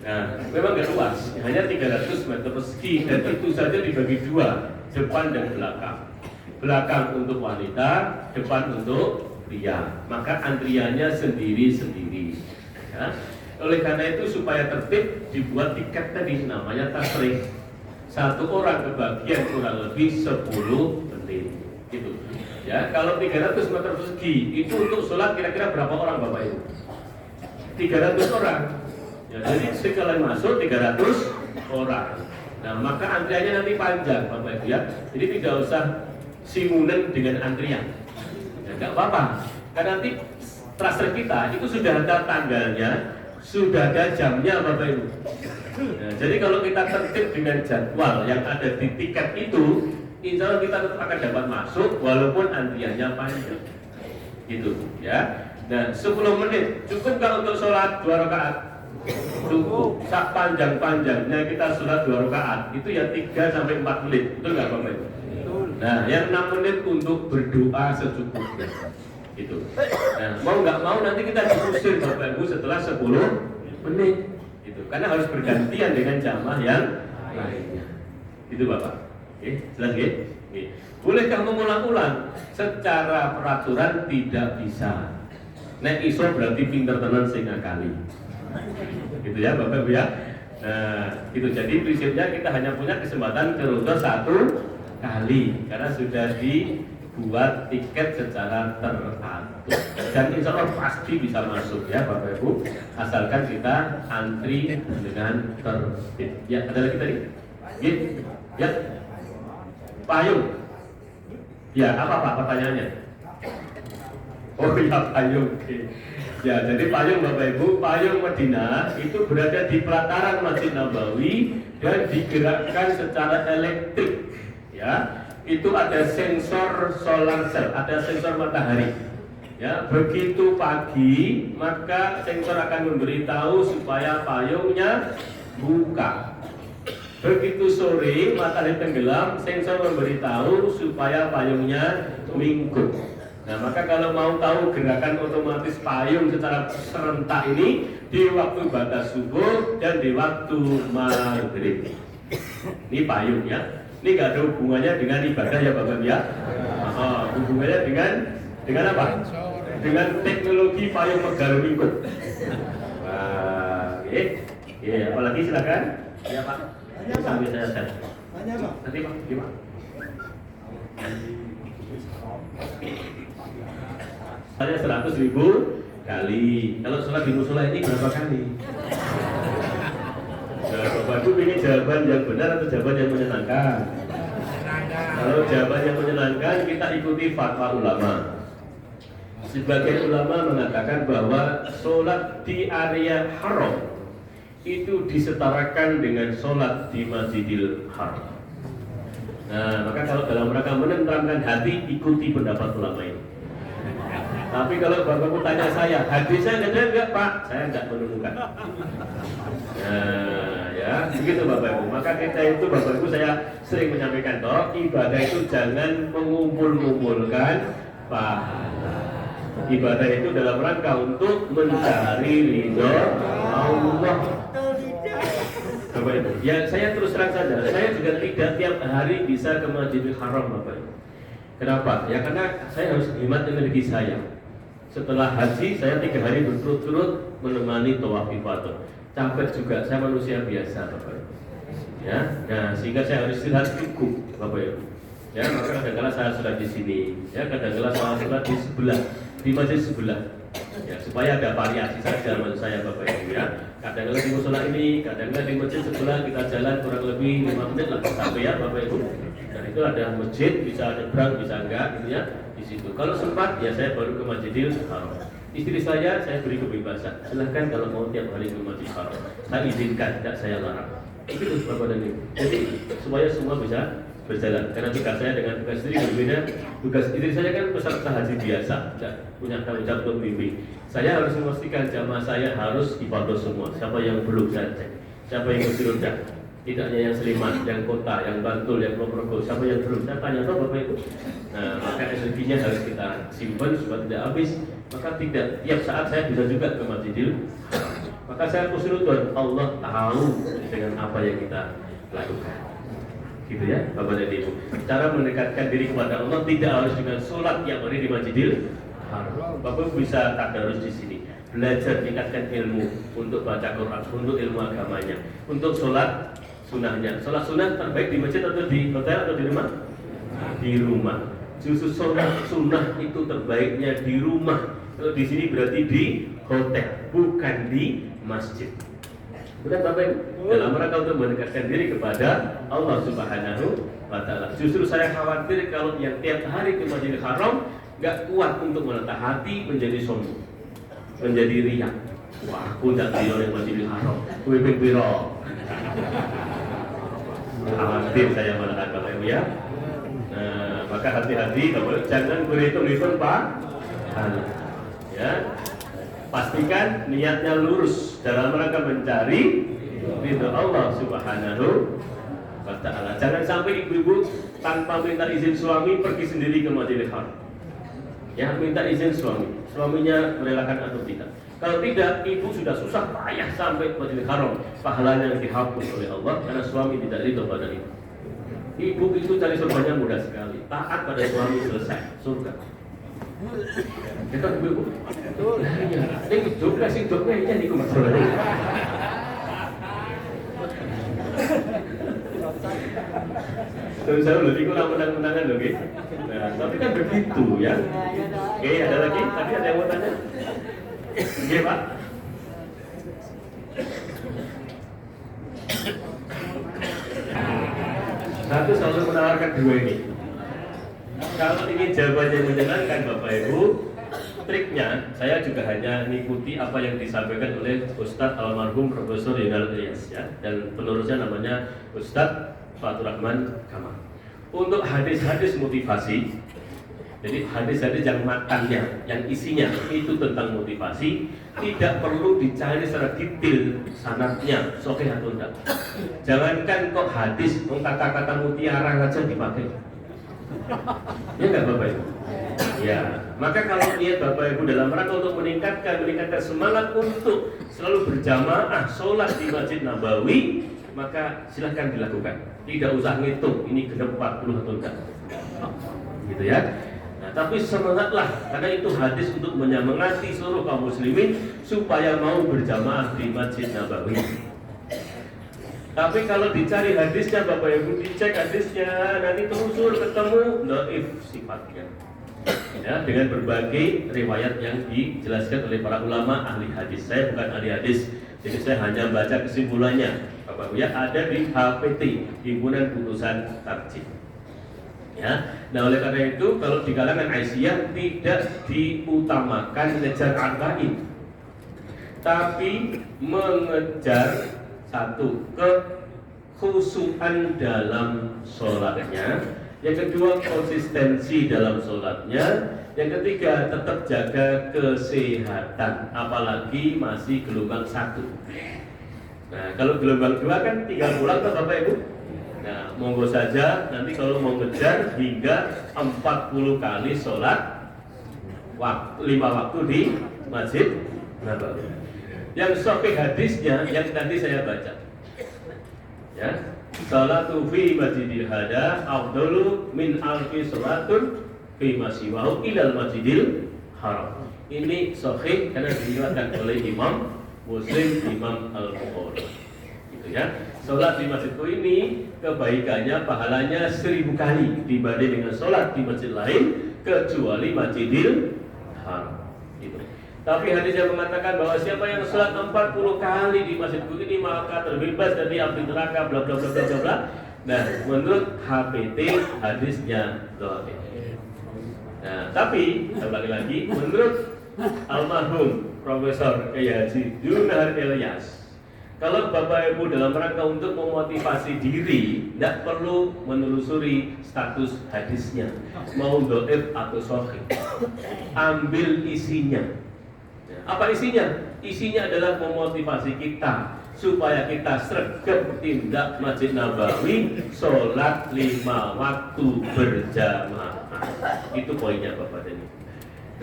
Nah, memang nggak luas, hanya 300 meter persegi dan itu saja dibagi 2, depan dan belakang. Belakang untuk wanita, depan untuk pria. Maka antriannya sendiri-sendiri. Ya. Oleh karena itu supaya tertib dibuat tiket tadi namanya tasrih. 1 orang kebagian kurang lebih 10 menit. Gitu. Ya, kalau 300 meter persegi itu untuk sholat kira-kira berapa orang Bapak Ibu? 300 orang. Ya, jadi sekalian masuk 300 orang. Nah, maka antriannya nanti panjang Bapak Ibu ya. Jadi tidak usah simulan dengan antrian. Ya, nggak apa-apa. Karena nanti tracer kita itu sudah ada tanggalnya, sudah ada jamnya Bapak Ibu. Nah, jadi kalau kita tertib dengan jadwal yang ada di tiket itu, insya Allah kita tetap akan dapat masuk walaupun antriannya panjang. Gitu ya. Dan 10 menit cukup nggak untuk sholat 2 rakaat? Cukup. Sak panjang-panjangnya kita sholat 2 rakaat itu ya 3-4 menit. Betul nggak Bapak Ibu? Nah, yang 6 menit untuk berdoa secukupnya. Gitu. Nah, mau nggak mau nanti kita diusir Bapak Ibu setelah 10 menit. Gitu. Karena harus bergantian dengan jamaah yang lainnya. Gitu Bapak. Oke, jelas ya? Oke. Bolehkah mengulang-ulang? Secara peraturan tidak bisa. Nek iso berarti pinter tenan sing ngakali. Gitu ya Bapak Ibu ya. Nah, gitu. Jadi prinsipnya kita hanya punya kesempatan keruntut 1 kali karena sudah dibuat tiket secara teratur. Dan insya Allah pasti bisa masuk ya Bapak Ibu, asalkan kita antri dengan tertib. Ya, ada lagi tadi? Ya. Payung. Ya, apa Pak pertanyaannya? Oh ya, payung. Oke. Ya, jadi payung Bapak Ibu, payung Madinah itu berada di pelataran Masjid Nabawi dan digerakkan secara elektrik. Ya, itu ada sensor solar cell, ada sensor matahari. Ya, begitu pagi maka sensor akan memberitahu supaya payungnya buka. Begitu sore matahari tenggelam, sensor memberitahu supaya payungnya minggu. Nah, maka kalau mau tahu gerakan otomatis payung secara serentak ini di waktu batas subuh dan di waktu maghrib. Ini payung ya. Ini nggak ada hubungannya dengan ibadah ya Bapak ya. Hubungannya dengan apa? Dengan teknologi payung megar minggu. Wah, oke. Ya, apalagi silakan. Ya Pak. Sambil saya set. Tanya Pak. Nanti Pak, gimana? Saya 100.000 kali. Kalau sholat di musola ini berapa kali? Nah, Bapak Ibu ingin jawaban yang benar atau jawaban yang menyenangkan? Kalau jawaban yang menyenangkan, kita ikuti fatwa ulama. Sebagian ulama mengatakan bahwa sholat di area haram itu disetarakan dengan sholat di Masjidil Haram. Nah, maka kalau dalam rangka menenteramkan hati, ikuti pendapat ulama ini. Tapi kalau Bapak tanya saya, hadisnya ada enggak Pak? Saya enggak menemukan. Nah, ya, begitu Bapak Ibu. Maka kita itu Bapak Ibu saya sering menyampaikan toh, ibadah itu jangan mengumpul-ngumpulkan pahala. Ibadah itu dalam rangka untuk mencari ridho Allah. Bapak Ibu, ya saya terus terang saja, saya juga tidak tiap hari bisa ke Masjidil Haram Bapak Ibu. Kenapa? Ya karena saya harus hemat energi saya. Setelah haji, saya 3 hari berturut-turut menemani tawaf ifadah. Capek juga, saya manusia biasa Bapak Ibu. Ya, nah sehingga saya harus istirahat cukup Bapak Ibu. Ya, maka kadang-kadang saya sholat di sini, ya kadang-kadang saya sholat di sebelah, di masjid sebelah. Ya, supaya ada variasi saja menurut saya Bapak Ibu ya. Kadang-kadang di musola ini, kadang-kadang di masjid sebelah kita jalan kurang lebih 5 menit lah sampai ya Bapak Ibu. Dan itu ada masjid, bisa nyebrang, bisa enggak gitu ya di situ. Kalau sempat ya saya baru ke Masjidil Haram. Istri saya beri kebebasan. Silahkan kalau mau tiap hari ke Masjidil Haram. Saya izinkan, tidak saya larang. Itu Bapak dan Ibu. Jadi supaya semua bisa berjalan. Karena tugas saya dengan tugas istri berbeda. Tugas istri saya kan peserta haji biasa, tidak punya tanggung jawab untuk bimbing. Saya harus memastikan jamaah saya harus ibadah semua. Siapa yang belum saya cek. Siapa yang masih rendah. Tidak hanya yang Sleman, yang kota, yang Bantul, yang Purwokerto. Siapa yang belum? Saya tanya toh Bapak Ibu. Nah, maka energinya harus kita simpan supaya tidak habis. Maka tidak tiap saat saya bisa juga ke Masjidil. Maka saya husnudzon, Allah tahu dengan apa yang kita lakukan. Gitu ya, Bapak dan Ibu. Cara mendekatkan diri kepada Allah tidak harus dengan sholat yang ada di Masjidil Haram. Bapak bisa tadarus di sini, belajar tingkatkan ilmu untuk baca Quran, untuk ilmu agamanya, untuk sholat sunahnya. Sholat sunah terbaik di masjid atau di hotel atau di rumah? Di rumah. Justru sholat sunnah itu terbaiknya di rumah. Kalau di sini berarti di hotel, bukan di masjid. Bukan Bapak Ibu? Dalam rangka untuk mendekatkan diri kepada Allah Subhanahu wa Ta'ala. Justru saya khawatir kalau yang tiap hari ke Masjidil Haram gak kuat untuk menatah hati, menjadi sombong, menjadi riak. Wah, aku tidak biro yang Masjidil Haram. Kuipin biro. Khawatir saya menatah Bapak Ibu ya. Nah, maka hati-hati, jangan berhitung-hitung Pak. Ya. Pastikan niatnya lurus dalam rangka mencari ridho Allah Subhanahu wa Ta'ala. Jangan sampai ibu-ibu tanpa minta izin suami pergi sendiri ke Masjidil Haram. Ya, minta izin suami. Suaminya merelakan atau tidak. Kalau tidak, ibu sudah susah payah sampai ke Masjidil Haram. Pahalanya dihapus oleh Allah karena suami tidak ridho pada ibu. Ibu itu cari surganya mudah sekali. Taat pada suami selesai surga. Kita ibu, ini juga sih juga ini ku masalahnya. Terus saya lebih kurang menang-menangan loh, gitu. Nah, tapi kan begitu ya. Oke, ada lagi? Tadi ada yang mau tanya? Oke, Pak. Satu selalu menawarkan 2 ini. Kalau ingin jawaban yang menyenangkan Bapak Ibu, triknya saya juga hanya mengikuti apa yang disampaikan oleh Ustadz almarhum Profesor Yunal Ilyas ya, dan penerusnya namanya Ustadz Fatur Rahman Kamal. Untuk hadis-hadis motivasi, jadi hadis-hadis yang makannya, yang isinya itu tentang motivasi, tidak perlu dicari secara detail sanadnya, sahih atau tidak. Jangankan kok hadis, kata-kata mutiara saja dipakai. Ya enggak Bapak Ibu? Ya, maka kalau niat Bapak Ibu dalam rangka untuk meningkatkan semangat untuk selalu berjamaah sholat di Masjid Nabawi, maka silahkan dilakukan. Tidak usah ngitung ini genap 40 atau enggak. Gitu ya. Nah, tapi semangatlah karena itu hadis untuk menyemangati seluruh kaum muslimin supaya mau berjamaah di Masjid Nabawi. Tapi kalau dicari hadisnya, Bapak Ibu dicek hadisnya, nanti telusur ketemu dhaif sifatnya. Ya, dengan berbagai riwayat yang dijelaskan oleh para ulama ahli hadis. Saya bukan ahli hadis, jadi saya hanya baca kesimpulannya. Bapak Ibu ya, ada di HPT, Himpunan Putusan Tarjih. Ya, nah oleh karena itu kalau di kalangan Aisyah tidak diutamakan ngejar arba'in, tapi mengejar satu kekhusyuan dalam sholatnya, yang kedua konsistensi dalam sholatnya, yang ketiga tetap jaga kesehatan, apalagi masih gelombang 1. Nah kalau gelombang 2 kan tinggal pulang ke Bapak Ibu. Nah monggo saja nanti kalau mau ngejar hingga 40 kali sholat 5 waktu di Masjid Nabawi. Yang sahih hadisnya yang tadi saya baca, ya, salatu fi masjidil hada afdalu min alfi salatun fi masiwahu ilal masjidil haram. Ini sahih karena diriwayatkan oleh Imam Muslim, Imam Al-Bukhari. Gitu ya. Salat di masjidku ini kebaikannya, pahalanya 1000 kali dibanding dengan salat di masjid lain kecuali Masjidil Haram. Gitu. Tapi hadis yang mengatakan bahwa siapa yang sholat 40 kali di masjidku ini maka terbebas dari api neraka, bla bla bla bla bla. Nah, menurut HPT hadisnya dhaif. Nah, tapi lagi menurut almarhum Profesor Kiai Haji Yunahar Ilyas, kalau Bapak Ibu dalam rangka untuk memotivasi diri, tidak perlu menelusuri status hadisnya, mau dhaif atau sahih. Ambil isinya. Apa isinya? Isinya adalah memotivasi kita supaya kita sregep tindak Masjid Nabawi, sholat 5 waktu berjamaah. Itu poinnya Bapak dan Ibu.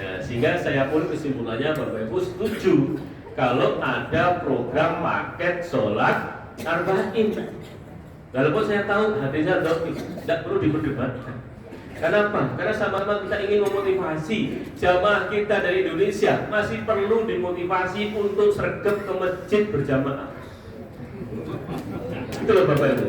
Nah, sehingga saya pun kesimpulannya Bapak Ibu setuju kalau ada program paket sholat arba'in. Walaupun saya tahu hadisnya dhaif, tidak perlu diperdebatkan. Kenapa? Karena sama-sama kita ingin memotivasi jamaah kita dari Indonesia, masih perlu dimotivasi untuk sregep ke masjid berjamaah. Itu loh Bapak Ibu.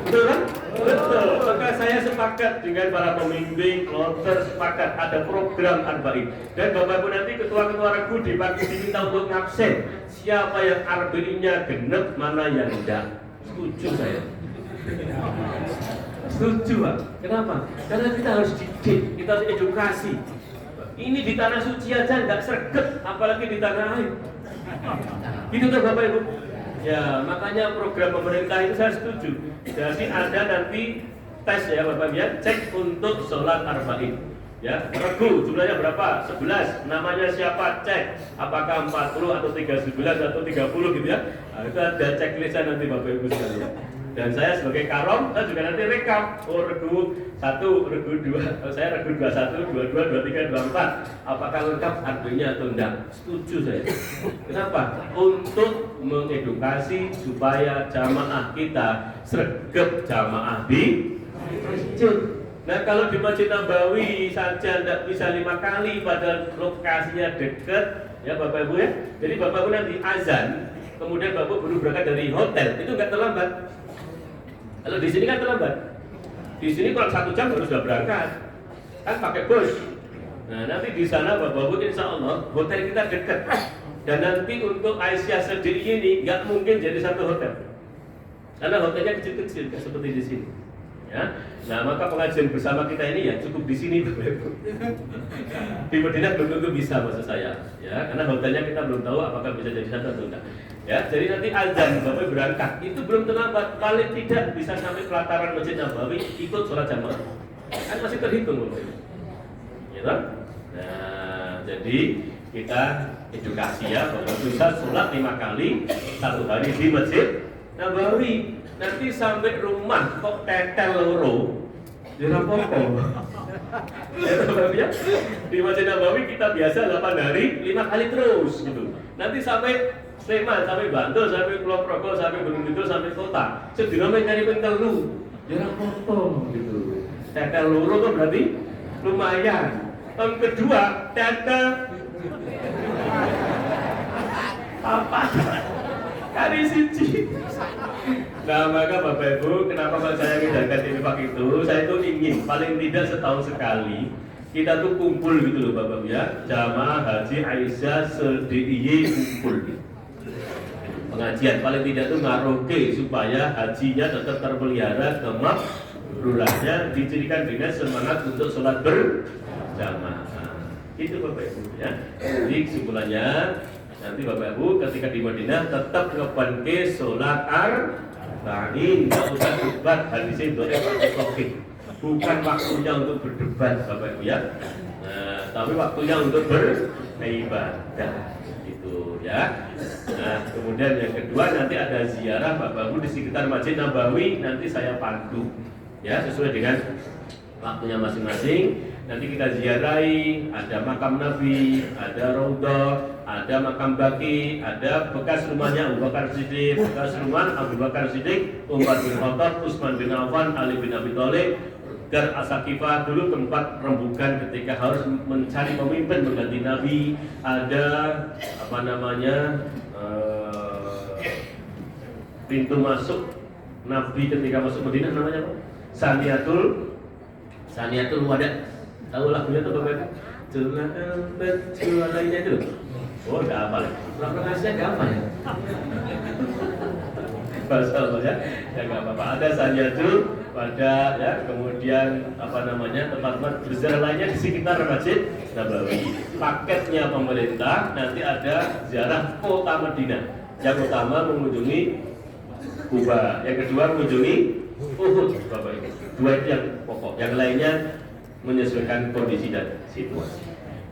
Betul kan? Betul. Maka saya sepakat dengan para pembimbing, kloter sepakat ada program arba'in. Dan Bapak Ibu nanti ketua-ketua regu di pagi diminta untuk ngabsen siapa yang arba'innya genep, mana yang enggak. Setuju saya. Setuju Pak. Kenapa? Karena kita harus didik, kita harus edukasi. Ini di tanah suci aja nggak sregep, apalagi di tanah lain. Gitu kan Bapak Ibu? Ya, makanya program pemerintah itu saya setuju. Jadi ada nanti tes ya Bapak ya, cek untuk sholat arba'in. Ya, regu jumlahnya berapa? 11. Namanya siapa? Cek. Apakah 40 atau 39 atau 30 gitu ya? Nah, itu ada checklistnya nanti Bapak Ibu sekalian. Dan saya sebagai karom, saya juga nanti rekap. Oh, regu 1, regu 2, saya regu 21, 22, 23, 24. Apakah lengkap artinya atau enggak? Setuju saya. Kenapa? Untuk mengedukasi supaya jamaah kita sregep jamaah di masjid. Nah, kalau di Masjid Nabawi saja tidak bisa 5 kali padahal lokasinya dekat, ya Bapak Ibu ya. Jadi Bapak Ibu nanti azan, kemudian Bapak baru berangkat dari hotel, itu nggak terlambat. Kalau di sini kan terlambat. Di sini kalau 1 jam harus sudah berangkat, kan pakai bus. Nah nanti di sana Bapak Ibu insya Allah hotel kita dekat. Dan nanti untuk Aisyah sendiri ini nggak mungkin jadi satu hotel, karena hotelnya kecil-kecil seperti di sini. Ya, nah maka pengajian bersama kita ini ya cukup di sini Bapak Ibu. Di Madinah belum tentu bisa maksud saya, ya karena hotelnya kita belum tahu apakah bisa jadi satu atau enggak. Ya, jadi nanti azan Bapak berangkat itu belum terlambat, paling tidak bisa sampai pelataran Masjid Nabawi ikut sholat jamaah, kan masih terhitung Bapak Ibu. Ya, nah jadi kita edukasi ya bahwa bisa sholat 5 kali 1 hari di Masjid Nabawi. Nanti sampai rumah kok tetel loro, ya apa-apa. Ya, di Masjid Nabawi kita biasa 8 hari 5 kali terus gitu. Nanti sampai Sleman, sampai Bantul, sampai Pulau Progo, sampai Gunung Kidul, sampai kota. Sedina mencari pentelu, ya apa-apa gitu. Tetel loro itu berarti lumayan. Tahun kedua tetel apa? Kali Hari suci. Nah maka Bapak Ibu, kenapa saya ngadakan infak itu? Saya tuh ingin paling tidak setahun sekali kita tuh kumpul gitu loh Bapak Ibu ya. Jamaah Haji Aisyah se-DIY kumpul. Pengajian paling tidak tuh ngaroke supaya hajinya tetap terpelihara, kemakrurannya dijadikan dengan semangat untuk sholat berjamaah. Itu Bapak Ibu ya. Jadi kesimpulannya nanti Bapak Ibu ketika di Madinah tetap ngebanke sholat arba'in, nggak usah debat, hadisnya itu oke. Bukan waktunya untuk berdebat Bapak Ibu ya. Nah, tapi waktunya untuk beribadah gitu ya. Nah, kemudian yang kedua nanti ada ziarah Bapak Ibu di sekitar Masjid Nabawi, nanti saya pandu ya sesuai dengan waktunya masing-masing. Nanti kita ziarahi, ada makam Nabi, ada Raudhah, ada makam Baqi, ada bekas rumahnya Abu Bakar Siddiq, bekas rumah Abu Bakar Siddiq, Umar bin Khattab, Utsman bin Affan, Ali bin Abi Thalib, Dar As-Saqifah, dulu tempat rembukan ketika harus mencari pemimpin mengganti Nabi. Ada apa namanya pintu masuk Nabi ketika masuk Madinah namanya apa? Saniatul Wada. Tahu lagunya tuh Bapak? Jualannya itu. Oh, enggak hafal. Pronunciasinya enggak hafal ya. Bahasa ya, ya enggak apa-apa. Ada Saniatul Wada ya, kemudian apa namanya tempat-tempat berziarah lainnya di sekitar Masjid Nabawi. Paketnya pemerintah nanti ada ziarah kota Madinah. Yang utama mengunjungi Kuba, yang kedua mengunjungi Uhud, Bapak Ibu. Dua itu yang pokok. Yang lainnya menyesuaikan kondisi dan situasi.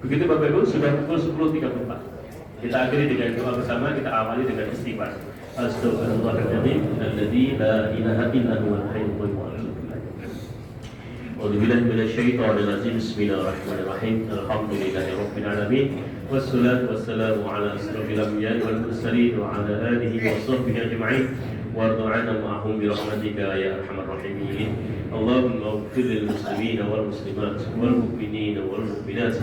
Begitu Bapak Ibu, sudah pukul 10.34. Kita akhiri dengan doa bersama, kita awali dengan istighfar. Astaghfirullahaladzim alladzi la ilaha illa huwal hayyul qayyum. A'udzubillahi minasyaitonir rajim. Bismillahirrahmanirrahim. Alhamdulillahirabbil alamin. Wassalatu wassalamu ala asyrofil anbiya'i wal mursalin wa ala alihi wa sahbihi ajma'in. وارض عنا معهم برحمتك يا ارحم الراحمين. اللهم اغفر للمسلمين والمسلمات والمؤمنين والمؤمنات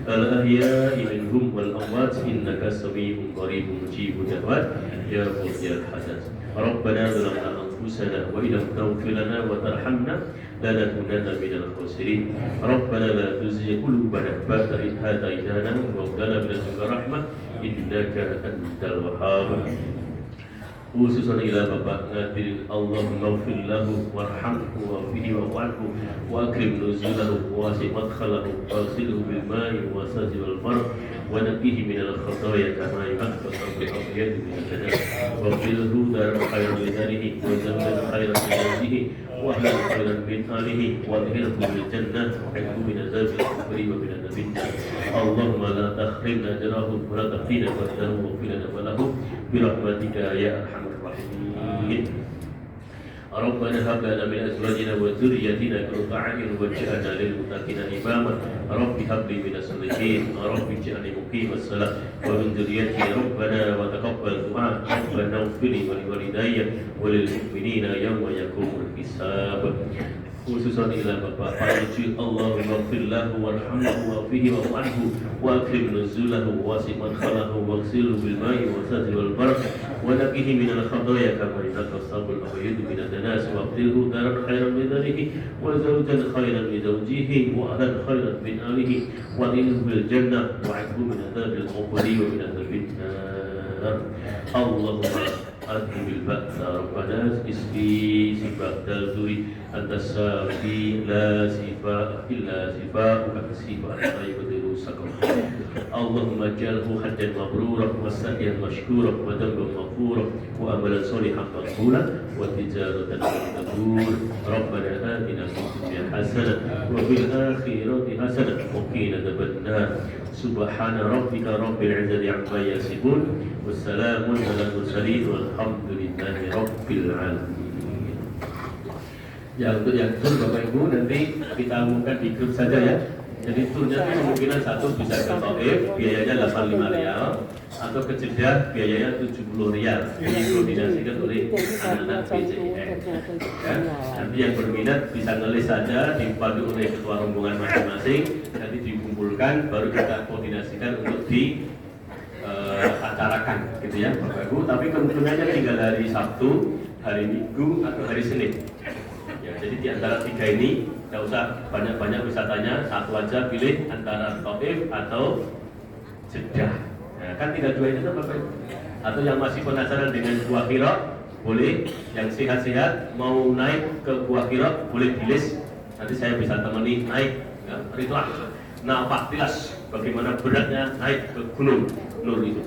الاحياء منهم والاموات انك سميع قريب مجيب الدعوات يا قاضي الحاجات. ربنا ظلمنا انفسنا وان لم تغفر لنا وترحمنا لنكونن من الخاسرين. ربنا لا تزغ قلوبنا بعد إذ هديتنا وهب لنا من لدنك رحمة إنك أنت الوهاب. Khususan ila Bapak Nadir, Allahumma ghfir lahu warhamhu wa'fihi wa'fu wa akrim nuzulahu wa wasi' madkhalahu wa silhu bil ma'i wa sajil wal farq wa naqihi min al khataya kama yunqqa al abyad min al jannah wa qilhu dar khairan li darihi wa zawjan khairan li zawjihi wa ahlan khairan min alihi wa dhirhu bil jannah wa hifdhu min azab al qabri wa min adab an-nar. Allahumma la tahrimna ajrahu wa la taftina fadlahu wa qilana wa lahu birahmatika ya arhamar rahimin. Rabbana hab lana min azwajina wa dhurriyyatina qurrata a'yun waj'alna lil muttaqina imama. Rabbi hab li minas salihin. Rabbi ij'alni muqimas shalah wa min dhurriyyati rabbana wa taqabbal du'a. Rabbana ighfir li wa liwalidayya wa lil mu'minina yawma yaqumul hisab. Khususan ila Bapak Farji, Allahumma ighfir lahu warhamhu wa'fihi wa'fu wa akrim nuzulahu wa wasi' madkhalahu waghsilhu bil ma'i wa sajil wal barq wa naqihi min al khataaya kama yunqqa as-sabul abyad min ad-danas wa abdilhu daran khairan min darihi wa zawjan khairan min zawjihi wa ahlan khairan min alihi wa adkhilhu bil jannah wa 'afhu min adzabil qabri wa min adzabil nar. Allahumma أذهب البأس ربنا اسقي شفاء الدهر أنت الشافي لا شفاء إلا شفاءك شفاء لا يغادر سقما. اللهم اجعله حجا مبرورا وسعيا مشكورا وذنبا مغفورا وأملا صالحا مقبولا وتجارة تدور. ربنا آتنا في الدنيا حسنة وفي الآخرة حسنة وقنا عذاب النار. سبحان ربك رب العزة عما يصفون والسلام على المرسلين walhamdulillahi rabbil alamin. Ya untuk yang tur Bapak Ibu nanti kita umumkan di grup saja ya. Jadi turnya itu kemungkinan satu bisa ke Taif, biayanya 85 rial, atau ke Jeddah biayanya 70 rial. Ini koordinasikan oleh anak-anak PCIM. Ya. Nanti yang berminat bisa ngelis saja, dipandu oleh ketua rombongan masing-masing, nanti dikumpulkan, baru kita koordinasikan untuk di acarakan. gitu ya Bapak Ibu. Tapi kemungkinannya tinggal hari Sabtu, hari Minggu atau hari Senin. Ya, jadi di antara tiga ini tidak usah banyak-banyak wisatanya, satu aja pilih antara Taif atau Jeddah. Nah, kan tinggal dua itu Bapak Ibu. Atau yang masih penasaran dengan Gua Hira, boleh. Yang sehat-sehat mau naik ke Gua Hira, boleh dilis. Nanti saya bisa temani naik, ya, ritual. Nah, Pak Tilas, bagaimana beratnya naik ke Gunung Nur itu?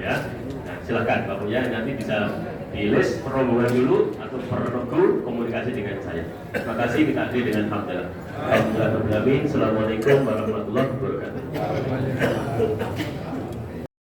Ya. Nah, silakan Bapak ya, nanti bisa dilis rombongan dulu atau per regu komunikasi dengan saya. Terima kasih, kita akhiri dengan hamdalah. Alhamdulillah. Assalamualaikum warahmatullahi wabarakatuh.